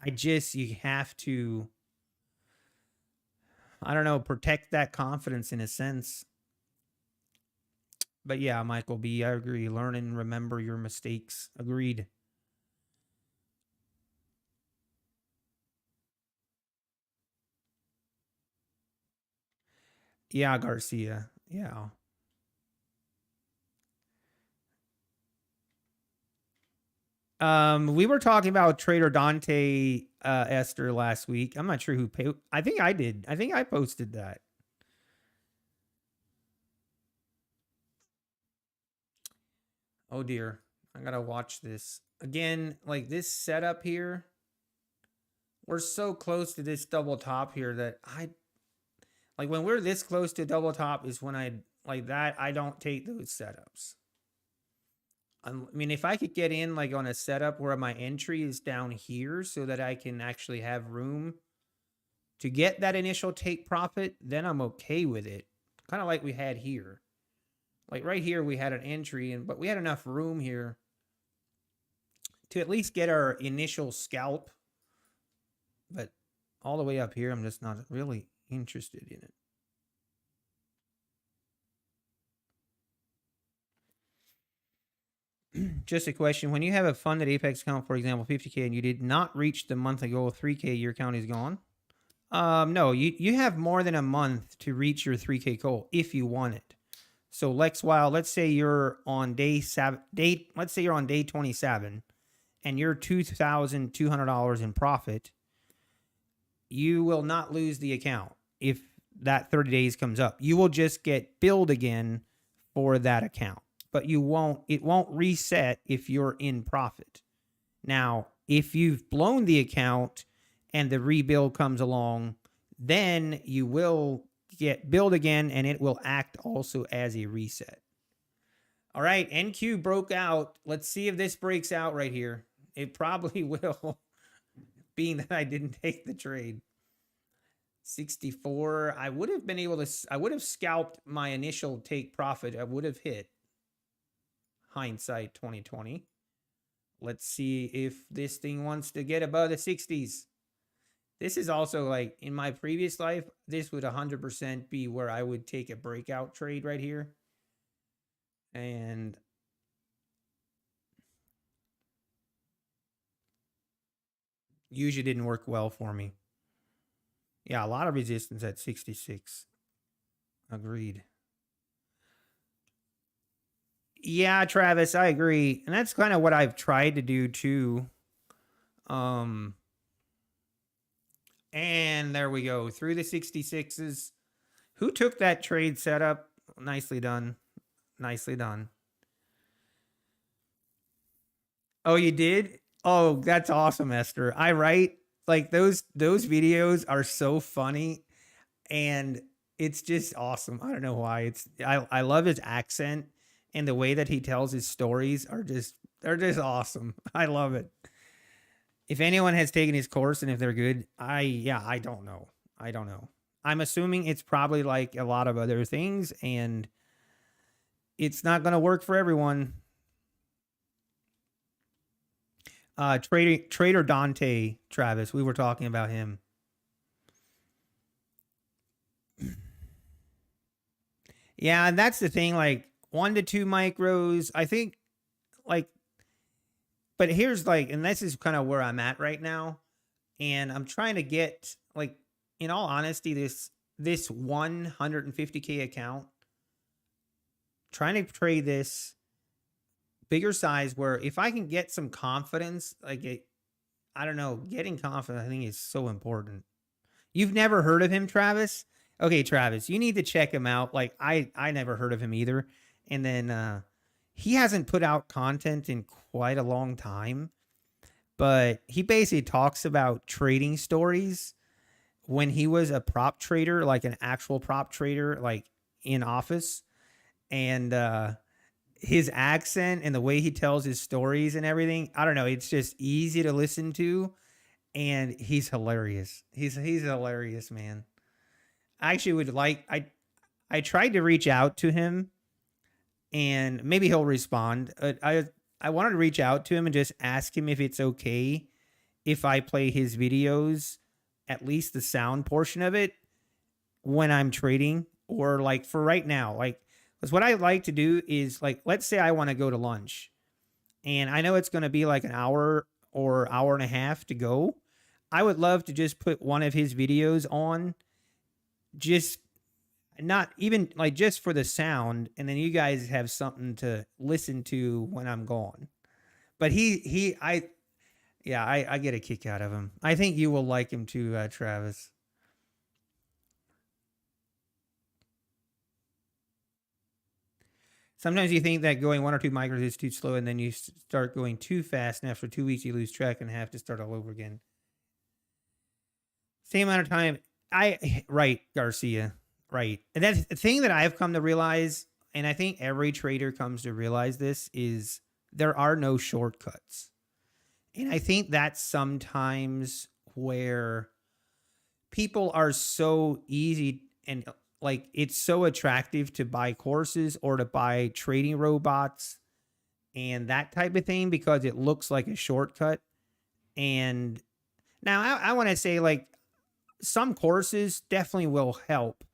you have to I don't know, protect that confidence in a sense. But yeah, Michael B, I agree. Learn and remember your mistakes. Agreed. Yeah, Garcia. Yeah. We were talking about Trader Dante Esther last week. I'm not sure who I think I did. I think I posted that. Oh dear. I gotta watch this. Again, like this setup here. We're so close to this double top here that I like when we're this close to double top is when I like that. I don't take those setups. I mean, if I could get in like on a setup where my entry is down here so that I can actually have room to get that initial take profit, then I'm okay with it. Kind of like we had here. Like right here, we had an entry, but we had enough room here to at least get our initial scalp. But all the way up here, I'm just not really interested in it. Just a question. When you have a funded Apex account, for example, 50K, and you did not reach the monthly goal of 3K, your account is gone? No, you have more than a month to reach your 3K goal if you want it. So let's say you're on let's say you're on day 27 and you're $2,200 in profit. You will not lose the account if that 30 days comes up. You will just get billed again for that account, but it won't reset if you're in profit. Now, if you've blown the account and the rebuild comes along, then you will get billed again and it will act also as a reset. All right, NQ broke out. Let's see if this breaks out right here. It probably will, being that I didn't take the trade. 64. I would have been able to, I would have scalped my initial take profit. I would have hit hindsight 2020. Let's see if this thing wants to get above the 60s. This is also like in my previous life, this would 100% be where I would take a breakout trade right here. And usually didn't work well for me. Yeah, a lot of resistance at 66. Agreed. Yeah, Travis, I agree. And that's kind of what I've tried to do too. And there we go. Through the 66s. Who took that trade setup? Nicely done. Nicely done. Oh, you did? Oh, that's awesome, Esther. I write like those videos are so funny and it's just awesome. I don't know why. I love his accent and the way that he tells his stories they're just awesome. I love it. If anyone has taken his course and if they're good, I don't know. I don't know. I'm assuming it's probably like a lot of other things and it's not going to work for everyone. Trader Dante, Travis, we were talking about him. Yeah, and that's the thing, like 1 to 2 micros, I think like, but here's like, and this is kind of where I'm at right now. And I'm trying to get like, in all honesty, this 150K account, trying to trade this bigger size where if I can get some confidence, like I don't know, getting confident I think is so important. You've never heard of him, Travis? Okay, Travis, you need to check him out. Like I never heard of him either. And then he hasn't put out content in quite a long time, but he basically talks about trading stories when he was a prop trader, like an actual prop trader, like in office. And his accent and the way he tells his stories and everything, I don't know, it's just easy to listen to. And he's hilarious. He's hilarious, man. I actually would like, I tried to reach out to him and maybe he'll respond. I wanted to reach out to him and just ask him if it's okay if I play his videos, at least the sound portion of it, when I'm trading, or like for right now, like, because what I like to do is, like, let's say I want to go to lunch and I know it's going to be like an hour or hour and a half to go. I would love to just put one of his videos on, just not even like just for the sound, and then you guys have something to listen to when I'm gone. But I get a kick out of him. I think you will like him too, Travis. Sometimes you think that going 1 or 2 micros is too slow, and then you start going too fast, and after 2 weeks, you lose track and have to start all over again. Same amount of time. Right, Garcia. Right. And that's the thing that I've come to realize, and I think every trader comes to realize this, is there are no shortcuts. And I think that's sometimes where people are so easy, and like it's so attractive to buy courses or to buy trading robots and that type of thing because it looks like a shortcut. And now I want to say, like, some courses definitely will help,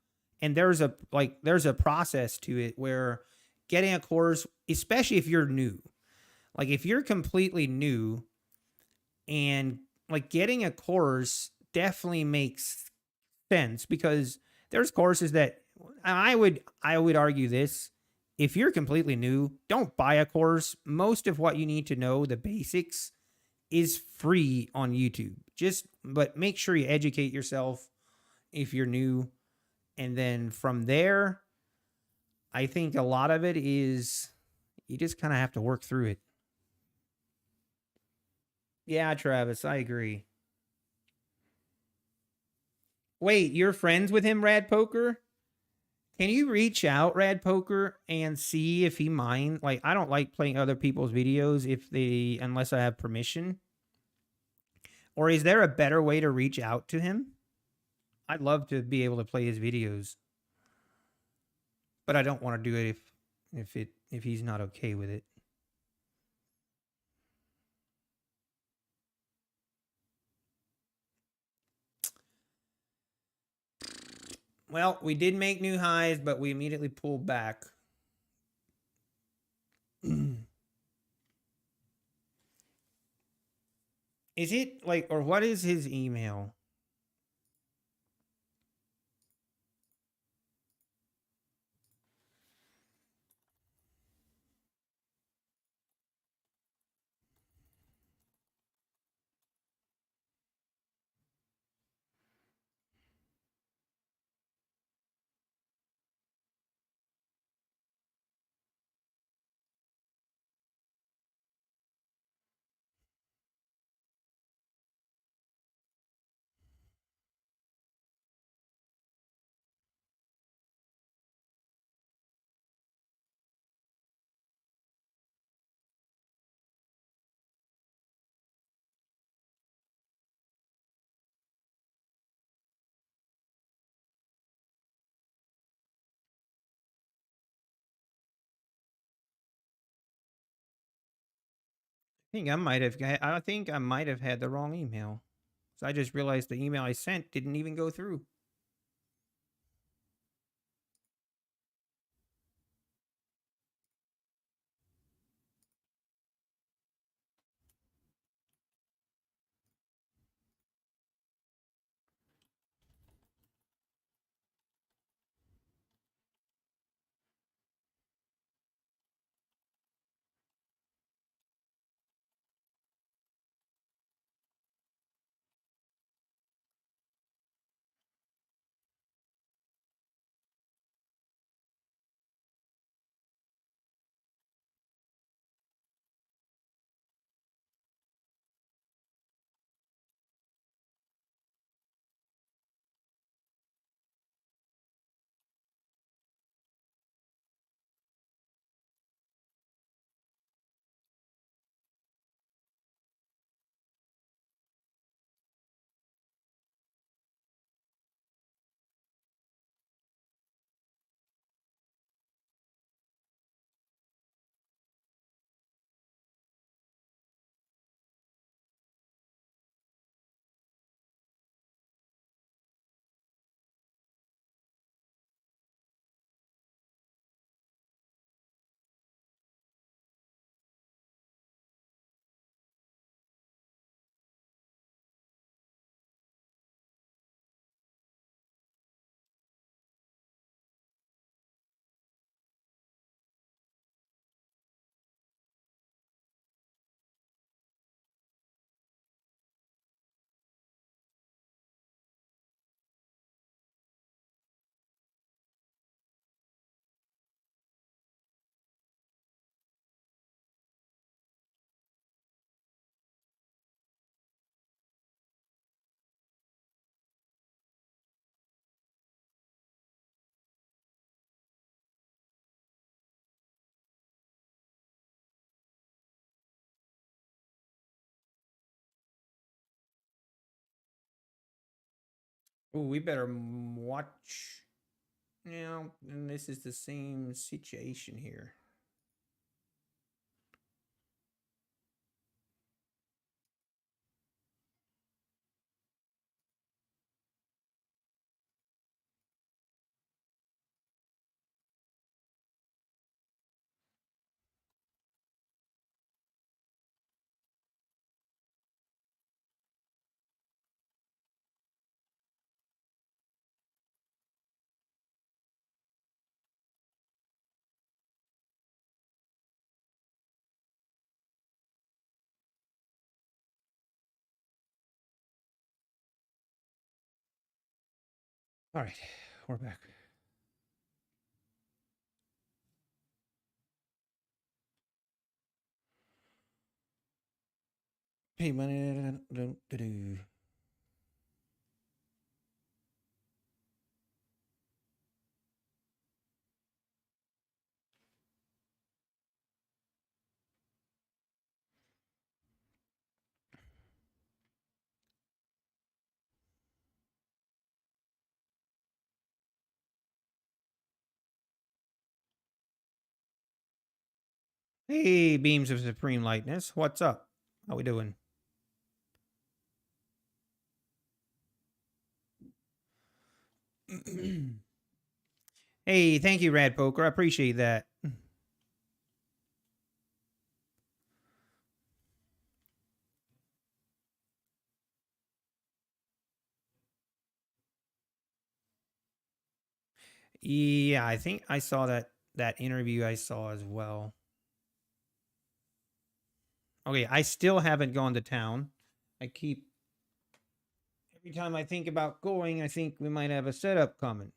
and there's a process to it where getting a course, especially if you're new, like if you're completely new, and like getting a course definitely makes sense, because there's courses that I would argue this: if you're completely new, don't buy a course. Most of what you need to know, the basics, is free on YouTube. Just but make sure you educate yourself if you're new, and then from there, I think a lot of it is you just kind of have to work through it. Yeah, Travis, I agree. Wait, you're friends with him, Rad Poker? Can you reach out, Rad Poker, and see if he mind? Like, I don't like playing other people's videos if they unless I have permission. Or is there a better way to reach out to him? I'd love to be able to play his videos, but I don't want to do it if he's not okay with it. Well, we did make new highs, but we immediately pulled back. Is it like, or what is his email? I think I might have had the wrong email. So I just realized the email I sent didn't even go through. Oh, we better watch. Yeah, and this is the same situation here. All right, we're back. Hey, money. Hey, beams of supreme lightness. What's up? How we doing? Hey, thank you, Rad Poker. I appreciate that. Yeah, I think I saw that interview I saw as well. Okay, I still haven't gone to town. I keep every time I think about going, I think we might have a setup coming.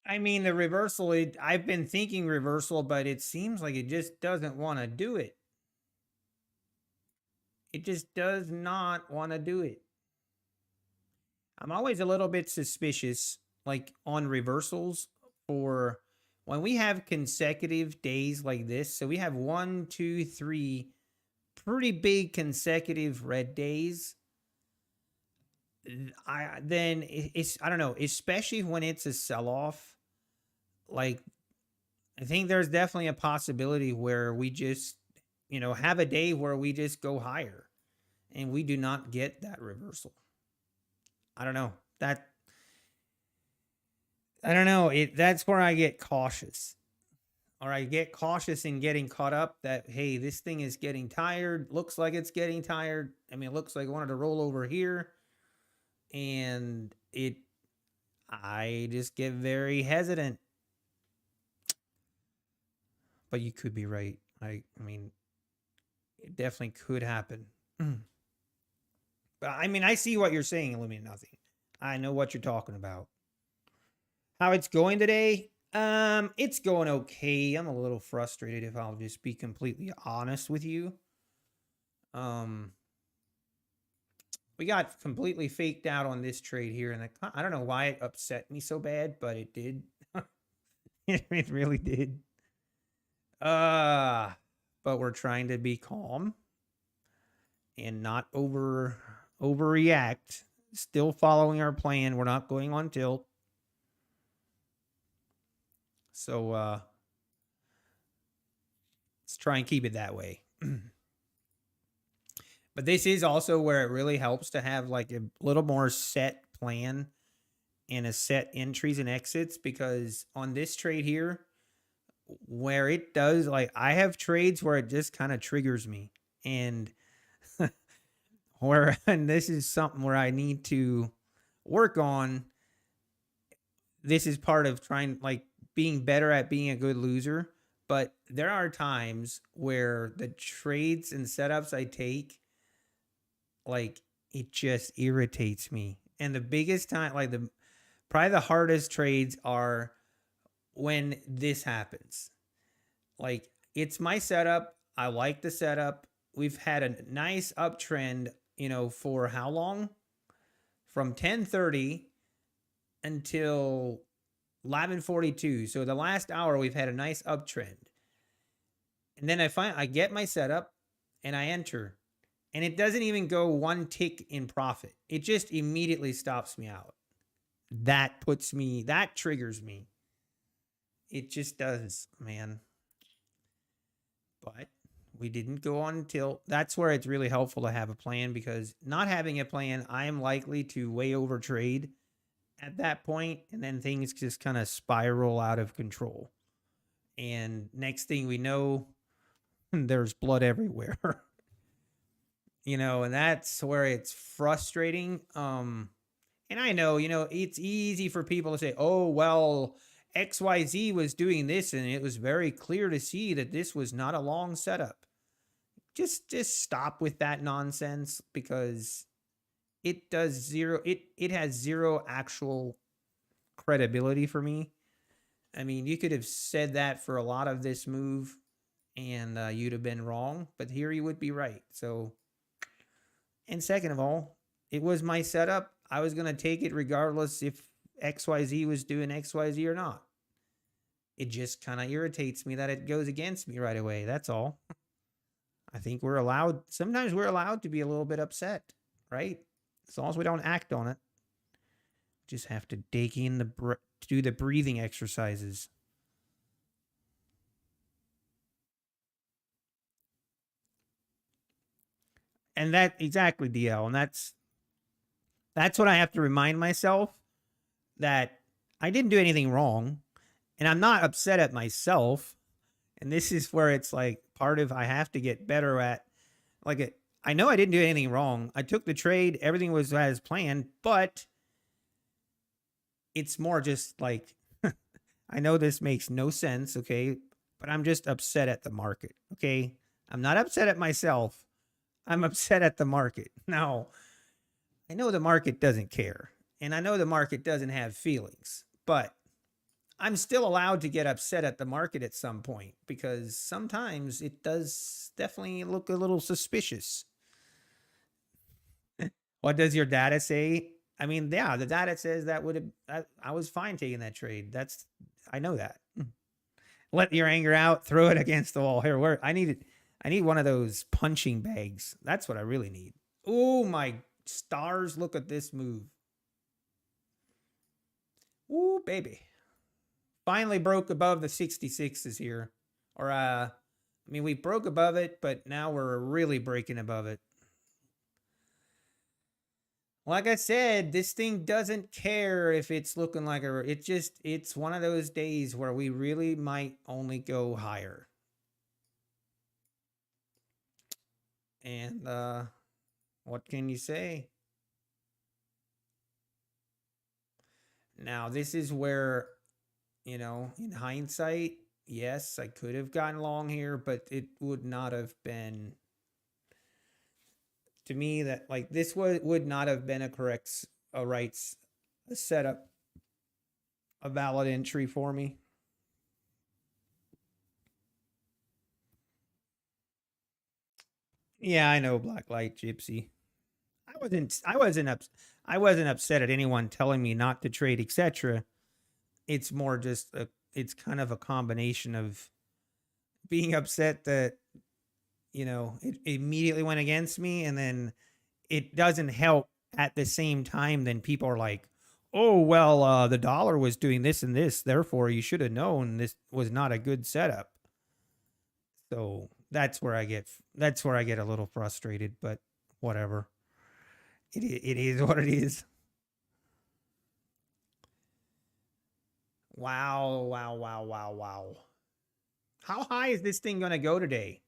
I mean, the reversal, I've been thinking reversal, but it seems like it just doesn't want to do it. It just does not want to do it. I'm always a little bit suspicious, like on reversals for when we have consecutive days like this. So we have 1, 2, 3 pretty big consecutive red days. I don't know, especially when it's a sell off. Like I think there's definitely a possibility where we just have a day where we just go higher and we do not get that reversal. I don't know. I don't know. That's where I get cautious. Or I get cautious in getting caught up that hey, this thing is getting tired. Looks like it's getting tired. I mean, it looks like it wanted to roll over here. And I just get very hesitant. But you could be right. I mean, it definitely could happen. But I mean, I see what you're saying, Illuminate Nothing. I know what you're talking about. How it's going today? It's going okay. I'm a little frustrated if I'll just be completely honest with you. We got completely faked out on this trade here, and I don't know why it upset me so bad, but it did. It really did. But we're trying to be calm and not overreact. Still following our plan. We're not going on tilt. So let's try and keep it that way. But this is also where it really helps to have like a little more set plan and a set entries and exits, because on this trade here, where it does, like, I have trades where it just kind of triggers me. And where, and this is something where I need to work on. This is part of trying, like, being better at being a good loser. But there are times where the trades and setups I take, like, it just irritates me. And the biggest time, like, probably the hardest trades are when this happens. Like, it's my setup. I like the setup. We've had a nice uptrend, for how long? From 10:30 until 11:42. So the last hour we've had a nice uptrend. And then I get my setup and I enter. And it doesn't even go one tick in profit. It just immediately stops me out. That triggers me. It just does, man. But we didn't go on until that's where it's really helpful to have a plan, because not having a plan, I am likely to way over trade at that point, and then things just kind of spiral out of control. And next thing we know, there's blood everywhere. And that's where it's frustrating. And I know, it's easy for people to say, oh, well, XYZ was doing this, and it was very clear to see that this was not a long setup. Just stop with that nonsense, because it has zero actual credibility for me. I mean, you could have said that for a lot of this move, and you'd have been wrong, but here you would be right. So, and second of all, it was my setup. I was going to take it regardless if XYZ was doing XYZ or not. It just kind of irritates me that it goes against me right away. That's all. I think sometimes we're allowed to be a little bit upset, right? As long as we don't act on it. Just have to dig in do the breathing exercises. And that exactly, DL. And that's what I have to remind myself, that I didn't do anything wrong, and I'm not upset at myself. And this is where it's like part of I have to get better at, like, I know I didn't do anything wrong. I took the trade, everything was as planned, but it's more just like I know this makes no sense, okay? But I'm just upset at the market, okay? I'm not upset at myself. I'm upset at the market. Now, I know the market doesn't care, and I know the market doesn't have feelings, but I'm still allowed to get upset at the market at some point, because sometimes it does definitely look a little suspicious. What does your data say? I mean, yeah, the data says that I was fine taking that trade. I know that. Let your anger out, throw it against the wall. Here, I need one of those punching bags. That's what I really need. Oh my stars, look at this move. Ooh, baby. Finally broke above the 66s here. Or we broke above it, but now we're really breaking above it. Like I said, this thing doesn't care if it's looking like it's one of those days where we really might only go higher. And what can you say? Now, this is where, in hindsight, yes, I could have gotten long here, but it would not have been, to me, that, like, this would not have been a setup, a valid entry for me. Yeah, I know, Black Light Gypsy. I wasn't upset at anyone telling me not to trade, etc. It's more just it's kind of a combination of being upset that, it immediately went against me, and then it doesn't help at the same time. Then people are like, oh, well, the dollar was doing this and this, therefore you should have known this was not a good setup. So that's where I get a little frustrated, but whatever. It is what it is. Wow, wow, wow, wow, wow. How high is this thing going to go today?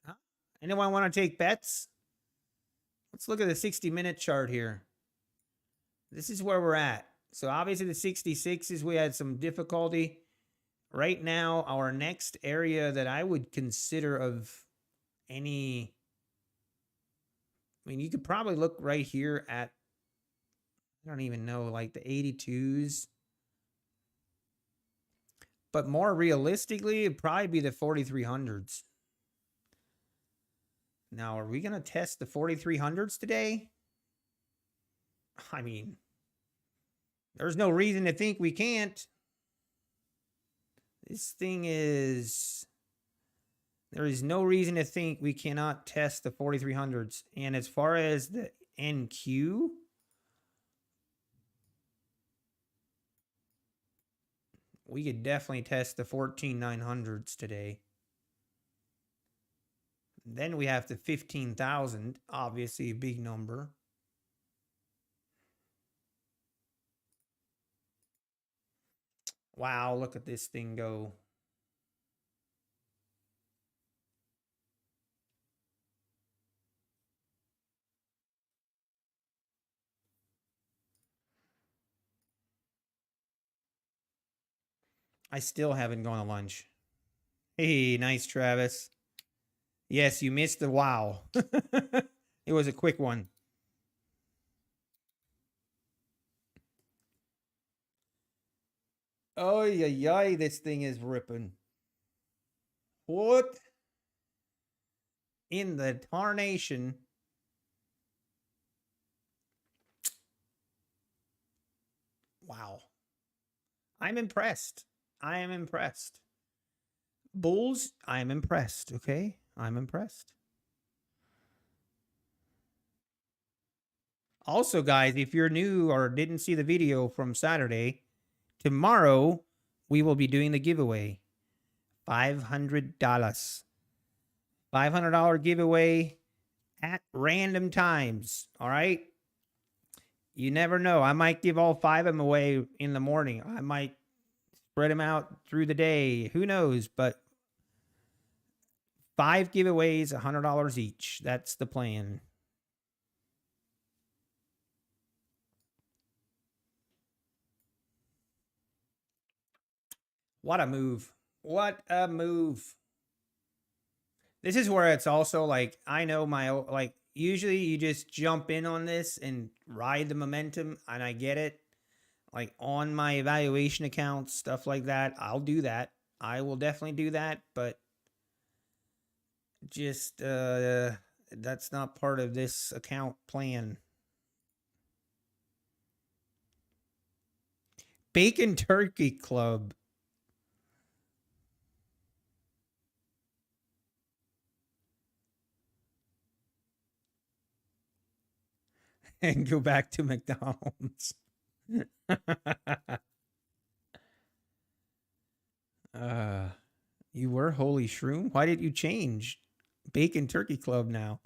Huh? Anyone want to take bets? Let's look at the 60-minute chart here. This is where we're at. So obviously the 66s, we had some difficulty. Right now, our next area that I would consider of any, I mean, you could probably look right here at, I don't even know, like the 82s. But more realistically, it'd probably be the 4300s. Now, are we going to test the 4300s today? I mean, there's no reason to think we can't. This thing is, there is no reason to think we cannot test the 4300s. And as far as the NQ, we could definitely test the 14900s today. Then we have the 15,000, obviously a big number. Wow, look at this thing go. I still haven't gone to lunch. Hey, nice, Travis. Yes, you missed the wow. It was a quick one. Oh, yeah, this thing is ripping. What in the tarnation? Wow. I'm impressed. I am impressed. Bulls, I'm impressed, okay? I'm impressed. Also, guys, if you're new or didn't see the video from Saturday, tomorrow we will be doing the giveaway. $500. $500 giveaway at random times, all right? You never know. I might give all 5 of them away in the morning. I might spread them out through the day. Who knows? But 5 giveaways, $100 each. That's the plan. What a move. What a move. This is where it's also like, I know my, like, usually you just jump in on this and ride the momentum, and I get it. Like on my evaluation accounts, stuff like that, I'll do that. I will definitely do that, but just that's not part of this account plan. Bacon Turkey Club. And go back to McDonald's. You were Holy Shroom? Why did you change? Bacon Turkey Club now.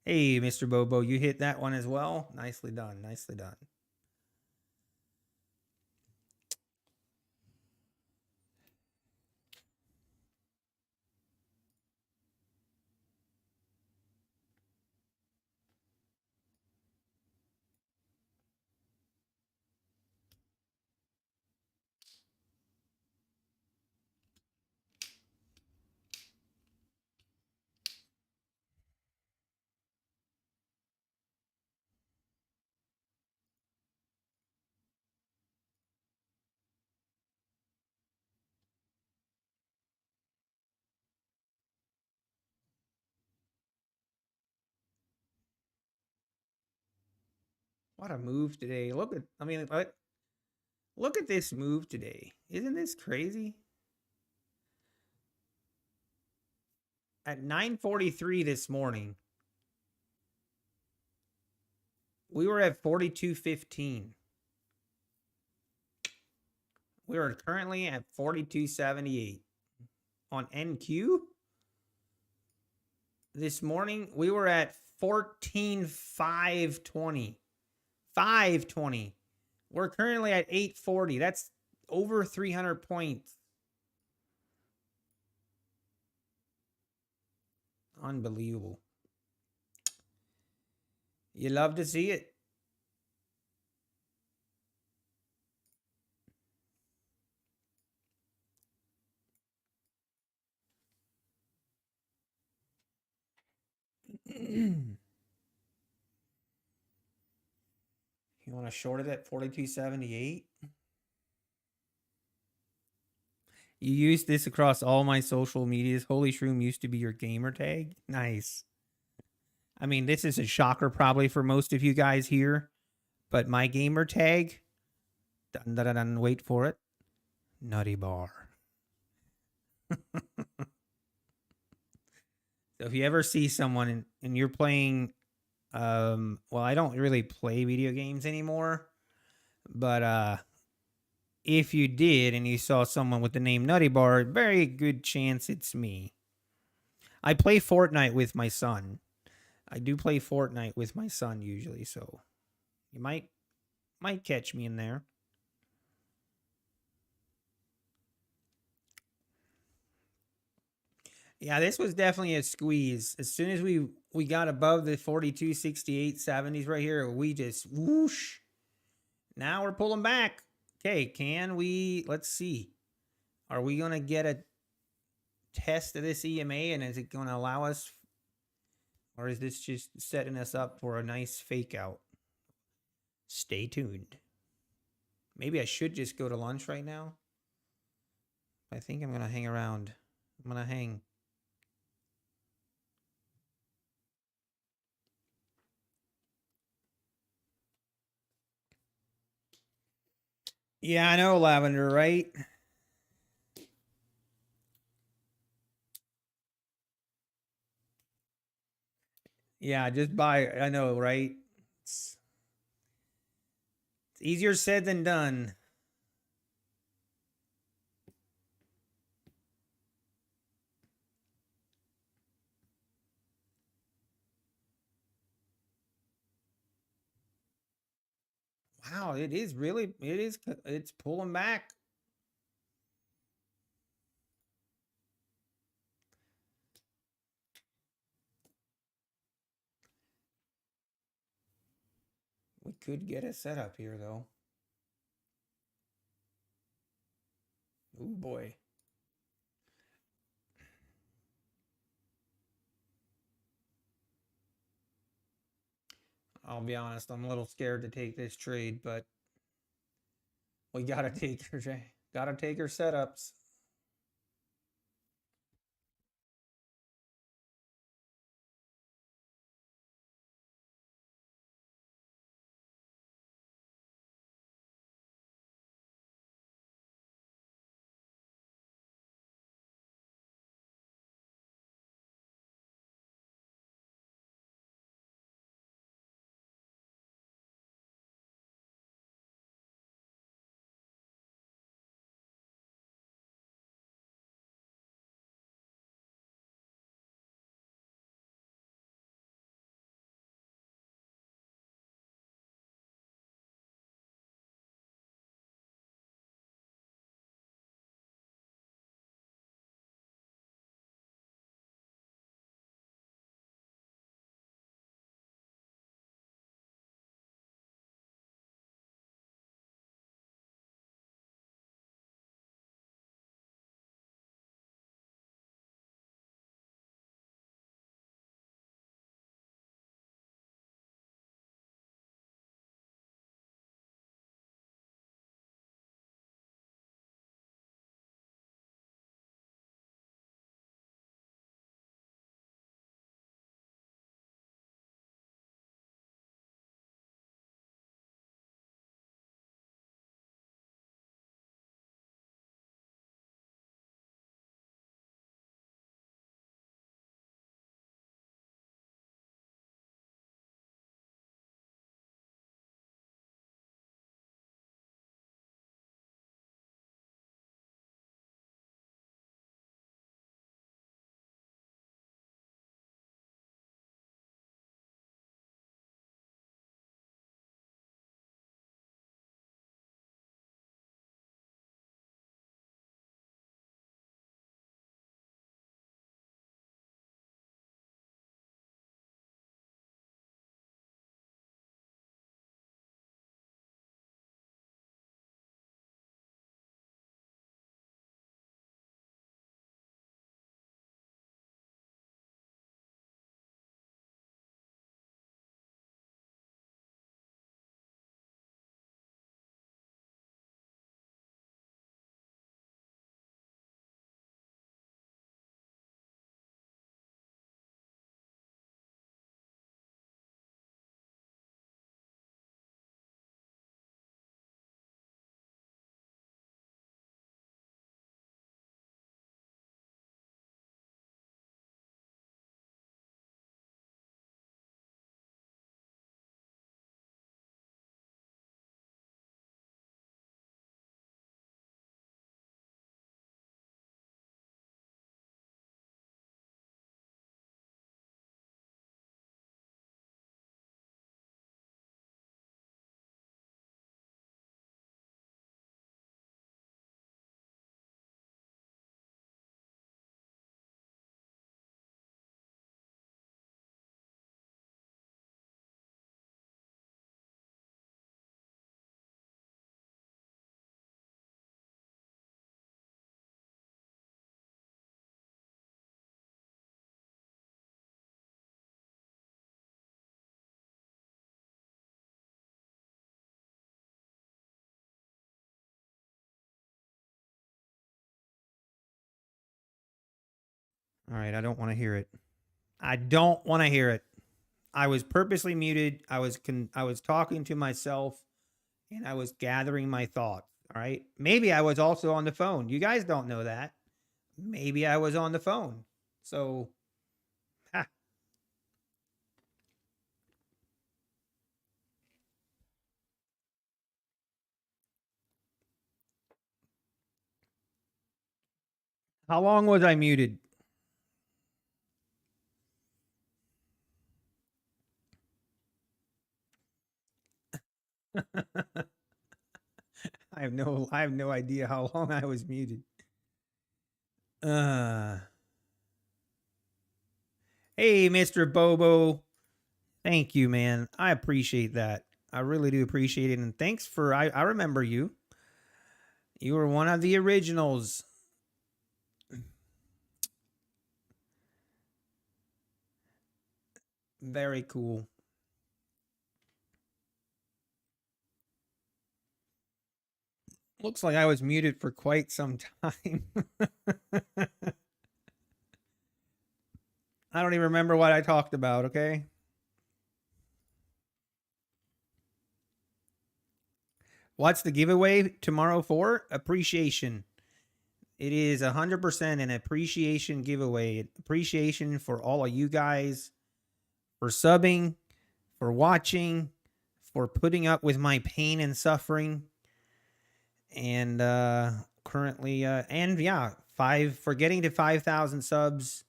Hey, Mr. Bobo, you hit that one as well. Nicely done. Nicely done. What a move today. Look at, I mean, look at this move today. Isn't this crazy? At 9:43 this morning, we were at 42.15. We are currently at 42.78. On NQ, this morning, we were at 14.520. 520. We're currently at 840. That's over 300 points. Unbelievable. You love to see it. You want to short it at 42.78? You use this across all my social medias. Holy Shroom used to be your gamer tag. Nice. I mean, this is a shocker probably for most of you guys here, but my gamer tag, dun, dun, dun, dun, wait for it, Nutty Bar. So if you ever see someone and you're playing, well, I don't really play video games anymore, but if you did and you saw someone with the name Nutty Bar, very good chance it's me. I play Fortnite with my son. I do play Fortnite with my son usually, so you might catch me in there. Yeah, this was definitely a squeeze. As soon as we got above the 42, 68, 70s right here, we just whoosh. Now we're pulling back. Okay, can we, let's see. Are we going to get a test of this EMA and is it going to allow us, or is this just setting us up for a nice fake out? Stay tuned. Maybe I should just go to lunch right now. I think I'm going to hang around. I'm going to hang. Yeah, I know, Lavender, right? Yeah, just buy. I know, right? It's easier said than done. Wow, it is really, it's pulling back. We could get a setup here, though. Oh, boy. I'll be honest, I'm a little scared to take this trade, but we gotta take her, gotta take her setups. All right, I don't want to hear it. I don't want to hear it. I was purposely muted. I was talking to myself and I was gathering my thoughts. All right. Maybe I was also on the phone. You guys don't know that. Maybe I was on the phone. So, ha, how long was I muted? I have no idea how long I was muted. Uh Hey, Mr. Bobo. Thank you, man. I appreciate that. I really do appreciate it. And thanks for I remember you. You were one of the originals. Very cool. Looks like I was muted for quite some time. I don't even remember what I talked about, okay? What's the giveaway tomorrow for? Appreciation. It is 100% an appreciation giveaway. Appreciation for all of you guys for subbing, for watching, for putting up with my pain and suffering. And currently, and yeah, for getting to 5,000 subs.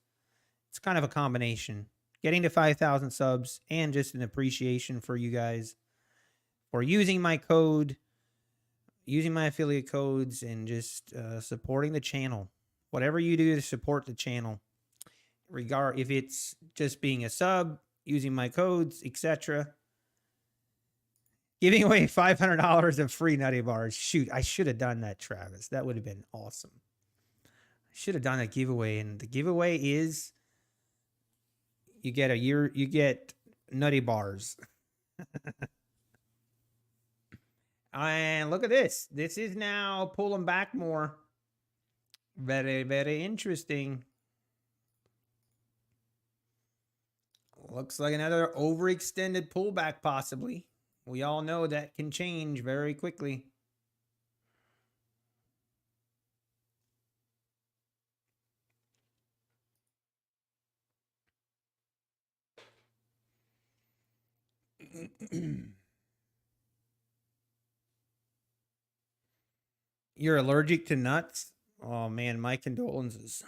It's kind of a combination. Getting to 5,000 subs and just an appreciation for you guys for using my code, using my affiliate codes, and just supporting the channel. Whatever you do to support the channel, regard if it's just being a sub, using my codes, etc. Giving away $500 of free Nutty Bars. Shoot, I should have done that, Travis. That would have been awesome. I should have done a giveaway, and the giveaway is you get Nutty Bars. And look at this. This is now pulling back more. Very, very interesting. Looks like another overextended pullback, possibly. We all know that can change very quickly. You're allergic to nuts? Oh man, my condolences.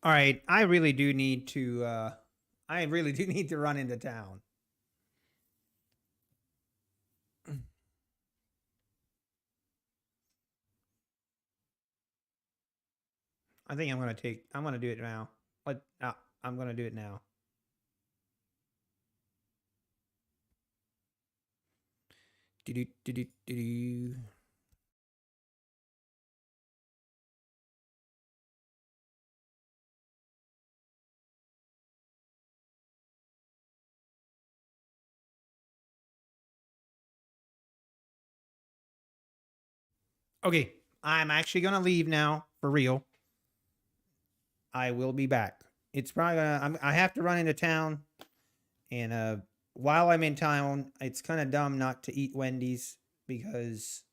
All right, I really do need to I really do need to run into town. I think I'm gonna do it now. What I'm gonna do it now. Do do do do do. Okay, I'm actually gonna leave now for real. I will be back. It's probably I have to run into town, and while I'm in town, it's kind of dumb not to eat Wendy's because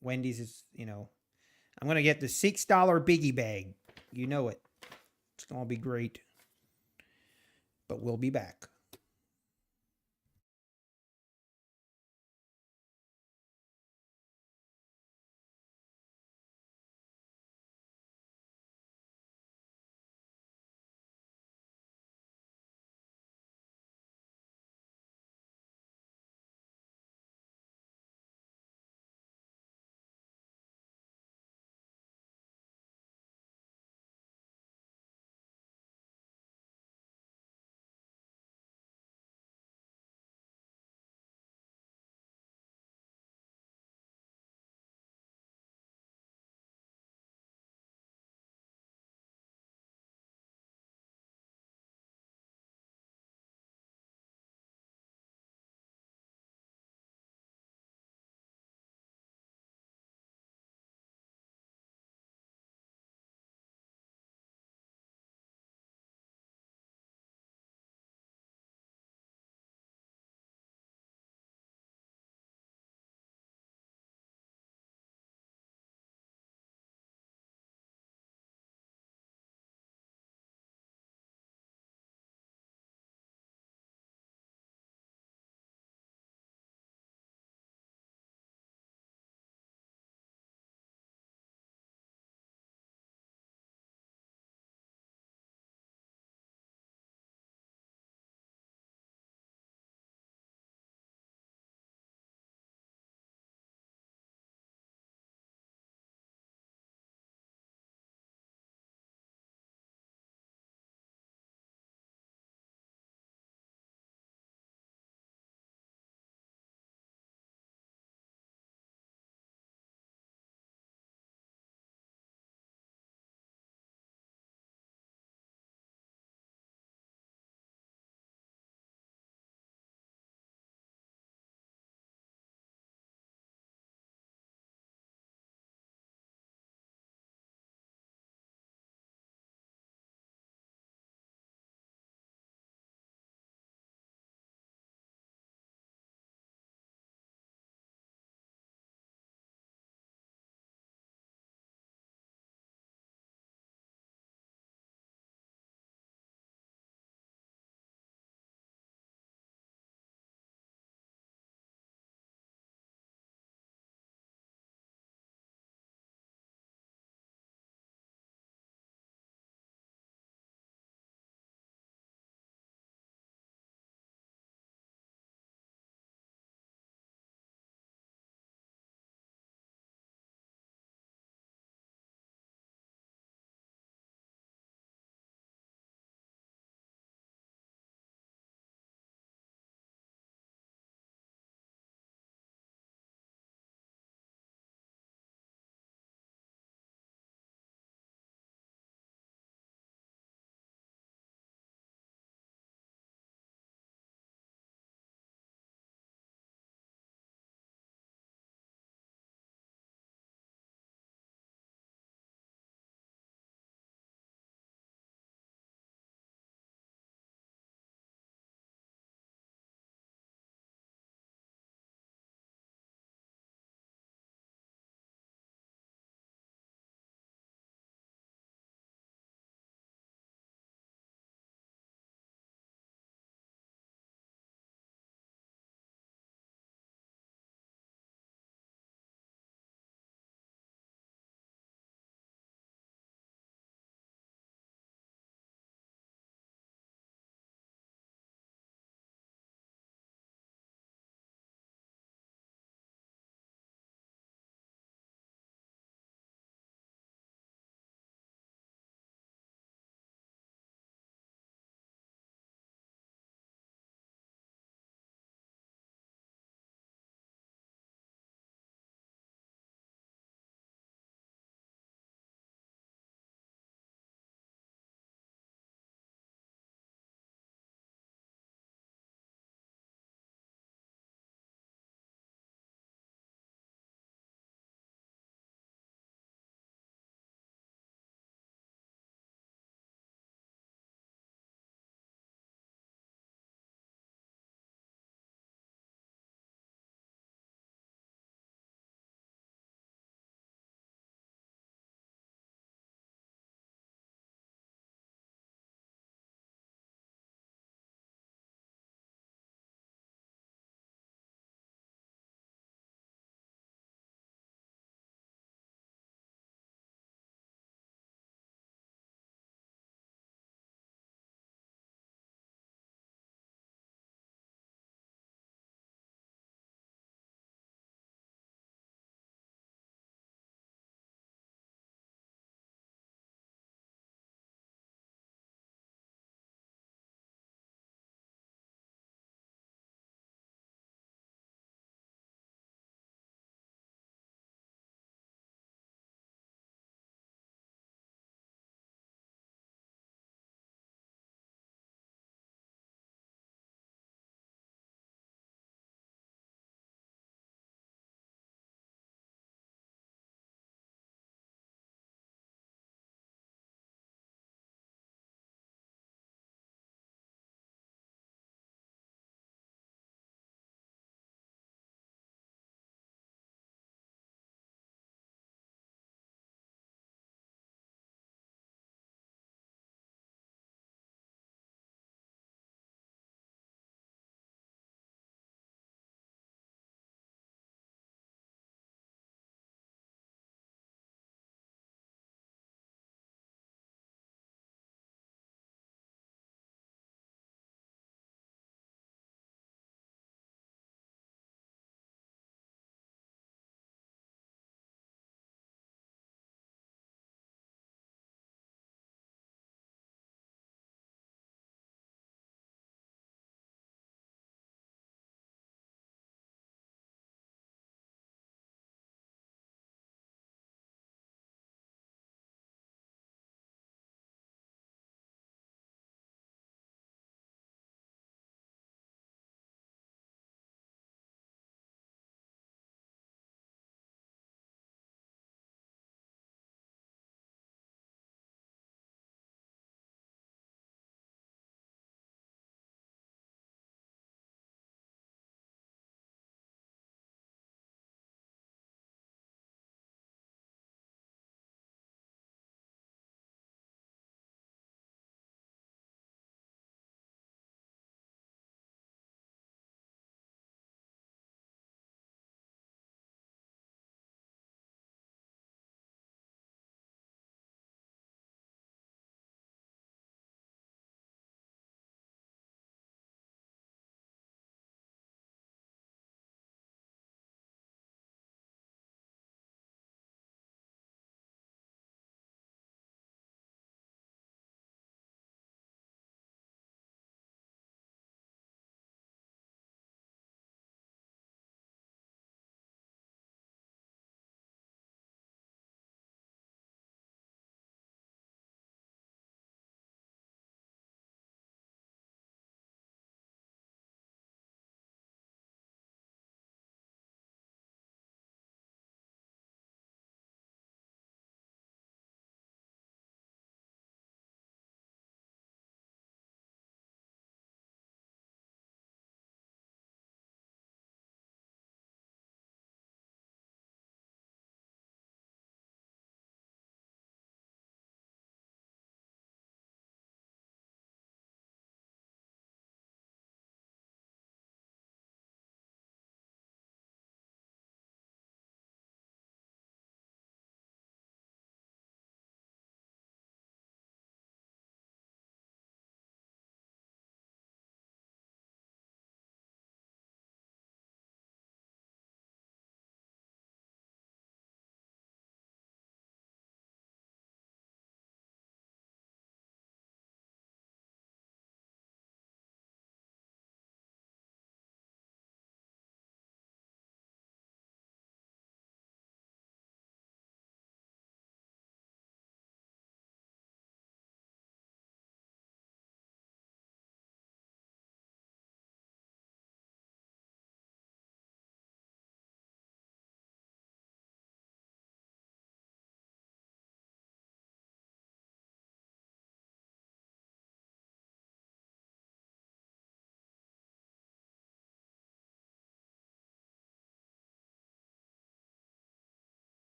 Wendy's is I'm gonna get the $6 biggie bag. You know it. It's gonna be great. But we'll be back.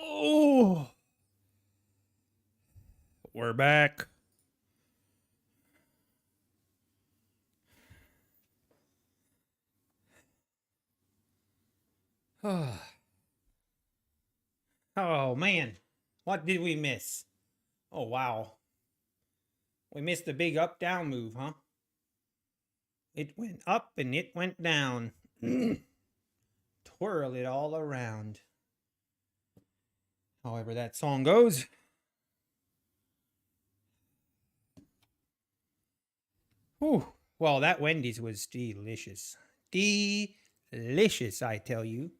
Oh, we're back. Oh, man. What did we miss? Oh, wow. We missed the big up-down move, huh? It went up and it went down. Twirl it all around. However that song goes. Whew. Well, that Wendy's was delicious. Delicious, I tell you.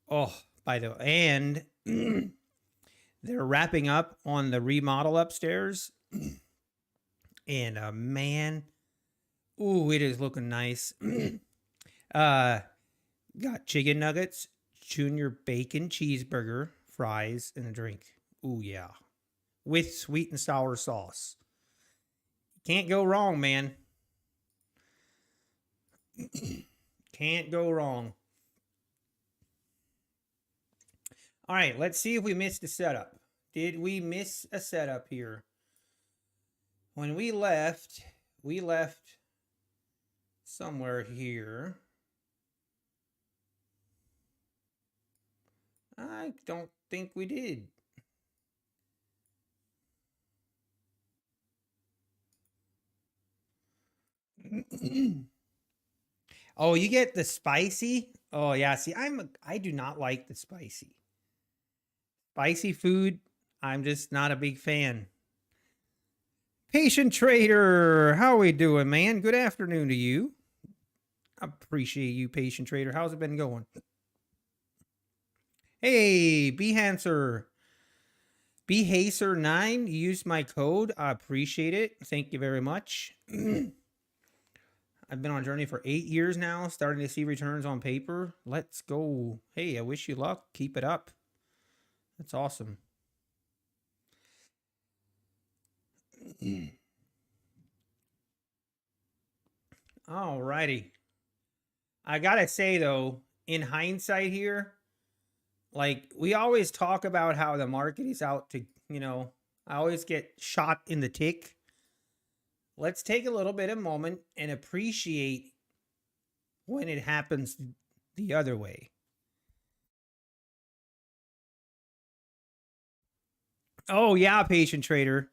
Oh, by the way, and they're wrapping up on the remodel upstairs. And man, ooh, it is looking nice. Got chicken nuggets, junior bacon cheeseburger, fries, and a drink. Ooh, yeah. With sweet and sour sauce. Can't go wrong, man. Can't go wrong. All right, let's see if we missed a setup. Did we miss a setup here? When we left somewhere here. I don't think we did. Oh, you get the spicy? Oh yeah, see, I do not like the spicy. Spicy food, I'm just not a big fan. Patient Trader, how we doing, man? Good afternoon to you. Appreciate you, Patient Trader. How's it been going? Hey, Behancer. Behacer9, you used my code. I appreciate it. Thank you very much. I've been on a journey for 8 years now, starting to see returns on paper. Let's go. Hey, I wish you luck. Keep it up. That's awesome. All righty. I gotta say though, in hindsight here, like we always talk about how the market is out to, I always get shot in the tick. Let's take a little bit of moment and appreciate when it happens the other way. Oh yeah, Patient Trader.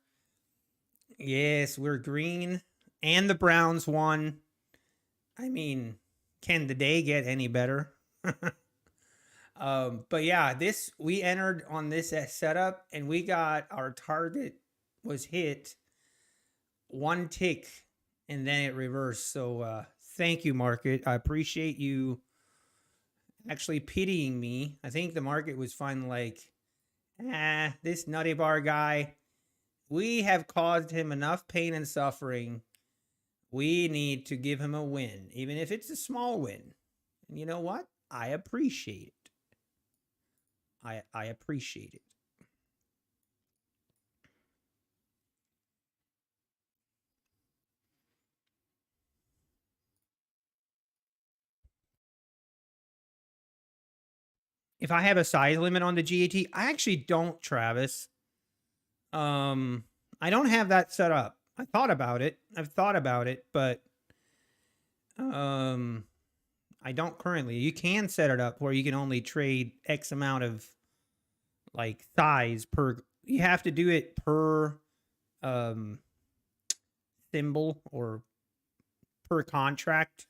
Yes, we're green and the Browns won. I mean, can the day get any better? But yeah, we entered on this setup and we got our target was hit one tick and then it reversed. So thank you, market. I appreciate you actually pitying me. I think the market was fine, like, this Nutty Bar guy, we have caused him enough pain and suffering. We need to give him a win, even if it's a small win. And you know what? I appreciate it. I appreciate it. If I have a size limit on the GAT, I actually don't, Travis. I don't have that set up. I thought about it. I've thought about it, but I don't currently. You can set it up where you can only trade X amount of like size per. You have to do it per symbol or per contract.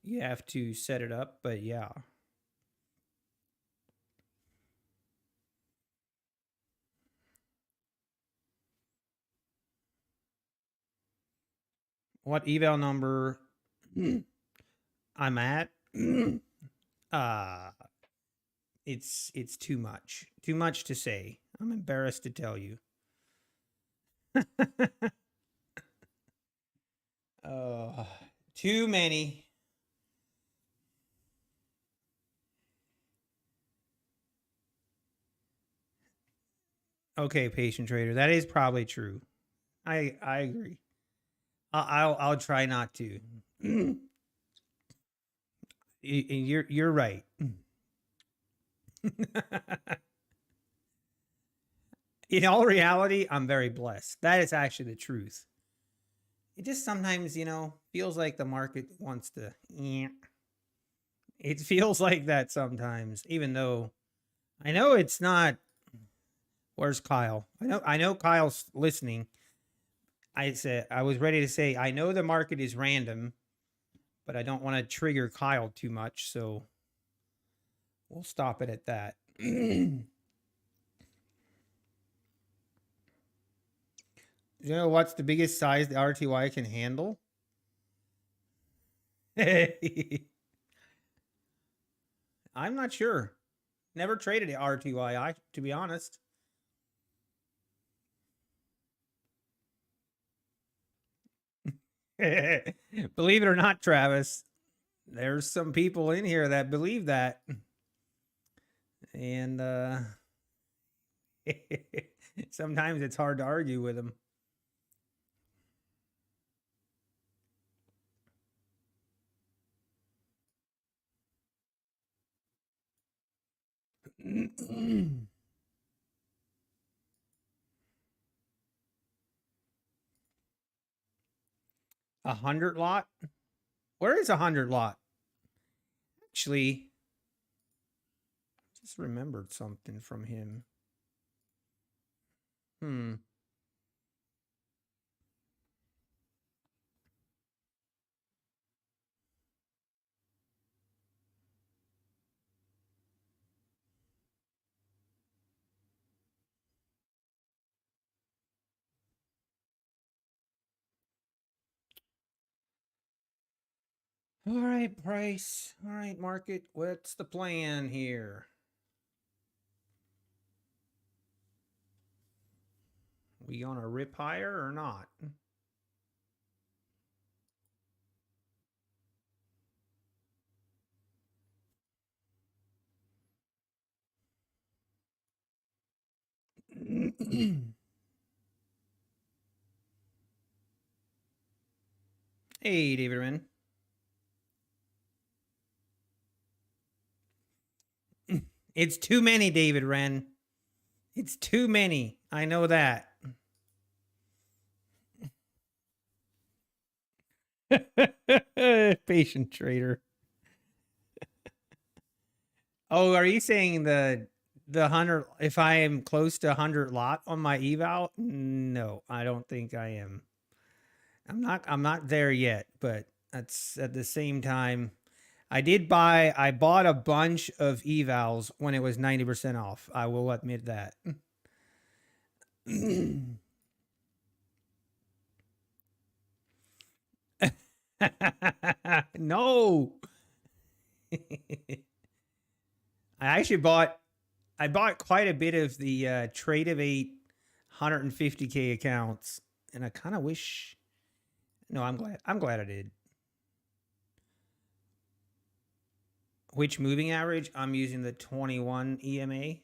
You have to set it up, but yeah. What eval number I'm at? uh it's too much. Too much to say. I'm embarrassed to tell you. Too many. Okay, Patient Trader, that is probably true. I agree. I'll try not to. You're right. In all reality, I'm very blessed. That is actually the truth. It just sometimes, feels like the market wants to. It feels like that sometimes, even though I know it's not. Where's Kyle? I know Kyle's listening. I was ready to say I know the market is random, but I don't want to trigger Kyle too much, so we'll stop it at that. You know what's the biggest size the RTY can handle? I'm not sure. Never traded at RTY, to be honest. Believe it or not, Travis, there's some people in here that believe that. And sometimes it's hard to argue with them. A 100 lot? Where is a 100 lot? Actually, just remembered something from him. Hmm. All right, price. All right, market. What's the plan here? We gonna rip higher or not? Hey, David Wren. It's too many, David Wren. It's too many. I know that. Patient trader. Oh, are you saying the 100 if I am close to 100 lot on my eval? No, I don't think I am. I'm not there yet, but that's at the same time I bought a bunch of evals when it was 90% off. I will admit that. No. I bought quite a bit of the Trade of 8 150K accounts, and I kind of wish. No, I'm glad I did. Which moving average? I'm using the 21 EMA.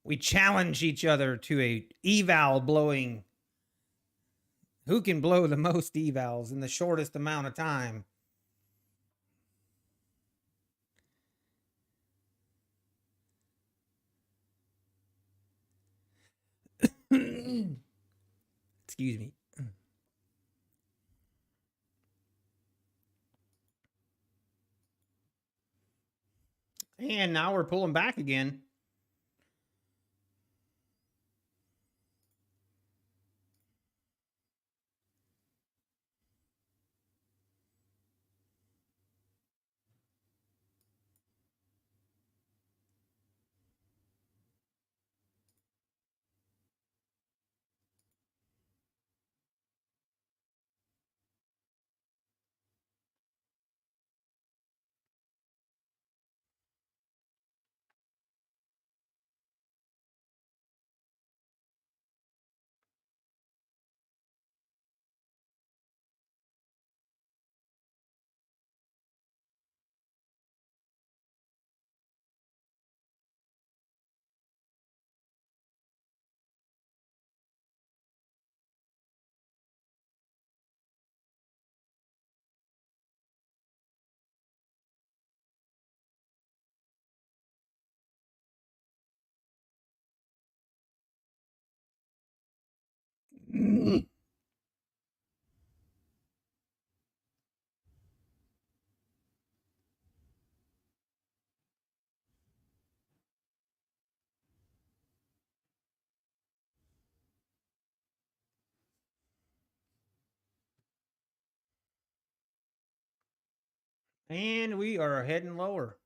We challenge each other to a eval blowing. Who can blow the most evals in the shortest amount of time? Excuse me. And now we're pulling back again. And we are heading lower.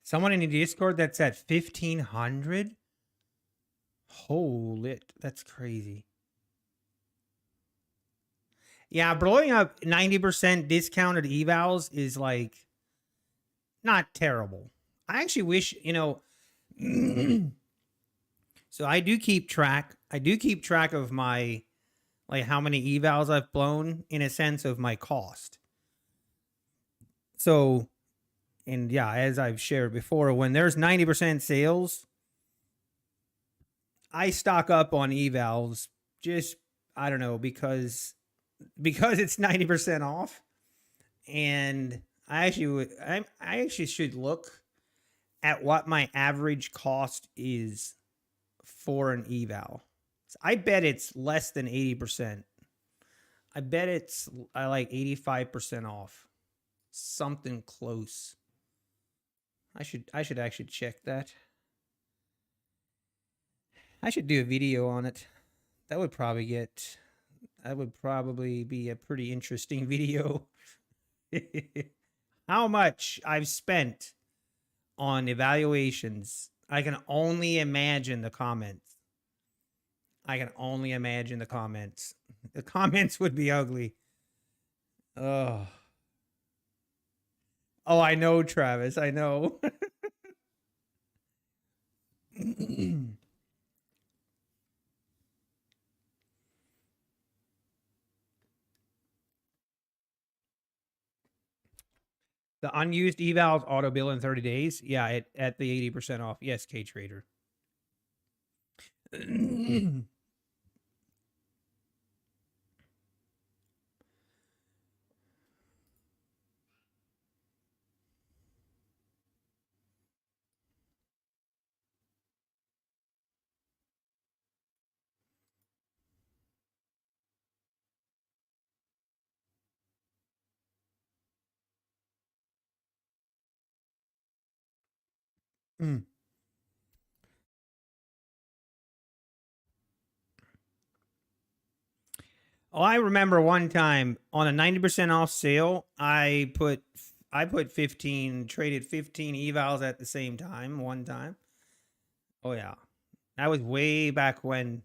Someone in the Discord that's at 1500. Holy, that's crazy. Yeah, blowing up 90% discounted evals is like not terrible. I actually wish, so I do keep track. I do keep track of my like how many evals I've blown in a sense of my cost. So, and yeah, as I've shared before, when there's 90% sales, I stock up on evals just I don't know because it's 90% off. And I actually should look at what my average cost is for an eval. I bet it's less than 80%. I bet it's like 85% off. Something close. I should actually check that. I should do a video on it. That would probably be a pretty interesting video. How much I've spent on evaluations. I can only imagine the comments. I can only imagine the comments. The comments would be ugly. Oh. Oh, I know, Travis. I know. The unused evals auto bill in 30 days. Yeah, at the 80% off. Yes, K Trader. Mm. Oh, I remember one time on a 90% off sale, I put 15 traded 15 evals at the same time one time. Oh yeah. That was way back when.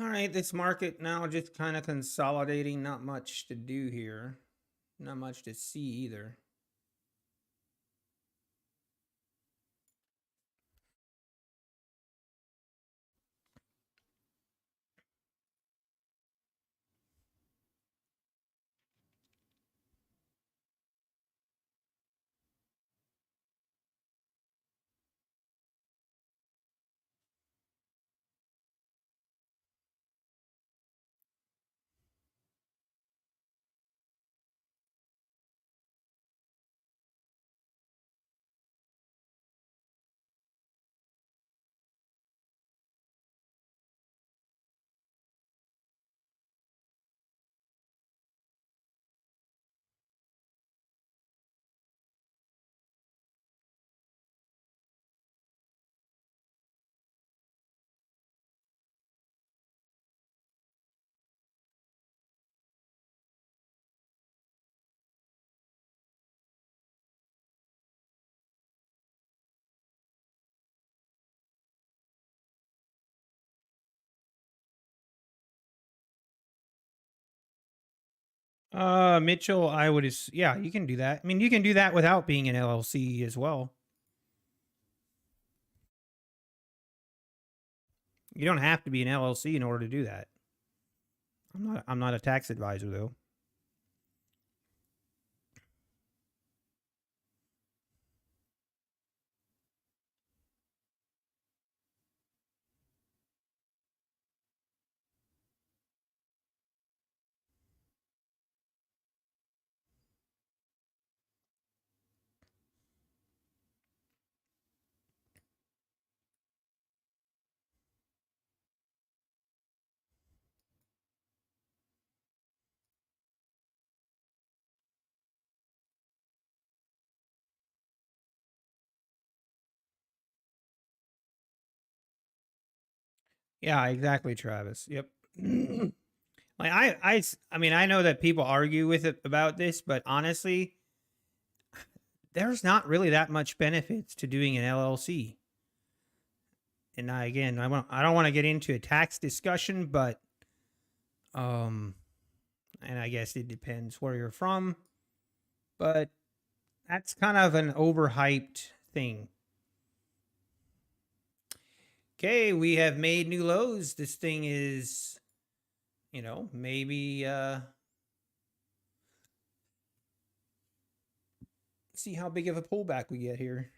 All right, this market now just kind of consolidating, not much to do here. Not much to see either. Mitchell, yeah, you can do that. I mean, you can do that without being an LLC as well. You don't have to be an LLC in order to do that. I'm not a tax advisor though. Yeah, exactly, Travis. Yep. Like I mean, I know that people argue with it about this, but honestly, there's not really that much benefits to doing an LLC. And again, I don't want to get into a tax discussion, but um, and I guess it depends where you're from, but that's kind of an overhyped thing. Okay, we have made new lows. This thing is, maybe see how big of a pullback we get here.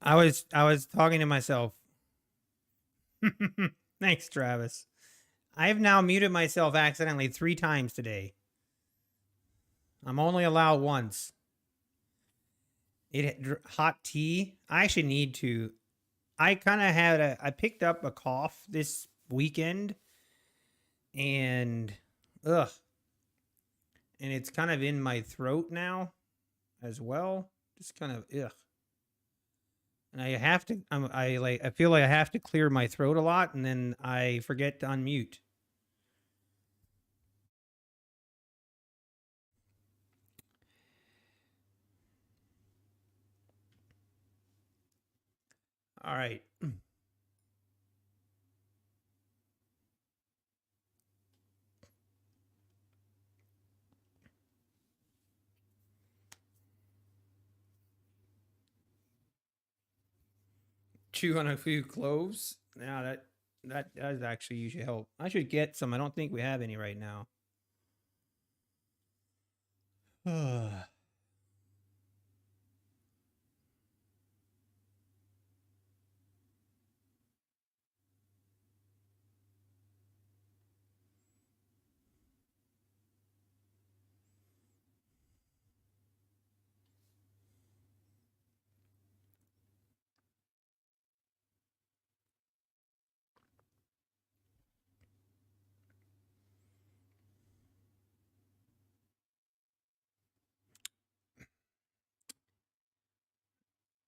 I was talking to myself. Thanks, Travis. I've now muted myself accidentally 3 times today. I'm only allowed once. Hot tea. I actually need to. I kind of I picked up a cough this weekend, and ugh, and it's kind of in my throat now as well. Just kind of ugh. And I have to I feel like I have to clear my throat a lot, and then I forget to unmute. All right. Chew on a few cloves. Yeah, that does actually usually help. I should get some. I don't think we have any right now.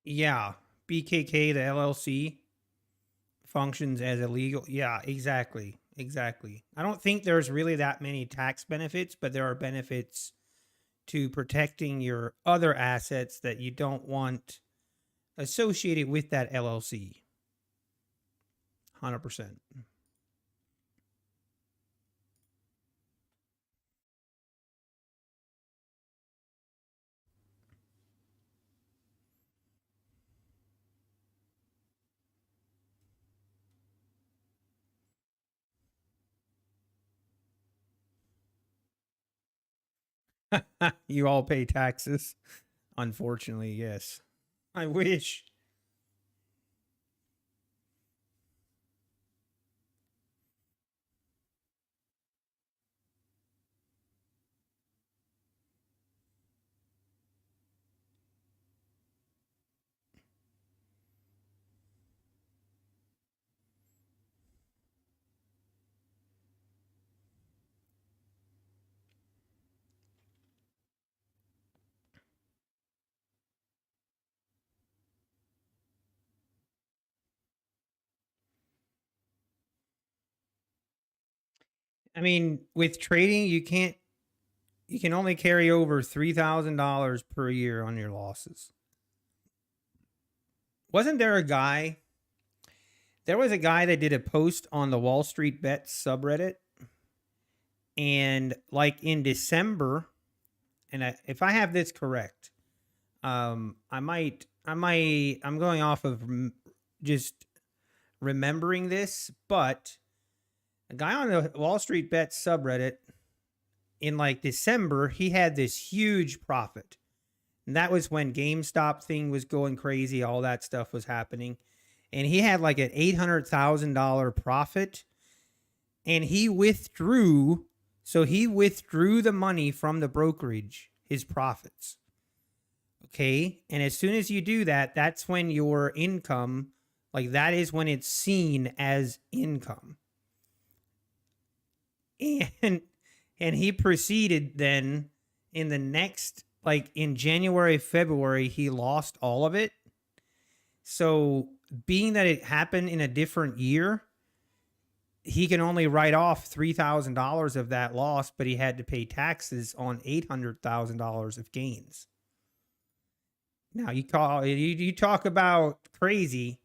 Yeah, BKK, the LLC, functions as illegal. Yeah, exactly. Exactly. I don't think there's really that many tax benefits, but there are benefits to protecting your other assets that you don't want associated with that LLC. 100%. You all pay taxes. Unfortunately, yes. I wish. I mean, with trading, you can only carry over $3,000 per year on your losses. Wasn't there a guy? There was a guy that did a post on the Wall Street Bets subreddit, and like in December, and if I have this correct, I'm going off of just remembering this, but a guy on the Wall Street Bets subreddit in like December, he had this huge profit. And that was when GameStop thing was going crazy, all that stuff was happening. And he had like an $800,000 profit, and he withdrew the money from the brokerage, his profits. Okay? And as soon as you do that, that's when your income, like that is when it's seen as income. And he proceeded then in the next, like in January, February, he lost all of it. So being that it happened in a different year, he can only write off $3,000 of that loss, but he had to pay taxes on $800,000 of gains. Now you talk about crazy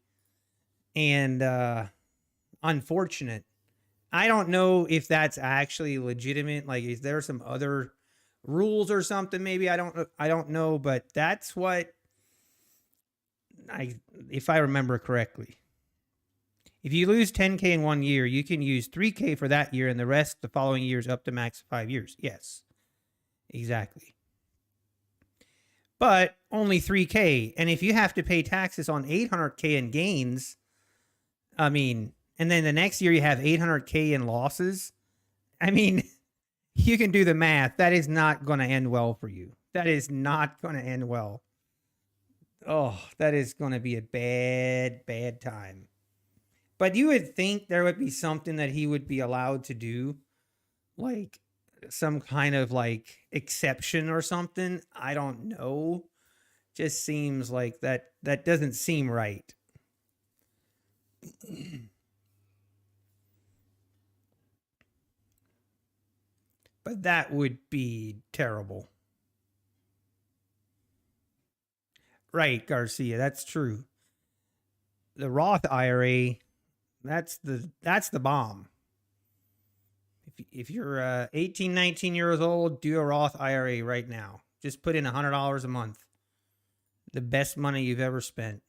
and unfortunate. I don't know if that's actually legitimate. Like, is there some other rules or something? Maybe I don't know, but that's what if I remember correctly. If you lose 10K in 1 year, you can use 3K for that year and the rest the following years up to max 5 years. Yes, exactly. But only 3K. And if you have to pay taxes on 800K in gains, I mean, and then the next year you have 800K in losses, I mean, you can do the math. That is not going to end well for you. That is not going to end well. Oh, that is going to be a bad, bad time. But you would think there would be something that he would be allowed to do. Like, some kind of like exception or something. I don't know. Just seems like that doesn't seem right. But that would be terrible. Right, Garcia, that's true. The Roth IRA, that's the bomb. If you're 18, 19 years old, do a Roth IRA right now. Just put in $100 a month. The best money you've ever spent.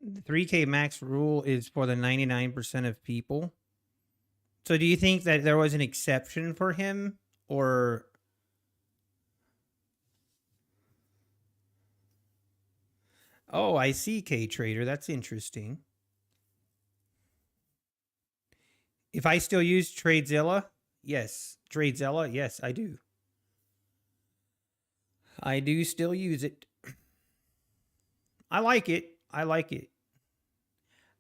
3K max rule is for the 99% of people. So do you think that there was an exception for him, or oh, I see, K Trader. That's interesting. If I still use TradeZilla, yes. TradeZilla, yes, I do. I do still use it. I like it. I like it.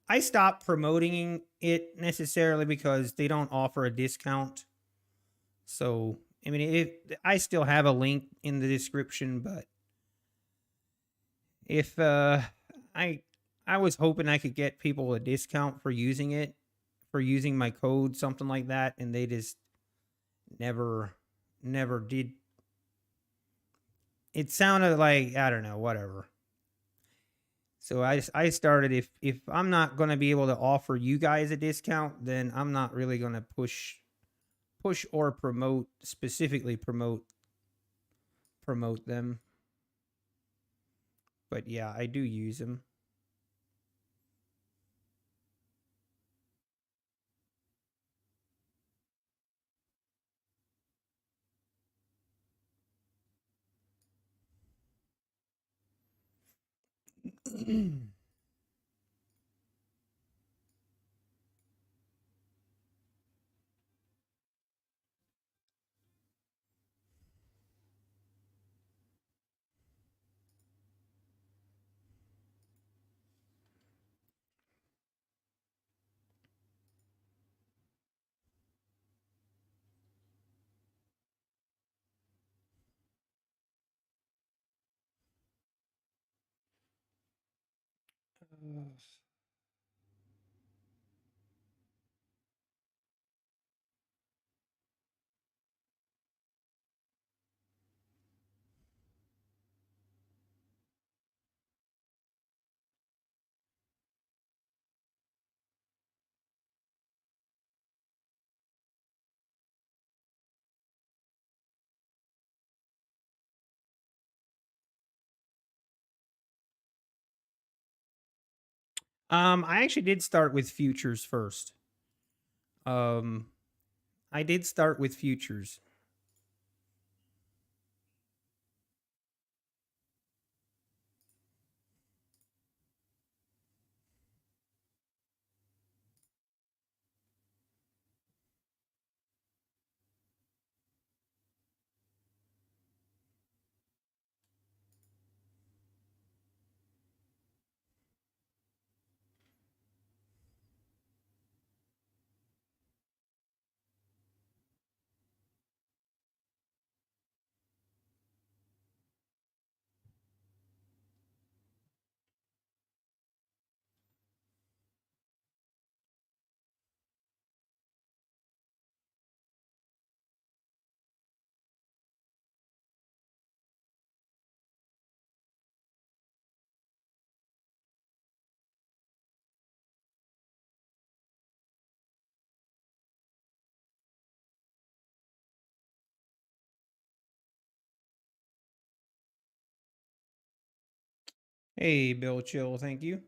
I stopped promoting it necessarily because they don't offer a discount. So, I mean, I still have a link in the description, but if I I was hoping I could get people a discount for using it, for using my code, something like that, and they just never did. It sounded like, I don't know, whatever. So I started, if I'm not going to be able to offer you guys a discount, then I'm not really going to push or promote, specifically promote them. But yeah, I do use them. I actually did start with futures first. Um, I did start with futures. Hey, Bill Chill, thank you.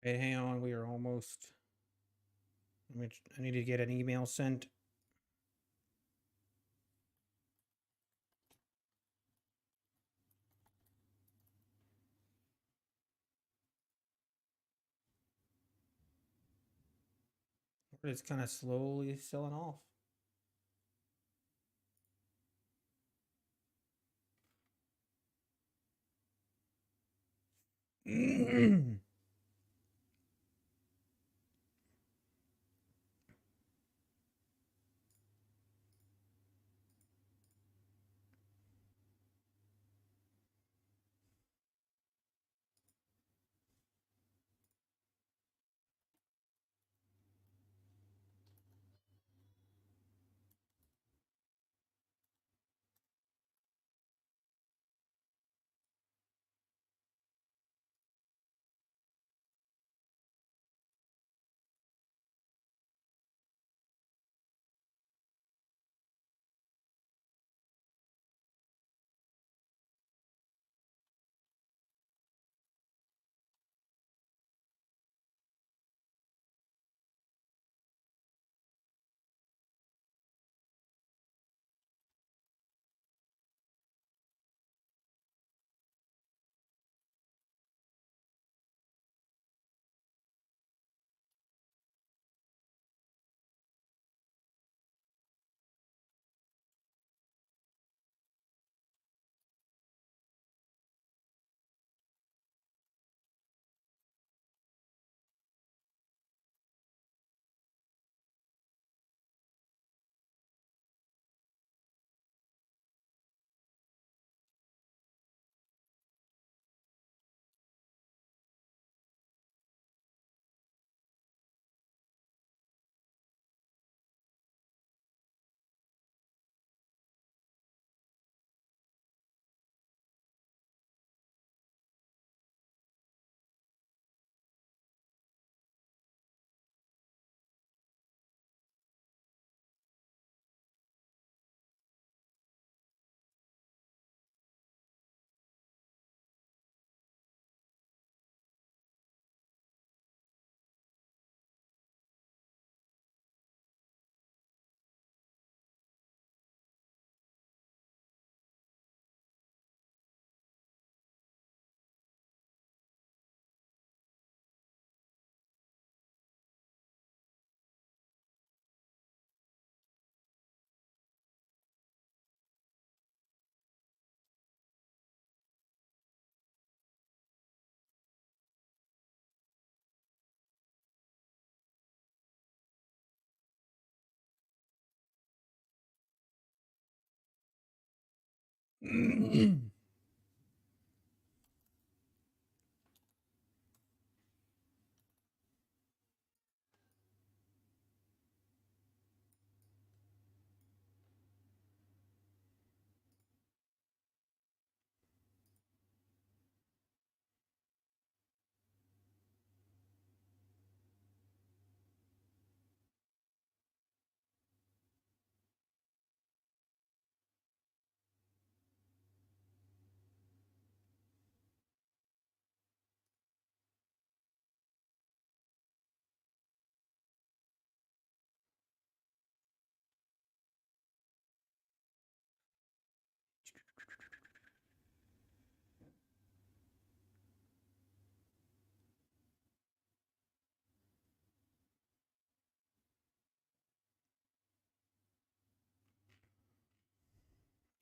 Hey, hang on, we are almost. I need to get an email sent. It's kind of slowly selling off.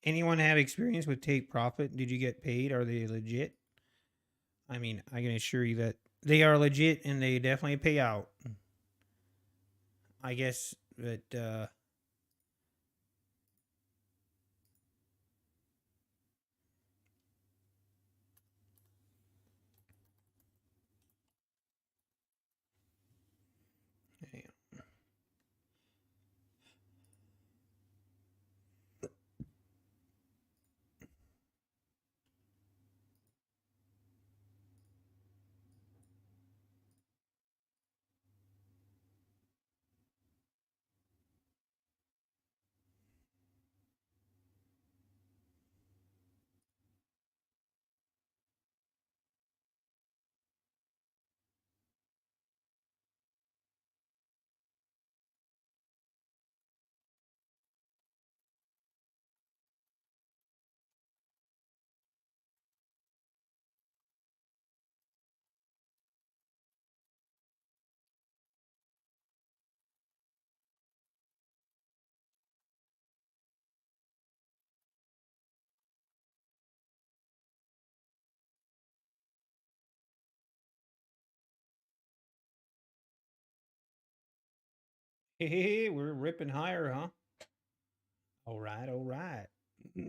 Anyone have experience with take profit? Did you get paid? Are they legit? I mean, I can assure you that they are legit and they definitely pay out. I guess that Hey, we're ripping higher, huh? All right, all right. I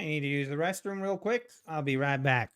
need to use the restroom real quick. I'll be right back.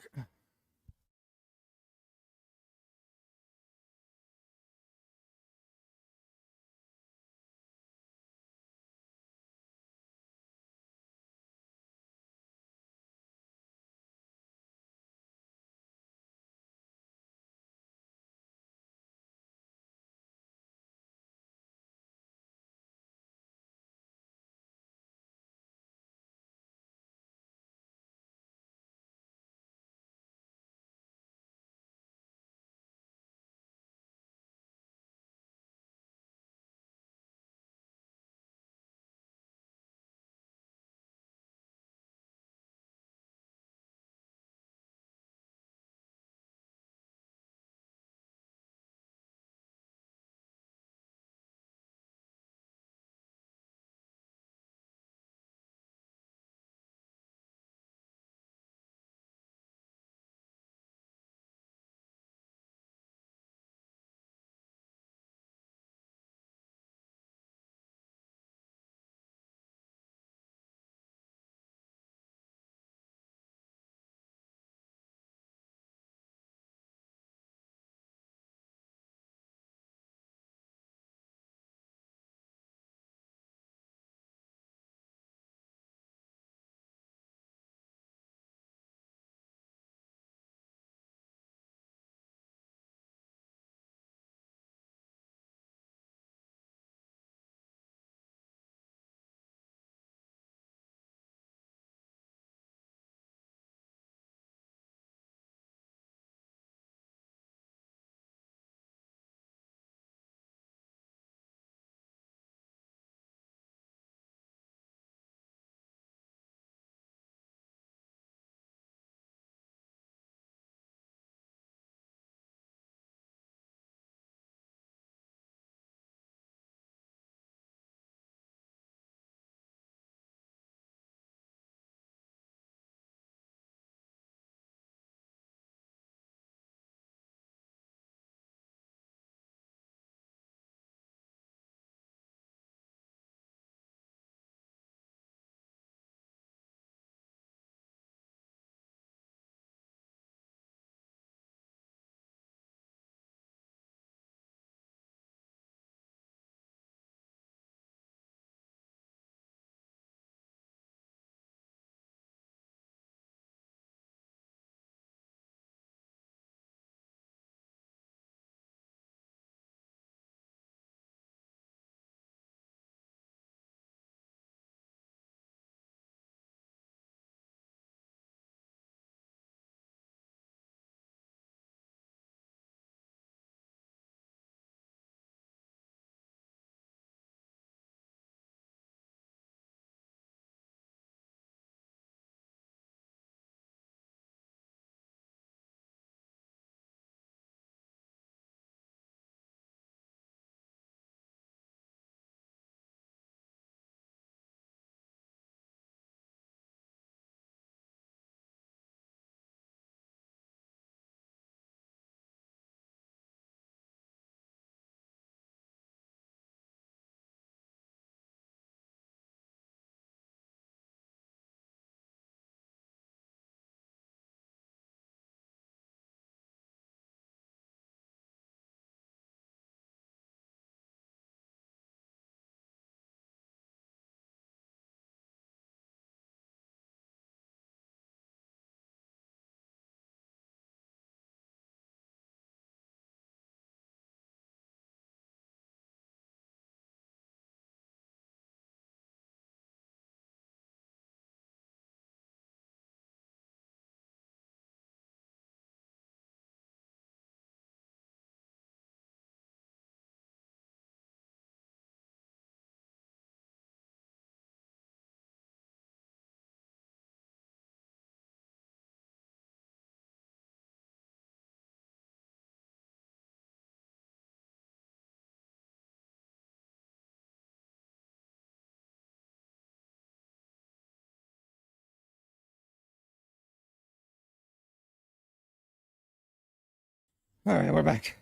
All right, we're back.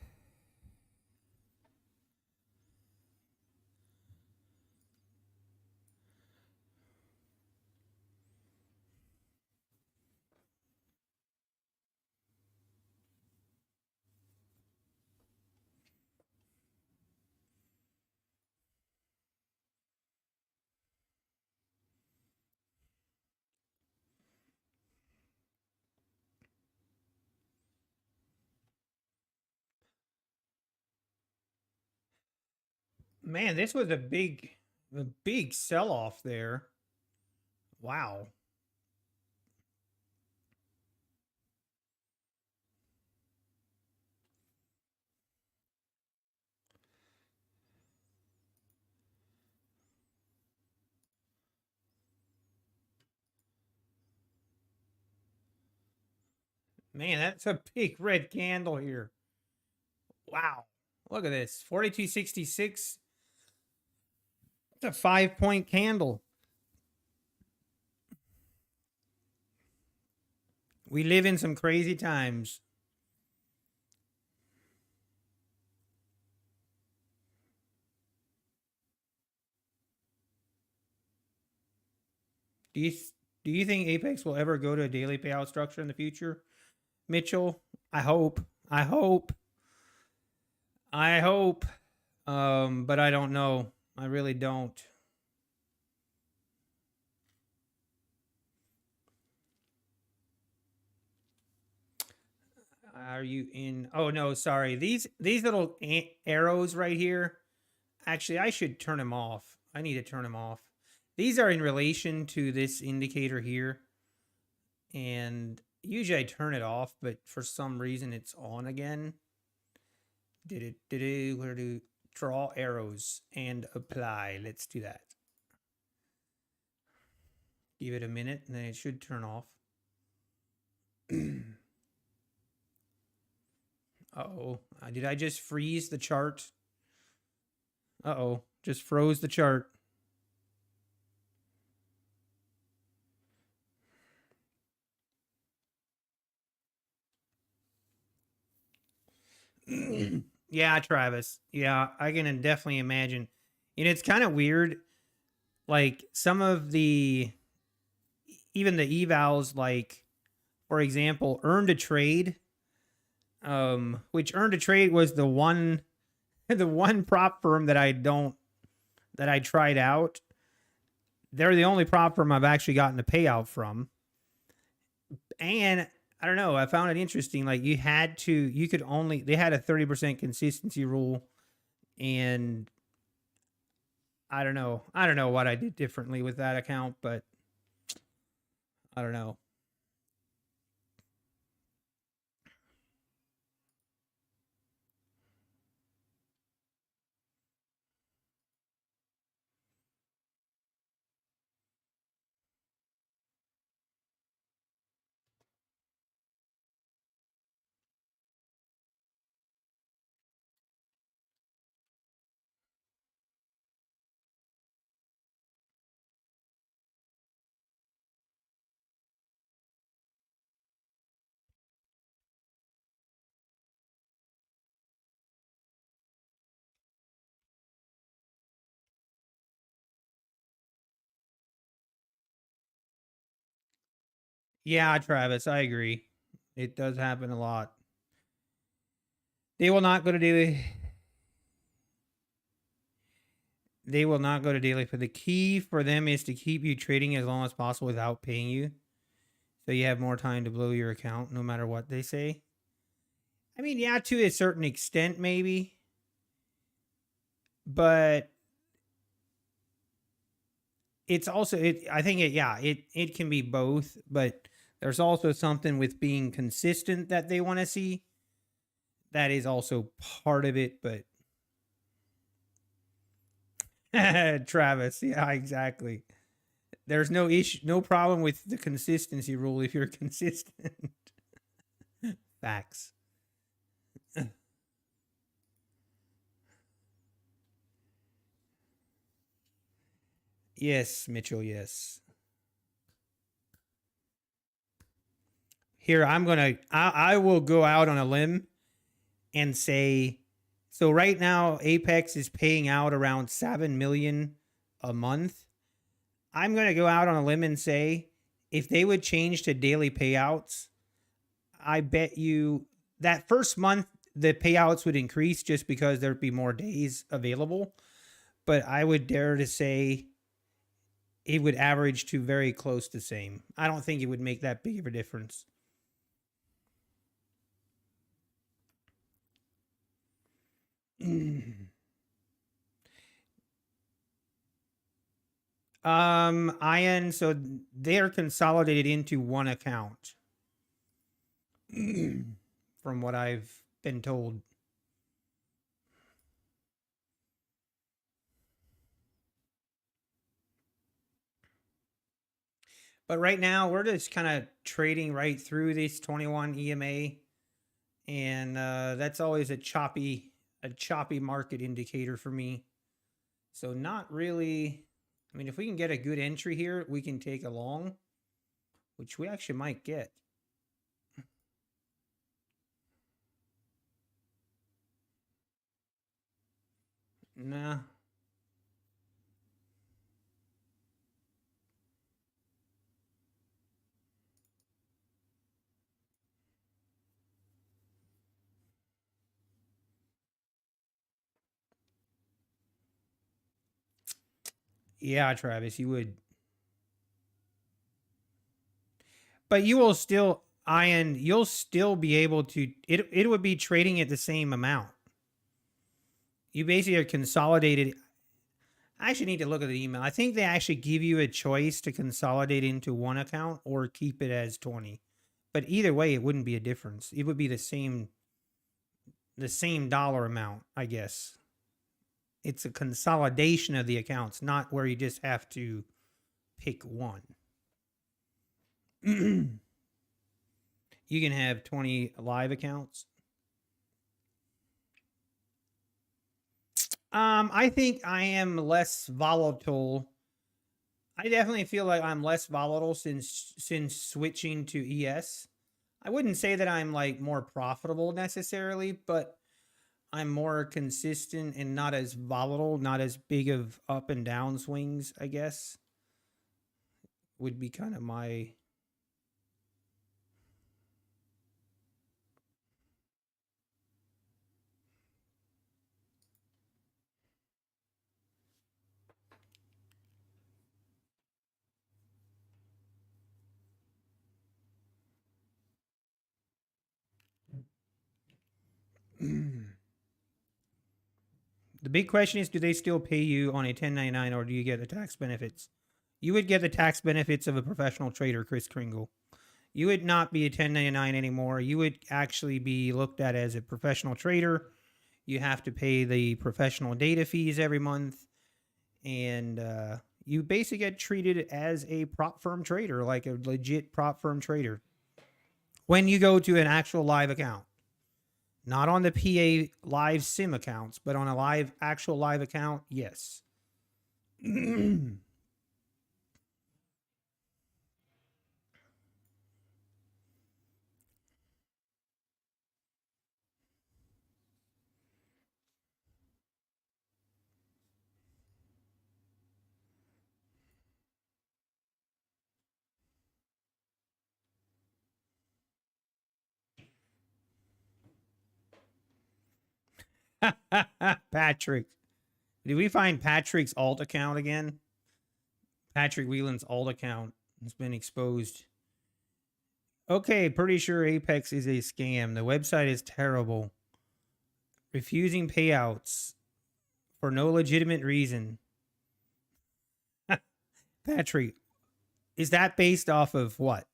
Man, this was a big sell off there. Wow. Man, that's a big red candle here. Wow. Look at this. 4266. It's a 5-point candle. We live in some crazy times. Do you do you think Apex will ever go to a daily payout structure in the future, Mitchell? I hope. I hope. I hope. But I don't know. I really don't. Are you in? Oh no, sorry. These little arrows right here. Actually, I should turn them off. I need to turn them off. These are in relation to this indicator here, and usually I turn it off, but for some reason it's on again. Where to draw arrows and apply? Let's do that. Give it a minute, and then it should turn off. Uh-oh. Did I just freeze the chart? Uh-oh. Just froze the chart. Yeah, Travis. Yeah, I can definitely imagine. And it's kind of weird. Like some of the, even the evals, like for example, earned a trade, which earned a trade was the one, the one prop firm that I tried out. They're the only prop firm I've actually gotten a payout from. And I don't know, I found it interesting. Like you could only, they had a 30% consistency rule. And I don't know. I don't know what I did differently with that account, but I don't know. Yeah, Travis, I agree. It does happen a lot. They will not go to daily. They will not go to daily. But the key for them is to keep you trading as long as possible without paying you. So you have more time to blow your account no matter what they say. I mean, yeah, to a certain extent, maybe. But it's also I think it can be both, but there's also something with being consistent that they want to see. That is also part of it, but Travis, yeah, exactly. There's no issue, no problem with the consistency rule if you're consistent. Facts. Yes, Mitchell, yes. Here, I will go out on a limb and say, so right now Apex is paying out around 7 million a month. I'm going to go out on a limb and say if they would change to daily payouts, I bet you that first month the payouts would increase just because there'd be more days available. But I would dare to say it would average to very close to same. I don't think it would make that big of a difference. Ian, so they're consolidated into one account. From what I've been told. But right now we're just kind of trading right through this 21 EMA, and that's always a choppy market indicator for me. So not really. I mean, if we can get a good entry here, we can take a long, which we actually might get. Nah. Yeah, Travis, you would. But you will still, Ian, you'll still be able to, it would be trading at the same amount. You basically are consolidated. I actually need to look at the email. I think they actually give you a choice to consolidate into one account or keep it as 20. But either way, it wouldn't be a difference. It would be the same dollar amount, I guess. It's a consolidation of the accounts, not where you just have to pick one. You can have 20 live accounts. I think I am less volatile. I definitely feel like I'm less volatile since switching to ES. I wouldn't say that I'm like more profitable necessarily, but I'm more consistent and not as volatile, not as big of up and down swings, I guess. Would be kind of my The big question is, do they still pay you on a 1099 or do you get the tax benefits? You would get the tax benefits of a professional trader, Chris Kringle. You would not be a 1099 anymore. You would actually be looked at as a professional trader. You have to pay the professional data fees every month. And you basically get treated as a prop firm trader, like a legit prop firm trader. When you go to an actual live account. Not on the PA live sim accounts, but on a actual live account, yes. Patrick. Did we find Patrick's alt account again? Patrick Whelan's alt account has been exposed. Okay, pretty sure Apex is a scam. The website is terrible. Refusing payouts for no legitimate reason. Patrick, is that based off of what?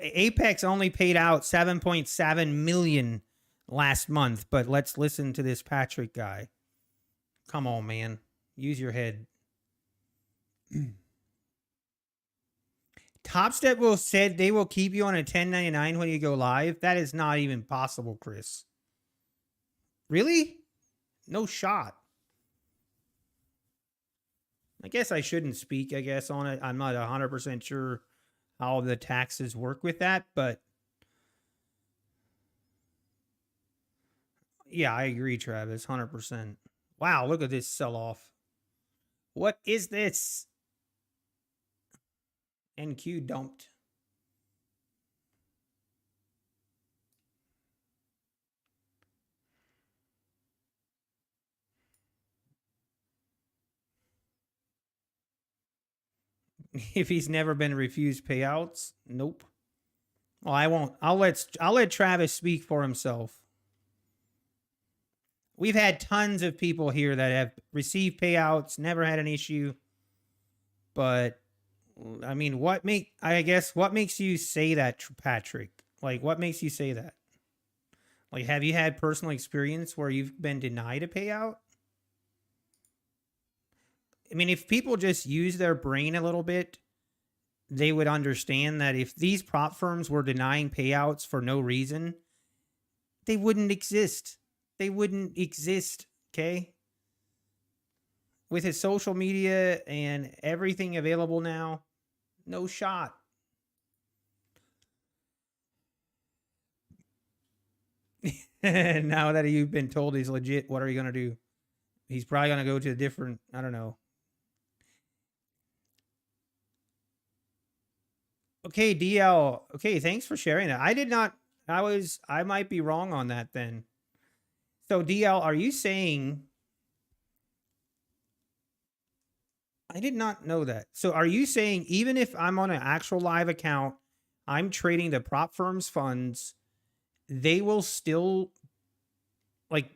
Apex only paid out 7.7 million last month, but let's listen to this Patrick guy. Come on, man. Use your head. Top Step will said they will keep you on a 1099 when you go live. That is not even possible, Chris. Really? No shot. I guess I shouldn't speak, I guess, on it. I'm not 100% sure how the taxes work with that, but Yeah, I agree, Travis. 100%. Wow, look at this sell off. What is this? NQ dumped. If he's never been refused payouts, nope. Well, I won't. I'll let Travis speak for himself. We've had tons of people here that have received payouts, never had an issue. But I mean, what makes you say that, Patrick? Like, what makes you say that? Like, have you had personal experience where you've been denied a payout? I mean, if people just use their brain a little bit, they would understand that if these prop firms were denying payouts for no reason, they wouldn't exist. They wouldn't exist, okay? With his social media and everything available now, no shot. Now that you've been told he's legit, what are you going to do? He's probably going to go to a different, I don't know. Okay, DL. Okay, thanks for sharing that. I might be wrong on that then. So DL, are you saying, I did not know that. So are you saying even if I'm on an actual live account, I'm trading the prop firm's funds, they will still, like,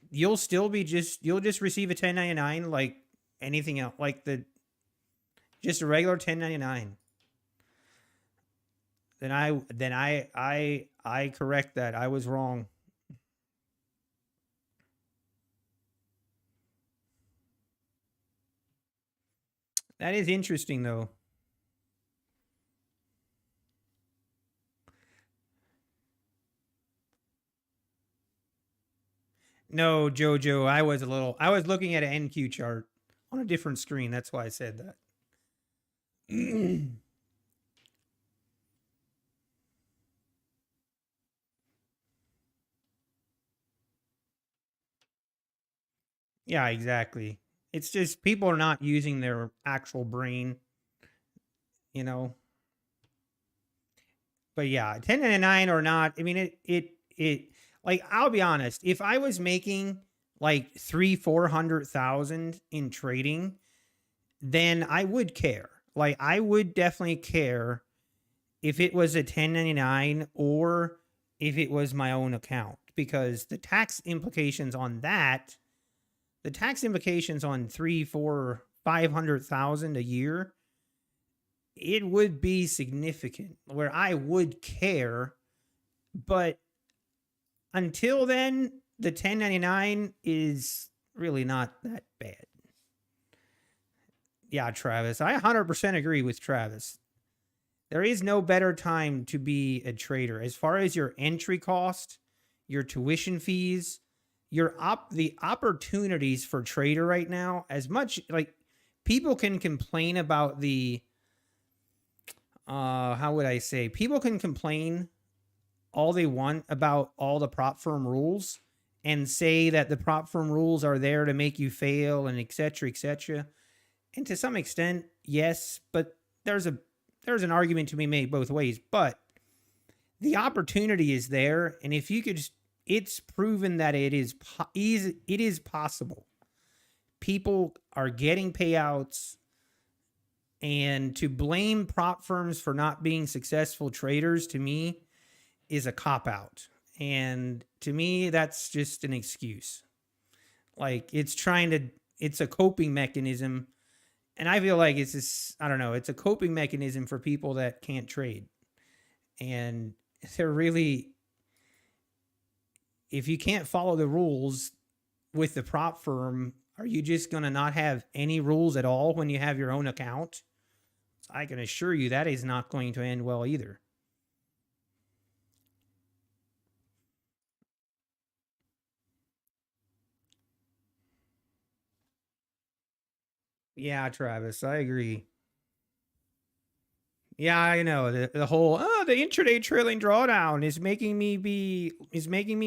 you'll just receive a 1099 like anything else, like just a regular 1099. Then I correct that. I was wrong. That is interesting though. No, Jojo, I was looking at an NQ chart on a different screen. That's why I said that. Yeah, exactly. It's just people are not using their actual brain, you know. But yeah, 1099 or not, I mean it like I'll be honest, if I was making like 300,000-400,000 in trading, then I would care. Like I would definitely care if it was a 1099 or if it was my own account, because the tax implications on that, the tax implications on 3, 4, 500,000 a year, it would be significant where I would care. But until then, the 1099 is really not that bad. Yeah, Travis, I 100% agree with Travis. There is no better time to be a trader. As far as your entry cost, your tuition fees, the opportunities for trader right now, as much like people can complain about the how would I say? People can complain all they want about all the prop firm rules and say that the prop firm rules are there to make you fail and etc. etc. And to some extent, yes, but there's an argument to be made both ways. But the opportunity is there, and if you could, it's proven that it is possible. People are getting payouts, and to blame prop firms for not being successful traders, to me, is a cop out. And to me, that's just an excuse. Like it's a coping mechanism. And I feel like it's just, I don't know, it's a coping mechanism for people that can't trade. And they're really, if you can't follow the rules with the prop firm, are you just going to not have any rules at all when you have your own account? I can assure you that is not going to end well either. Yeah, Travis, I agree. Yeah, I know the whole the intraday trailing drawdown is making me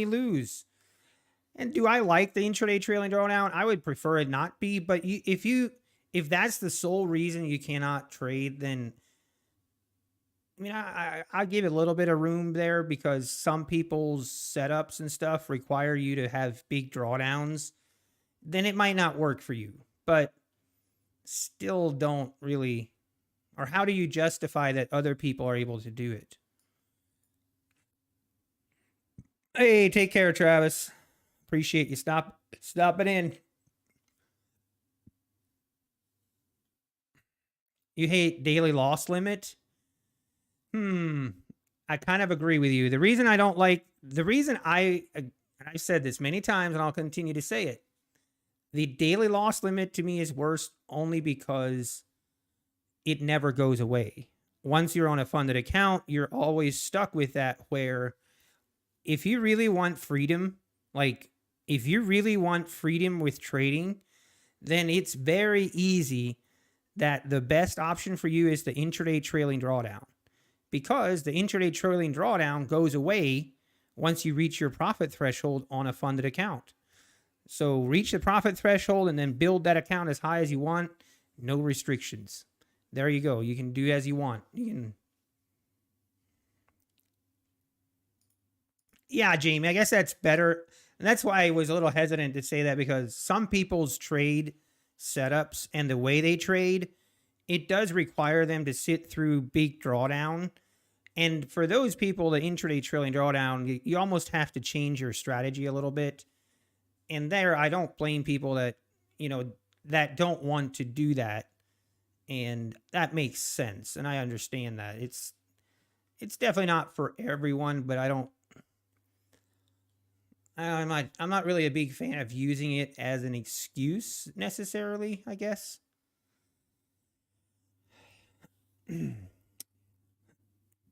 lose. And do I like the intraday trailing drawdown? I would prefer it not be, but if that's the sole reason you cannot trade, then I mean, I give it a little bit of room there because some people's setups and stuff require you to have big drawdowns. Then it might not work for you, but still don't really. Or how do you justify that other people are able to do it? Hey, take care, Travis. Appreciate you stopping in. You hate daily loss limit? I kind of agree with you. The reason I've said this many times and I'll continue to say it. The daily loss limit to me is worse only because it never goes away. Once you're on a funded account, you're always stuck with that, where if you really want freedom, like if you really want freedom with trading, then it's very easy that the best option for you is the intraday trailing drawdown, because the intraday trailing drawdown goes away once you reach your profit threshold on a funded account. So reach the profit threshold and then build that account as high as you want. No restrictions. There you go. You can do as you want. Yeah, Jamie, I guess that's better. And that's why I was a little hesitant to say that, because some people's trade setups and the way they trade, it does require them to sit through big drawdown. And for those people, the intraday trailing drawdown, you almost have to change your strategy a little bit. And there, I don't blame people that, that don't want to do that. And that makes sense. And I understand that. It's definitely not for everyone, but I'm not really a big fan of using it as an excuse necessarily, I guess.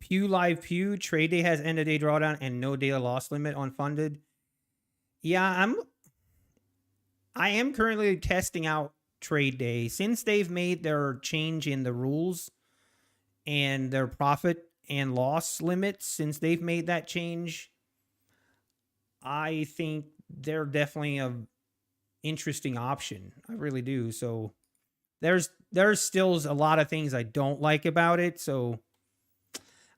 Pew, trade day has end of day drawdown and no daily loss limit on funded. Yeah, I am currently testing out trade day since they've made their change in the rules and their profit and loss limits. Since they've made that change, I think they're definitely a interesting option. I really do. So there's still a lot of things I don't like about it. So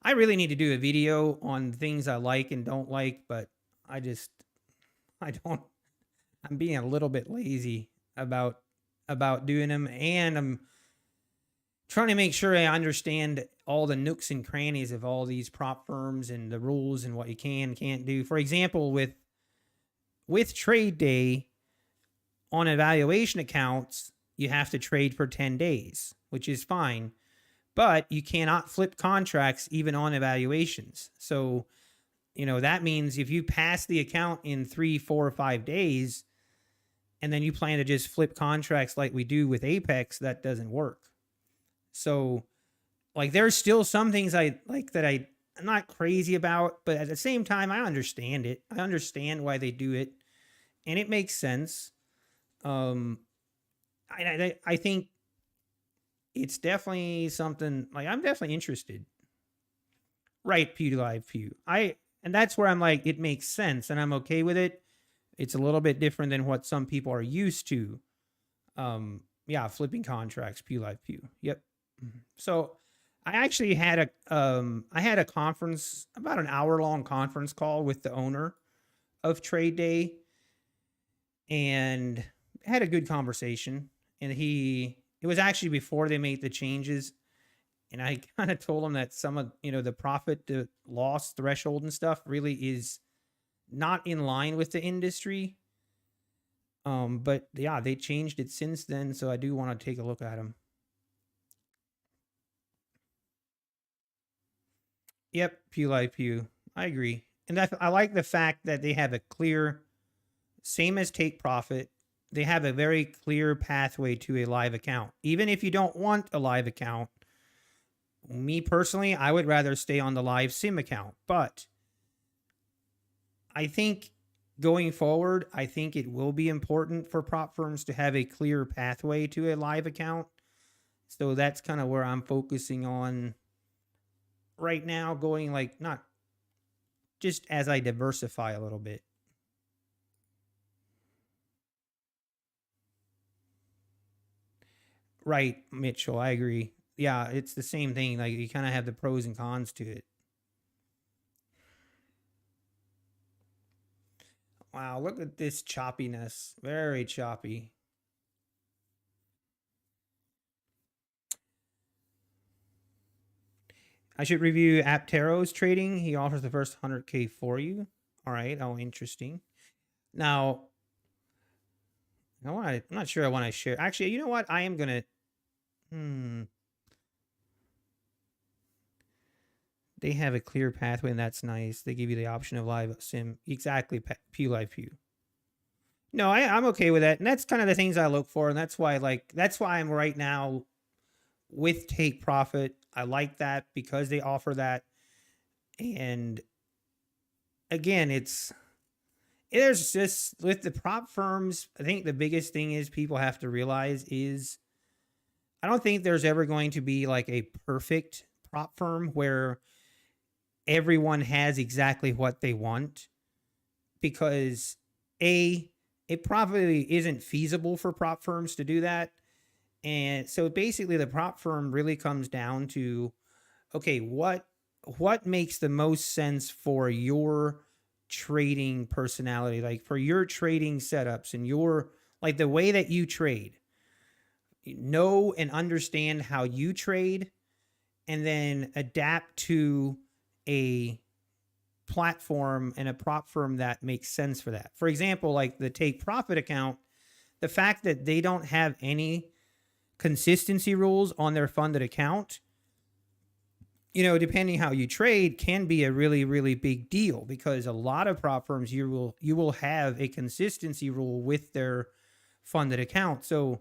I really need to do a video on things I like and don't like, but I don't. I'm being a little bit lazy about doing them, and I'm trying to make sure I understand all the nooks and crannies of all these prop firms and the rules and what you can and can't do. For example, with trade day on evaluation accounts, you have to trade for 10 days, which is fine, but you cannot flip contracts even on evaluations. So, that means if you pass the account in 3, 4, or 5 days, and then you plan to just flip contracts like we do with Apex, that doesn't work. So, like, there's still some things I like that I'm not crazy about, but at the same time, I understand it. I understand why they do it, and it makes sense. I think it's definitely something, like, I'm definitely interested. Right, Pew. And that's where I'm like, it makes sense, and I'm okay with it. It's a little bit different than what some people are used to. Flipping contracts, Pew. Yep. So I actually had a conference, about an hour-long conference call with the owner of Trade Day, and had a good conversation. And it was actually before they made the changes. And I kind of told him that some of, the profit to loss threshold and stuff really is not in line with the industry. But yeah, they changed it since then, so I do want to take a look at them. Yep, Pew. I agree. And I like the fact that they have a clear, same as take profit, they have a very clear pathway to a live account. Even if you don't want a live account, me personally, I would rather stay on the live sim account. But I think going forward, I think it will be important for prop firms to have a clear pathway to a live account. So that's kind of where I'm focusing on right now, going, like, not just as I diversify a little bit. Right, Mitchell. I agree. Yeah, it's the same thing. Like you kind of have the pros and cons to it. Wow, look at this choppiness. Very choppy. I should review Aptero's trading. He offers the first 100K for you. All right. Oh, interesting. Now, I'm not sure I want to share. Actually, you know what? I am going to. Hmm. They have a clear pathway, and that's nice. They give you the option of live sim. Exactly. Pew live pew. No, I'm okay with that. And that's kind of the things I look for. And that's why, that's why I'm right now with Take Profit. I like that because they offer that. And again, there's just with the prop firms, I think the biggest thing is people have to realize is I don't think there's ever going to be like a perfect prop firm where everyone has exactly what they want because a it probably isn't feasible for prop firms to do that. And so basically the prop firm really comes down to okay, what makes the most sense for your trading personality, like for your trading setups and your like the way that you trade. Know and understand how you trade and then adapt to a platform and a prop firm that makes sense for that. For example, like the Take Profit account, the fact that they don't have any consistency rules on their funded account, depending how you trade, can be a really, really big deal because a lot of prop firms you will have a consistency rule with their funded account. So,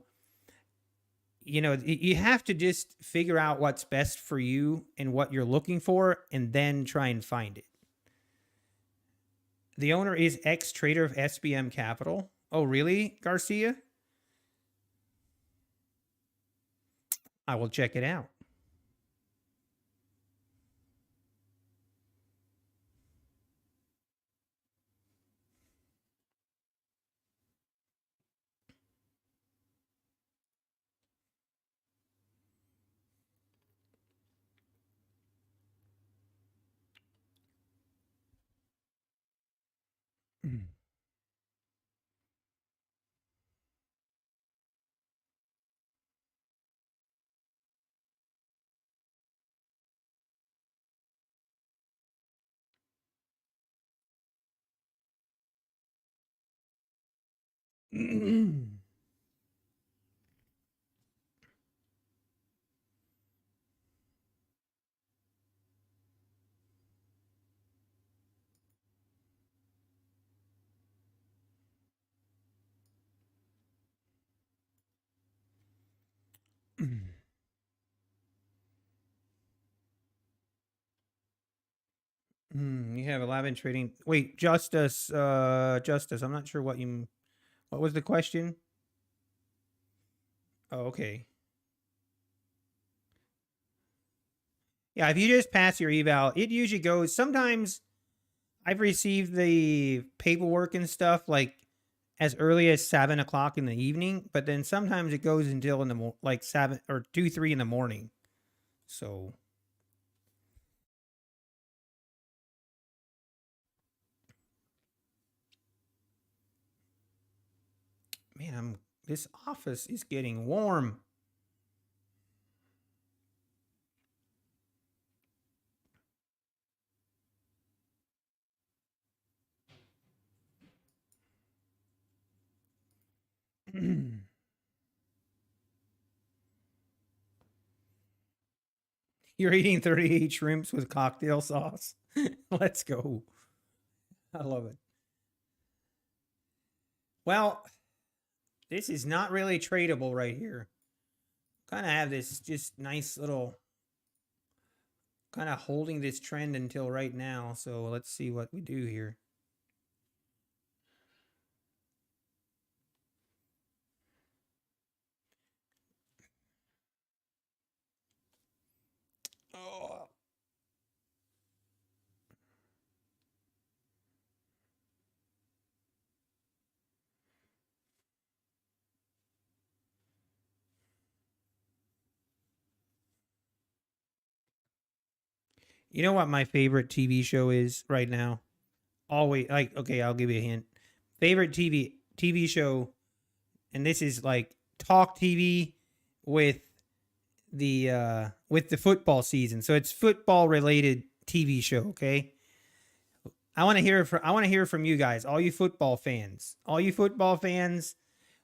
you have to just figure out what's best for you and what you're looking for, and then try and find it. The owner is ex trader of SBM Capital. Oh, really, Garcia? I will check it out. You have 11 trading. Wait, Justice. I'm not sure what was the question? Oh, okay. Yeah, if you just pass your eval, it usually goes. Sometimes I've received the paperwork and stuff like as early as 7 o'clock in the evening, but then sometimes it goes until in like 7 or 2, 3 in the morning. So, man, this office is getting warm. You're eating 38 shrimps with cocktail sauce. Let's go. I love it. Well, this is not really tradable right here. Kind of have this just nice little kind of holding this trend until right now. So let's see what we do here. Oh, You know what my favorite TV show is right now? Always like okay, I'll give you a hint. Favorite TV show, and this is like talk TV with the football season. So it's football related TV show, okay? I want to hear from you guys, all you football fans. All you football fans,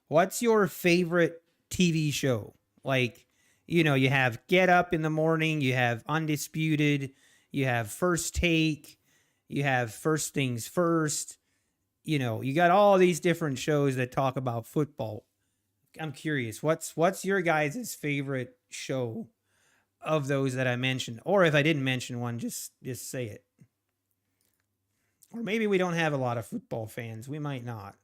what's your favorite TV show? Like, you know, you have Get Up in the morning, you have Undisputed, you have First Take, you have First Things First. You know, you got all these different shows that talk about football. I'm curious, what's your guys' favorite show of those that I mentioned? Or if I didn't mention one, just say it. Or maybe we don't have a lot of football fans. We might not.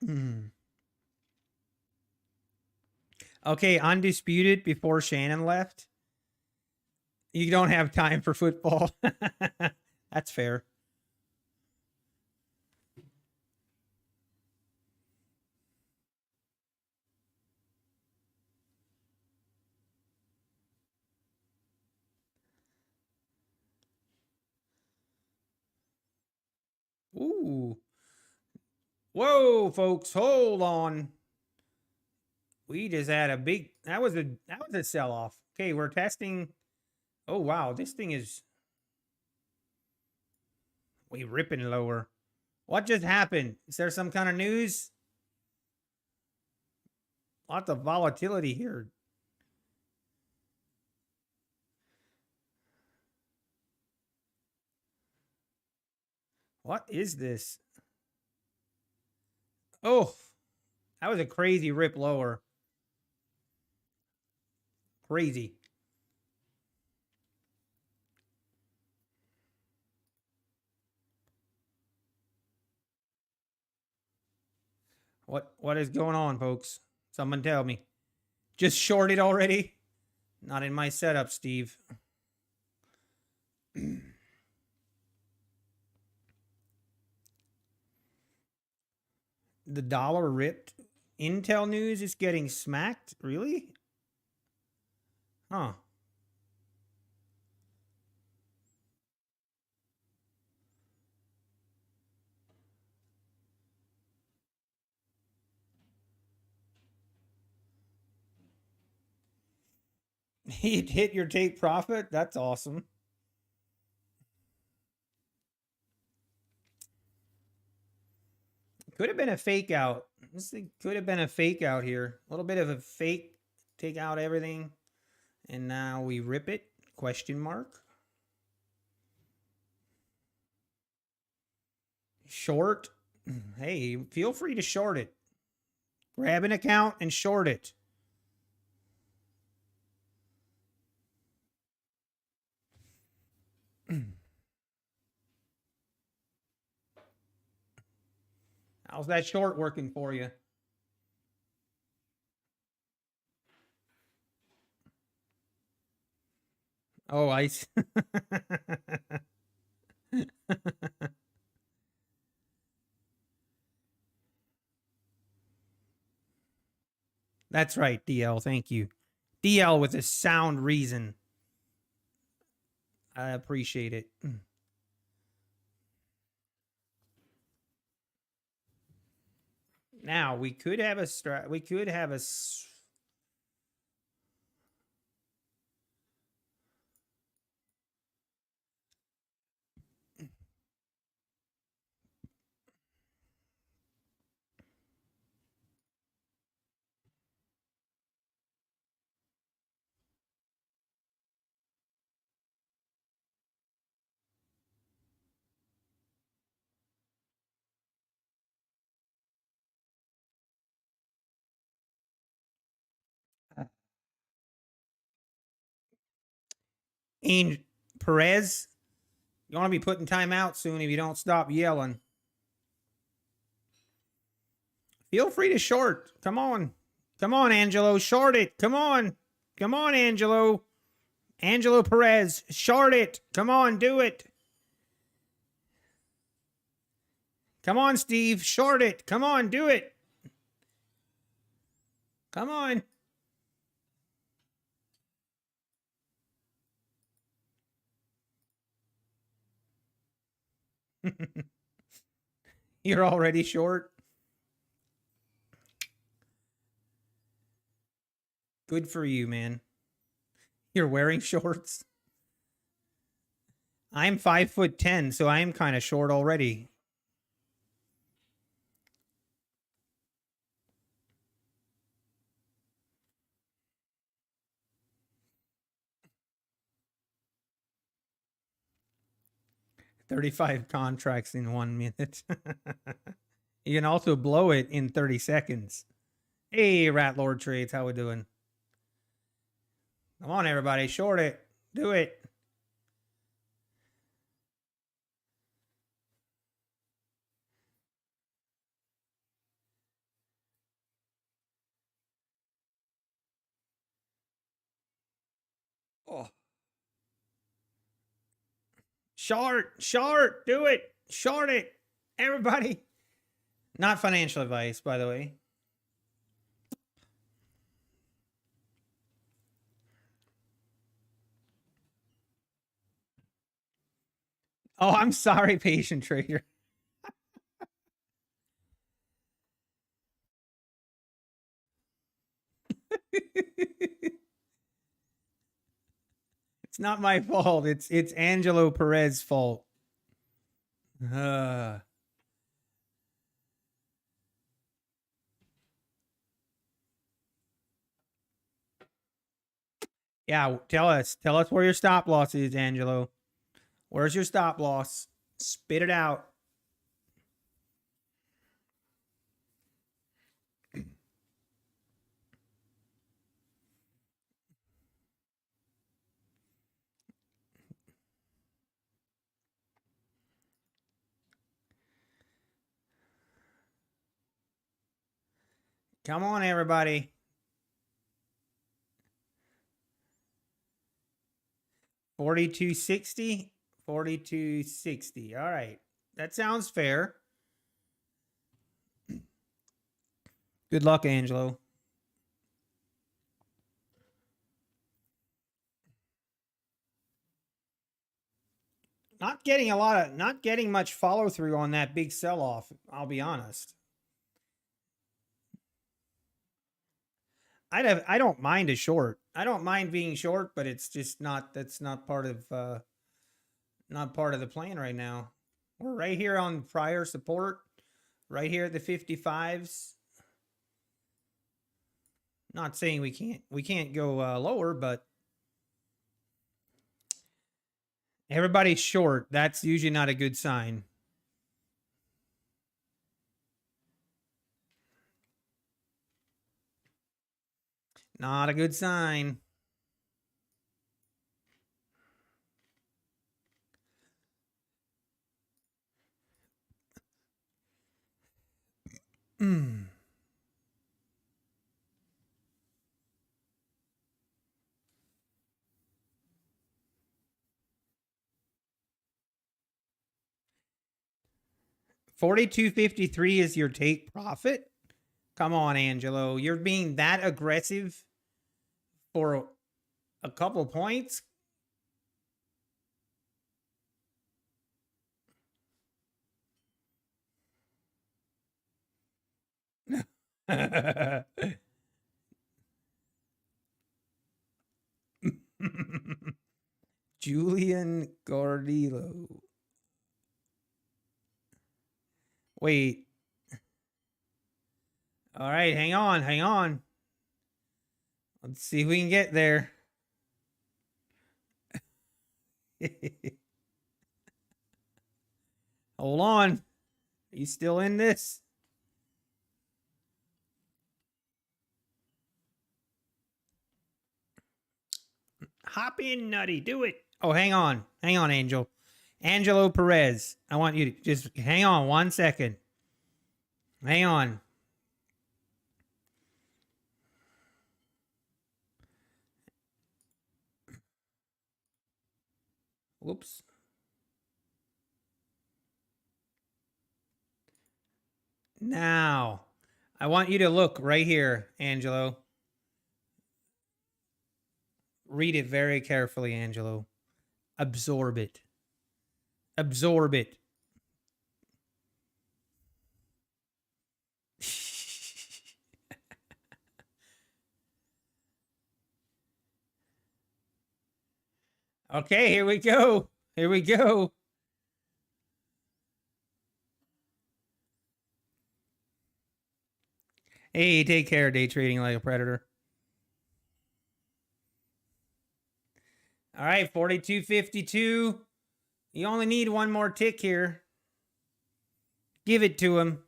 Hmm. Okay, Undisputed before Shannon left. You don't have time for football. That's fair. Ooh. Whoa, folks, hold on. We just had a big that was a sell-off. Okay, we're testing. Oh wow, this thing is we ripping lower. What just happened? Is there some kind of news? Lots of volatility here. What is this? Oh, that was a crazy rip lower. Crazy. What is going on, folks? Someone tell me. Just shorted already? Not in my setup, Steve. The dollar ripped. Intel news is getting smacked? Really? Huh. It hit your take profit? That's awesome. Could have been a fake out. This thing could have been a fake out here. A little bit of a fake. Take out everything. And now we rip it? Question mark. Short. Hey, feel free to short it. Grab an account and short it. How's that short working for you? Oh, I. That's right, DL. Thank you. DL with a sound reason. I appreciate it. Now we could have a we could have a Ainge Perez. You want to be putting time out soon if you don't stop yelling. Feel free to short. Come on. Come on, Angelo. Short it. Come on. Come on, Angelo. Angelo Perez. Short it. Come on. Do it. Come on, Steve. Short it. Come on. Do it. Come on. You're already short. Good for you, man. You're wearing shorts. I'm 5'10", so I am kind of short already. $35 contracts in 1 minute. You can also blow it in 30 seconds. Hey, Rat Lord Trades, how we doing? Come on, everybody, short it. Do it. Oh. Short, do it. Short it. Everybody. Not financial advice, by the way. Oh, I'm sorry, patient trader. It's not my fault. It's Angelo Perez's fault. Yeah, tell us where your stop loss is, Angelo. Where's your stop loss? Spit it out. Come on, everybody. 4260. 4260. All right. That sounds fair. Good luck, Angelo. Not getting much follow through on that big sell off, I'll be honest. I don't mind a short. I don't mind being short, but it's just that's not part of the plan right now. We're right here on prior support, right here at the 55s. Not saying we can't go lower, but everybody's short. That's usually not a good sign. Not a good sign. Mm. $42.53 is your take profit. Come on, Angelo. You're being that aggressive for a couple points. Julian Gardillo. Wait. All right, hang on. Let's see if we can get there. Hold on. Are you still in this? Hop in, Nutty. Do it. Oh, hang on, Angel. Angelo Perez, I want you to just hang on 1 second. Hang on. Whoops. Now, I want you to look right here, Angelo. Read it very carefully, Angelo. Absorb it. Absorb it. Okay, here we go. Here we go. Hey, take care, day trading like a predator. All right, 42.52. You only need one more tick here. Give it to him.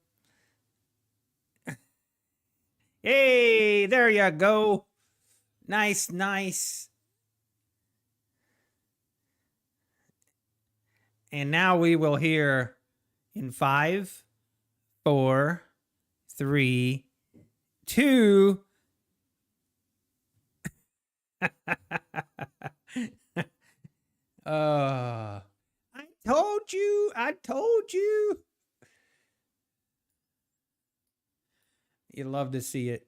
Hey, there you go. Nice, nice. And now we will hear in 5, 4, 3, 2. I told you. I told you. You love to see it.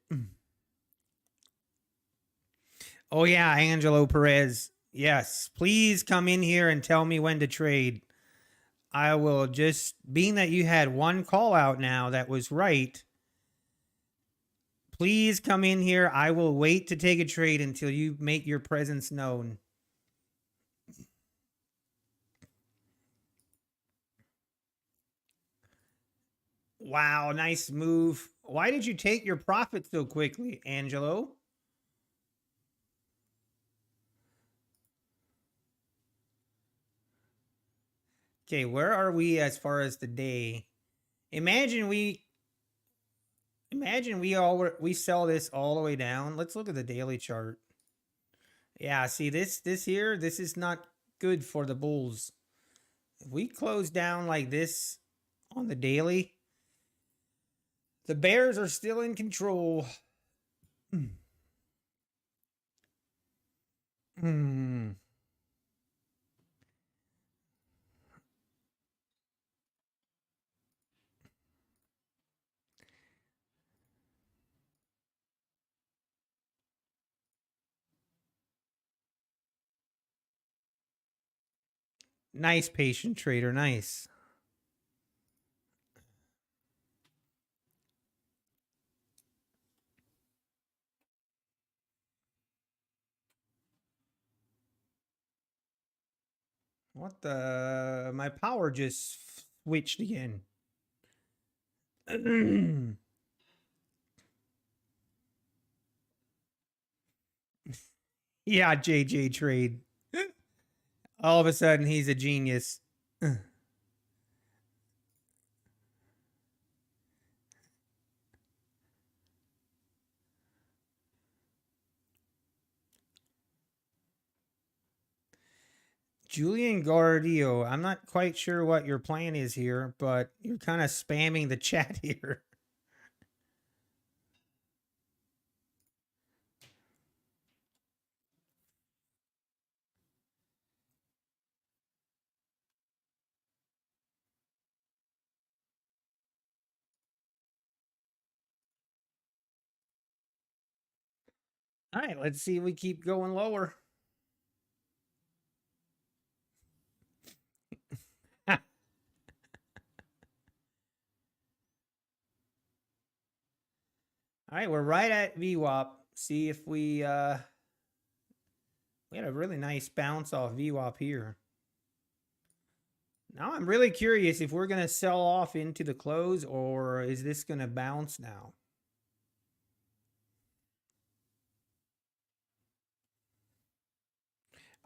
Oh, yeah, Angelo Perez. Yes, please come in here and tell me when to trade. I will just, being that you had one call out now that was right, please come in here. I will wait to take a trade until you make your presence known. Wow, nice move. Why did you take your profit so quickly, Angelo? Okay, where are we as far as the day? Imagine we sell this all the way down. Let's look at the daily chart. Yeah, see this here, this is not good for the bulls. If we close down like this on the daily, the bears are still in control. Nice, patient trader, nice. What the? My power just switched again. Yeah, JJ Trade. All of a sudden, he's a genius. Julian Guardillo, I'm not quite sure what your plan is here, but you're kind of spamming the chat here. All right, let's see if we keep going lower. All right, we're right at VWAP. See if we had a really nice bounce off VWAP here. Now I'm really curious if we're going to sell off into the close, or is this going to bounce now?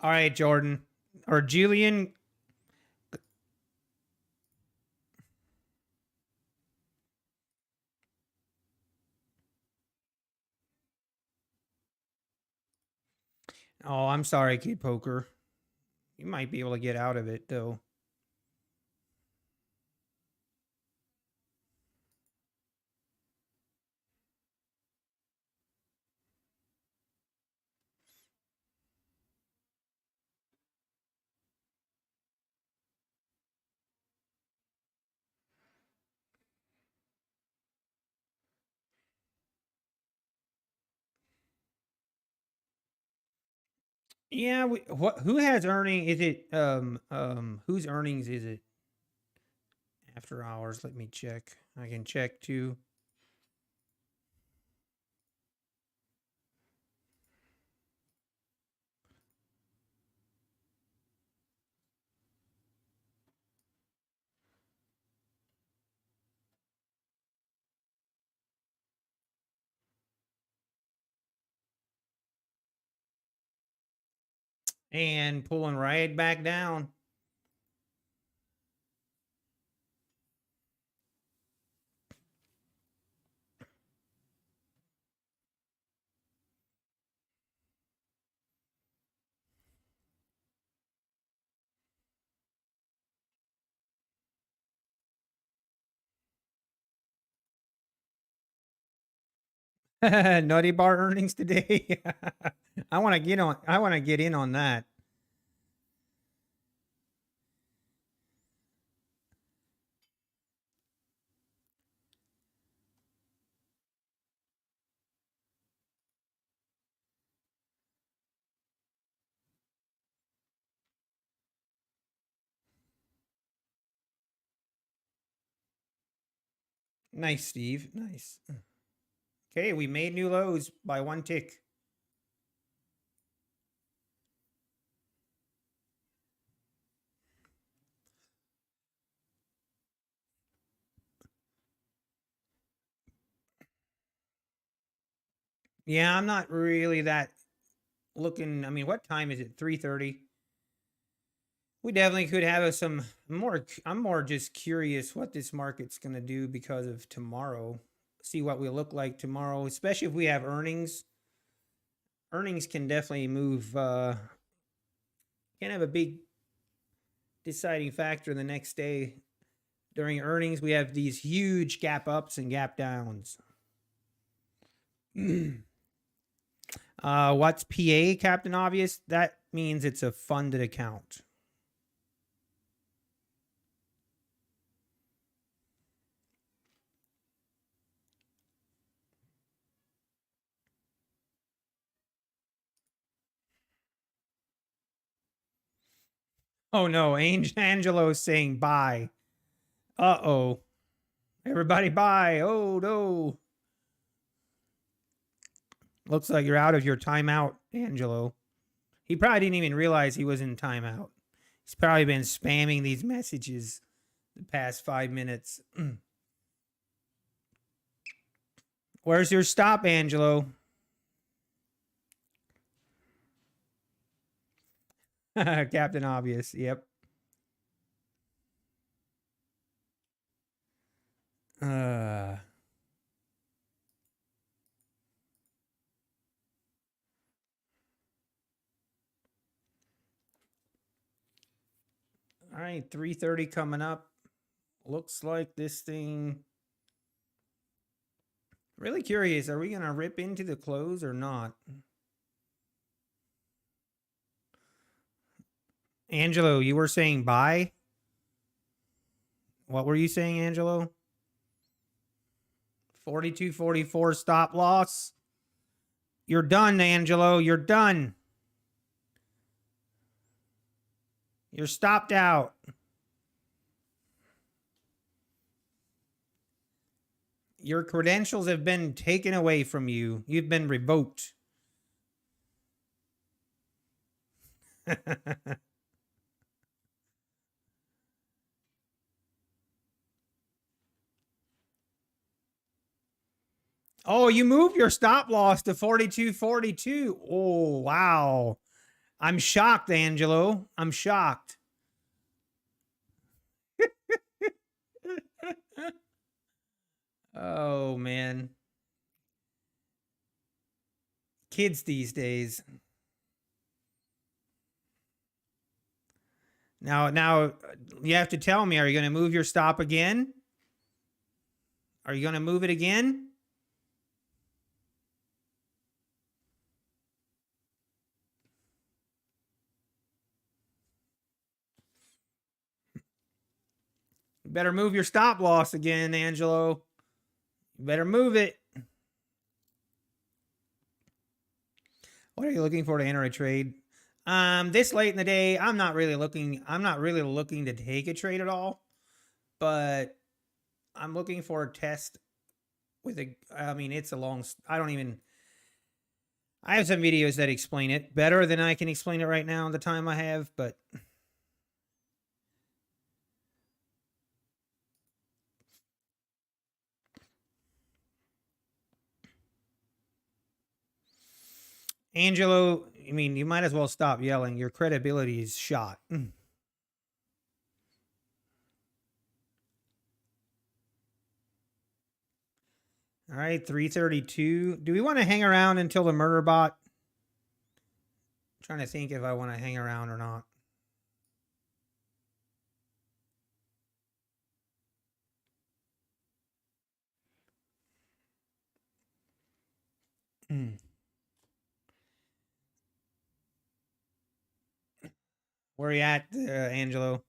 All right, Jordan or Julian. Oh, I'm sorry, Kid Poker. You might be able to get out of it though. Yeah, who has earning? Is it whose earnings is it? After hours, let me check. I can check too. And pulling right back down. Nutty Bar earnings today. I want to get on. I want to get in on that. Nice, Steve. Nice. Okay, we made new lows by one tick. Yeah, I'm not really that looking. I mean, what time is it? 3:30. We definitely could have some more. I'm more just curious what this market's going to do because of tomorrow. See what we look like tomorrow, especially if we have earnings. Earnings can definitely move. Can have a big deciding factor the next day. During earnings, we have these huge gap ups and gap downs. What's PA, Captain Obvious? That means it's a funded account. Oh no, Angelo's saying buy. Uh-oh. Everybody buy. Oh no. Looks like you're out of your timeout, Angelo. He probably didn't even realize he was in timeout. He's probably been spamming these messages the past 5 minutes. Where's your stop, Angelo? Captain Obvious. Yep. All right, 3:30 coming up. Looks like this thing. Really curious. Are we going to rip into the close or not? Angelo, you were saying buy? What were you saying, Angelo? 42.44 stop loss. You're done, Angelo. You're done. You're stopped out. Your credentials have been taken away from you. You've been revoked. Oh, you moved your stop loss to 42.42. Oh, wow. I'm shocked, Angelo. I'm shocked. Oh, man. Kids these days. Now you have to tell me, are you going to move your stop again? Are you going to move it again? You better move your stop loss again, Angelo. You better move it. What are you looking for to enter a trade? This late in the day, I'm not really looking to take a trade at all, but I'm looking for a test with a, I mean, it's a long, I have some videos that explain it better than I can explain it right now in the time I have, but Angelo, I mean, you might as well stop yelling. Your credibility is shot. All right, 332. Do we want to hang around until the murder bot? I'm trying to think if I want to hang around or not. Where are you at, Angelo?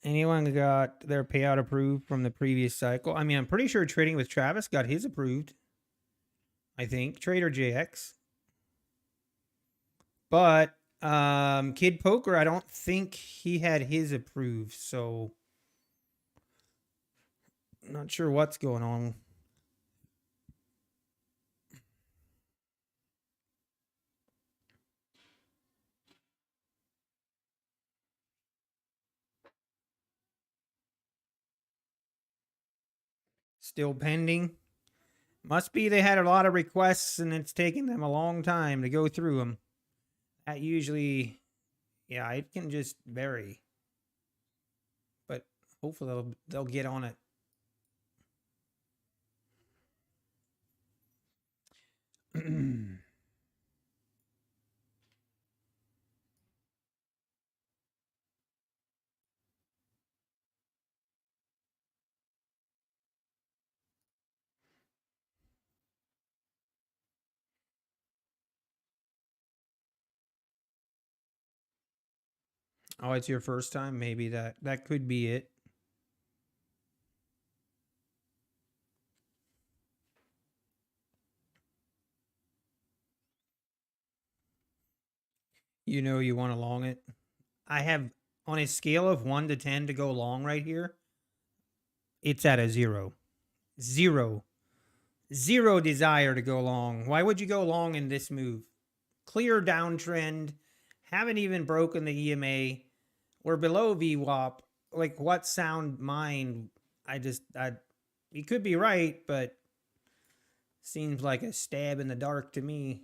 Anyone got their payout approved from the previous cycle? I mean, I'm pretty sure Trading with Travis got his approved. I think Trader JX. But Kid Poker, I don't think he had his approved, so not sure what's going on. Still pending. Must be they had a lot of requests and it's taking them a long time to go through them. That usually, yeah, it can just vary. But hopefully they'll get on it. Oh, it's your first time? Maybe that could be it. You know you want to long it. I have on a scale of 1 to 10 to go long right here. It's at a 0. 0. 0 desire to go long. Why would you go long in this move? Clear downtrend. Haven't even broken the EMA. We're below VWAP. Like, what sound mind? You could be right, but seems like a stab in the dark to me.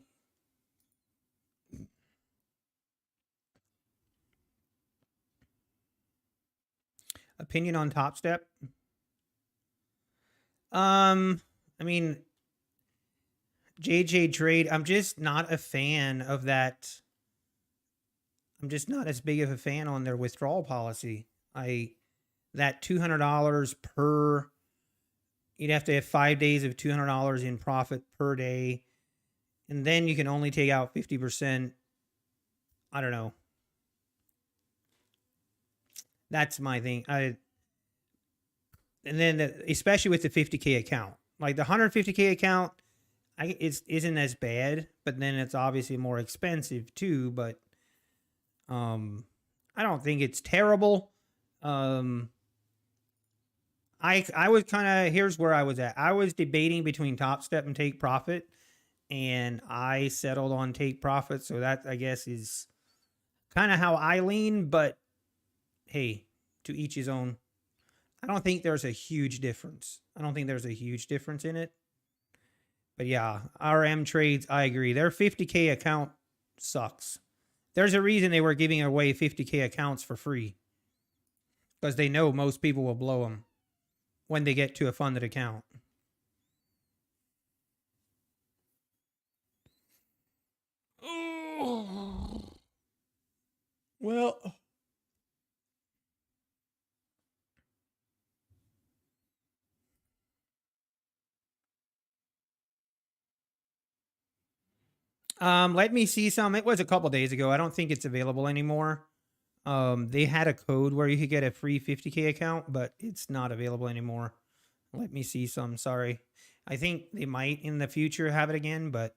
Opinion on Top Step? I mean, JJ Trade, I'm just not a fan of that. I'm just not as big of a fan on their withdrawal policy. That $200 per, you'd have to have 5 days of $200 in profit per day, and then you can only take out 50%. I don't know. That's my thing. And then especially with the 50K account, like the 150K account, isn't as bad, but then it's obviously more expensive too. But I don't think it's terrible. I was kind of, here's where I was at. I was debating between Top Step and Take Profit, and I settled on Take Profit. So that, I guess, is kind of how I lean. But hey, to each his own. I don't think there's a huge difference. I don't think there's a huge difference in it. But yeah, RM trades, I agree. Their 50K account sucks. There's a reason they were giving away 50K accounts for free, because they know most people will blow them when they get to a funded account. Oh. Well, let me see some. It was a couple days ago. I don't think it's available anymore. They had a code where you could get a free 50K account, but it's not available anymore. Let me see some. Sorry. I think they might in the future have it again, but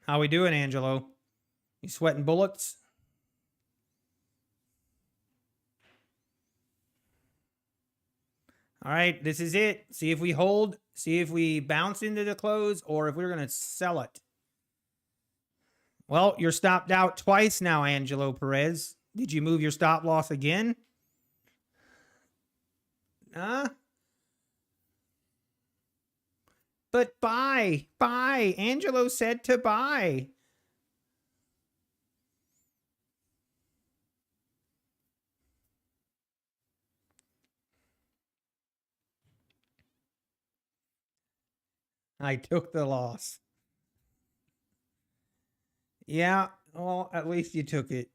how we doing, Angelo? You sweating bullets? All right, this is it. See if we hold, see if we bounce into the close, or if we're going to sell it. Well, you're stopped out twice now, Angelo Perez. Did you move your stop loss again? Huh? But buy, buy. Angelo said to buy. I took the loss. Yeah, well, at least you took it.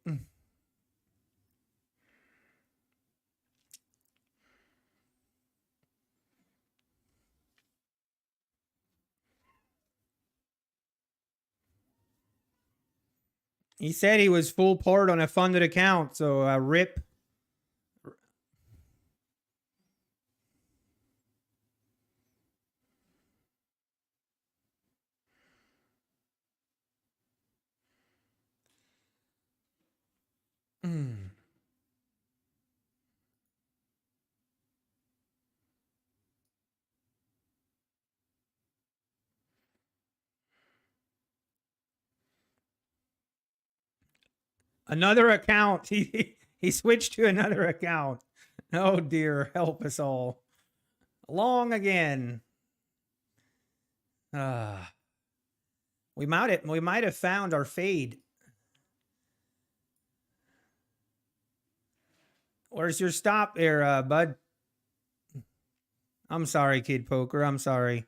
He said he was full port on a funded account, so rip. Another account. He switched to another account. Oh dear, help us all. Long again. We might have found our fade. Where's your stop there, bud? I'm sorry, Kid Poker. I'm sorry.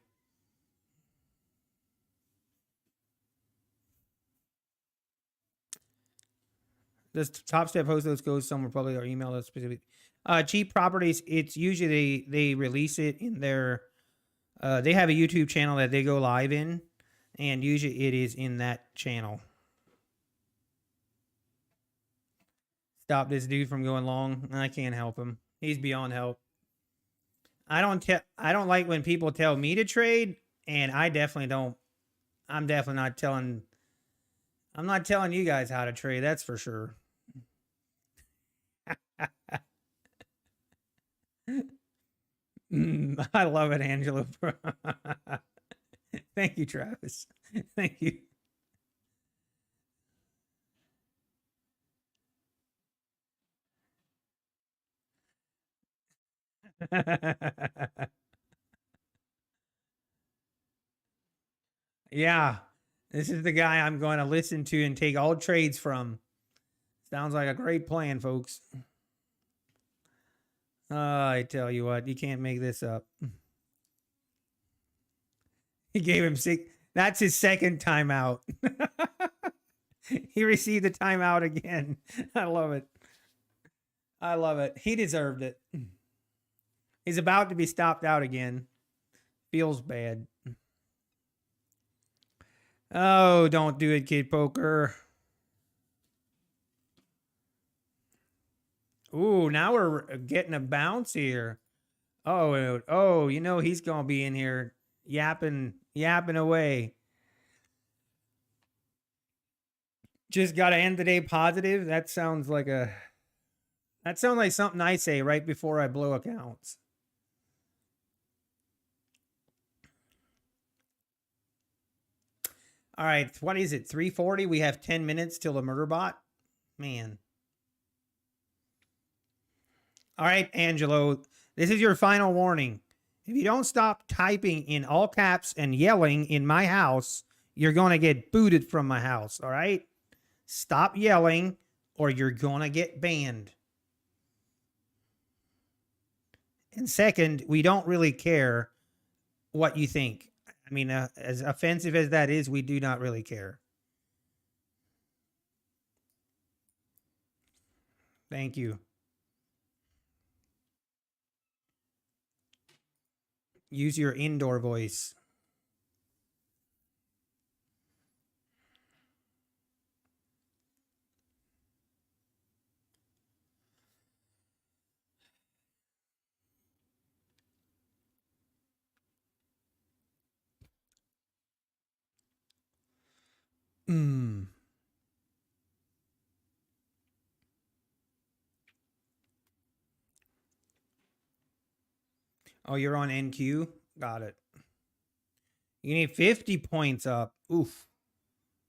This top step host those goes somewhere probably or email us specific. Cheap properties. It's usually they release it in their. They have a YouTube channel that they go live in, and usually it is in that channel. Stop this dude from going long. I can't help him. He's beyond help. I don't like when people tell me to trade, and I definitely don't. I'm definitely not telling. I'm not telling you guys how to trade. That's for sure. I love it, Angelo. Thank you, Travis. Thank you. Yeah, this is the guy I'm going to listen to and take all trades from. Sounds like a great plan, folks. I tell you what, you can't make this up. He gave him 6. That's his second timeout. He received the timeout again. I love it. I love it. He deserved it. He's about to be stopped out again. Feels bad. Oh, don't do it, Kid Poker. Ooh, now we're getting a bounce here. Oh, you know he's gonna be in here yapping away. Just gotta end the day positive. That sounds like something I say right before I blow accounts. All right, what is it? 3:40. We have 10 minutes till the murder bot. Man. All right, Angelo, this is your final warning. If you don't stop typing in all caps and yelling in my house, you're going to get booted from my house. All right? Stop yelling or you're going to get banned. And second, we don't really care what you think. I mean, as offensive as that is, we do not really care. Thank you. Use your indoor voice. Oh, you're on NQ? Got it. You need 50 points up. Oof.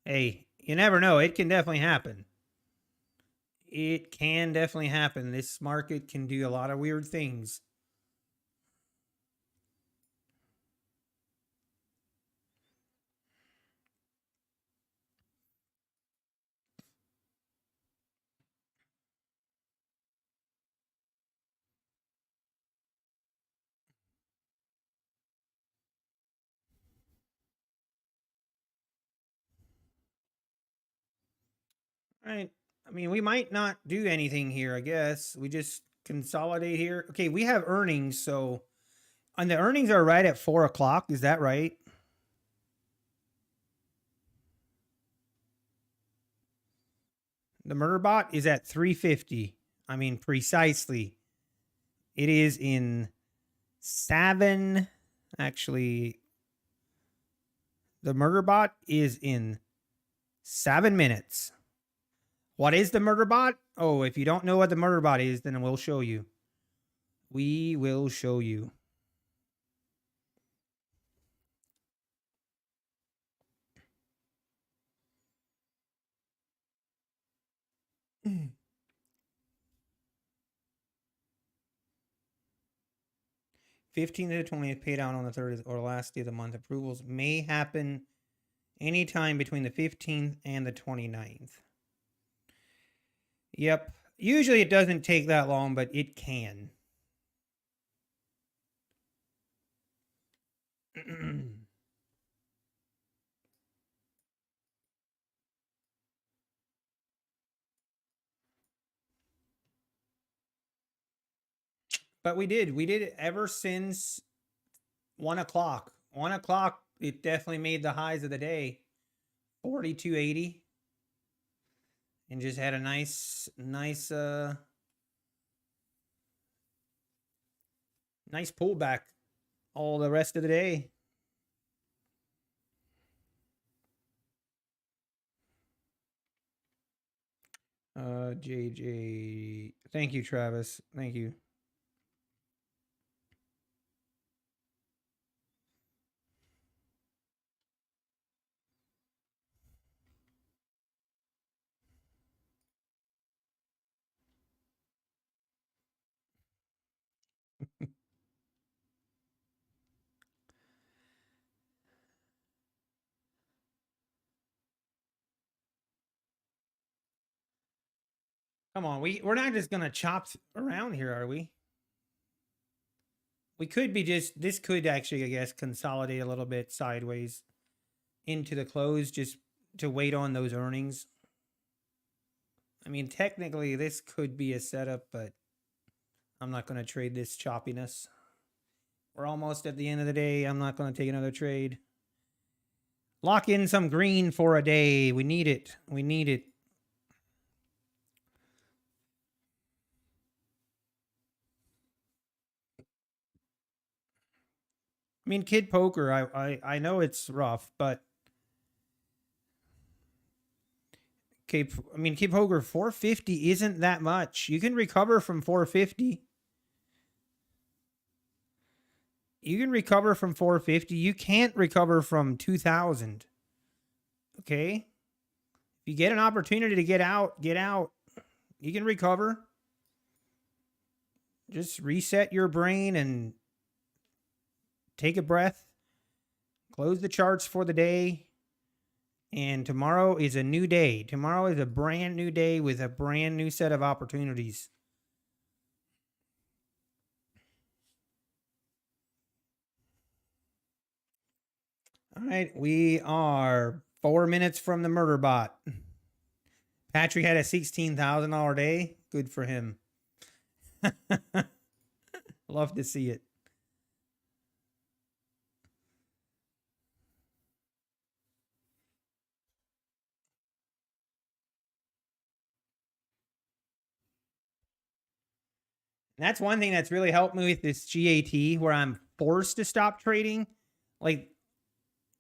Hey, you never know. It can definitely happen. It can definitely happen. This market can do a lot of weird things. All right. I mean, we might not do anything here, I guess. We just consolidate here. Okay, we have earnings, so and the earnings are right at 4 o'clock. Is that right? The murder bot is at 350. I mean, precisely. It is in 7. Actually, the murder bot is in 7 minutes. What is the murder bot? Oh, if you don't know what the murder bot is, then we'll show you. We will show you. Mm. 15th to the 20th, paid out on the 30th or last day of the month. Approvals may happen anytime between the 15th and the 29th. Yep. Usually it doesn't take that long, but it can. But we did it ever since 1 o'clock. 1 o'clock, it definitely made the highs of the day. 42.80. And just had a nice pullback all the rest of the day. JJ. Thank you, Travis. Thank you. Come on, we're not just gonna chop around here, are we? We could be just, this could actually, I guess, consolidate a little bit sideways into the close just to wait on those earnings. I mean, technically this could be a setup, but I'm not going to trade this choppiness. We're almost at the end of the day. I'm not going to take another trade. Lock in some green for a day. We need it. We need it. I mean, Kid Poker, I know it's rough, but Kid Poker 450 isn't that much. You can recover from 450. You can recover from 450. You can't recover from 2000. Okay? If you get an opportunity to get out, get out. You can recover. Just reset your brain and take a breath. Close the charts for the day. And tomorrow is a new day. Tomorrow is a brand new day with a brand new set of opportunities. All right, we are 4 minutes from the murder bot. Patrick had a $16,000 day. Good for him. Love to see it. And that's one thing that's really helped me with this GAT, where I'm forced to stop trading. Like,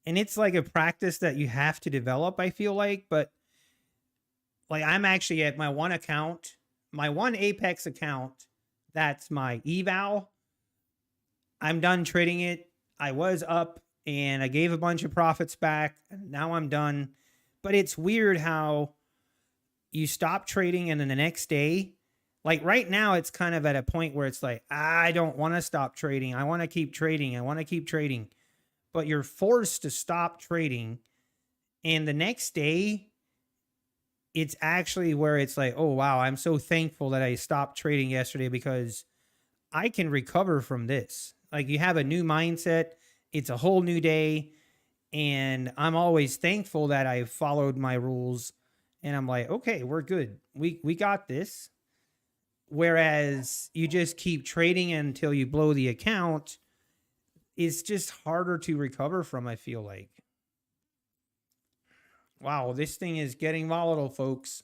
and it's like a practice that you have to develop, I feel like. But like, I'm actually at my one account, my one Apex account, that's my eval. I'm done trading it. I was up and I gave a bunch of profits back. Now I'm done. But it's weird how you stop trading and then the next day, like right now, it's kind of at a point where it's like, I don't want to stop trading. I want to keep trading. I want to keep trading. But you're forced to stop trading. And the next day, it's actually where it's like, oh, wow, I'm so thankful that I stopped trading yesterday because I can recover from this. Like, you have a new mindset. It's a whole new day. And I'm always thankful that I followed my rules. And I'm like, okay, we're good. We got this. Whereas you just keep trading until you blow the account, it's just harder to recover from, I feel like. Wow, this thing is getting volatile, folks.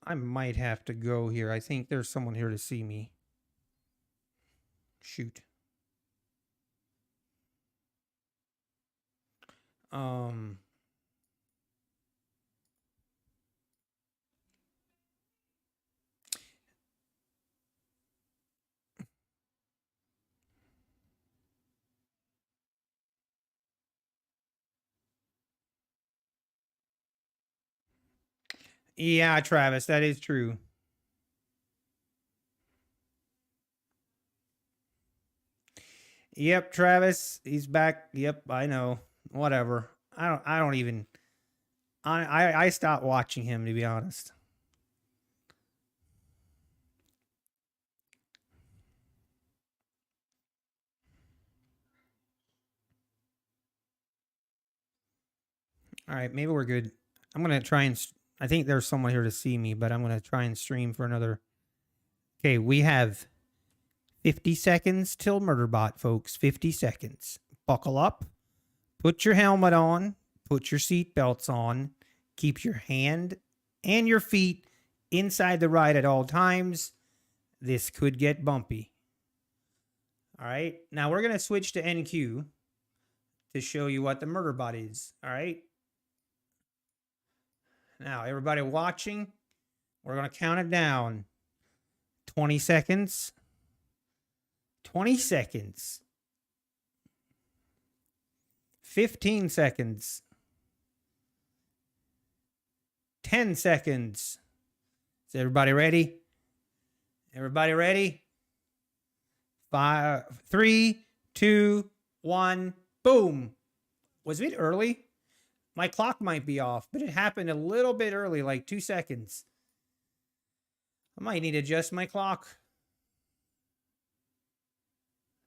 I might have to go here. I think there's someone here to see me. Shoot. Um, yeah, Travis, that is true. Yep, Travis, he's back. Yep, I know. Whatever. I don't even I stopped watching him, to be honest. All right, maybe we're good. I'm going to try and I think there's someone here to see me, but I'm going to try and stream for another. Okay, we have 50 seconds till Murderbot, folks. 50 seconds. Buckle up. Put your helmet on. Put your seat belts on. Keep your hand and your feet inside the ride at all times. This could get bumpy. All right. Now we're going to switch to NQ to show you what the Murderbot is. All right. Now, everybody watching, we're going to count it down. 20 seconds. 20 seconds. 15 seconds. 10 seconds. Is everybody ready? Everybody ready? 5, 3, 2, 1. Boom. Was it early? My clock might be off, but it happened a little bit early, like 2 seconds. I might need to adjust my clock.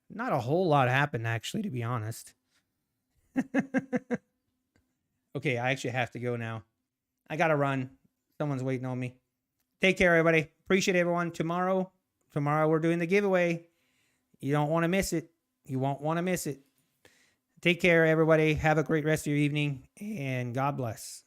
Not a whole lot happened, actually, to be honest. Okay, I actually have to go now. I got to run. Someone's waiting on me. Take care, everybody. Appreciate everyone. Tomorrow we're doing the giveaway. You don't want to miss it. You won't want to miss it. Take care, everybody. Have a great rest of your evening, and God bless.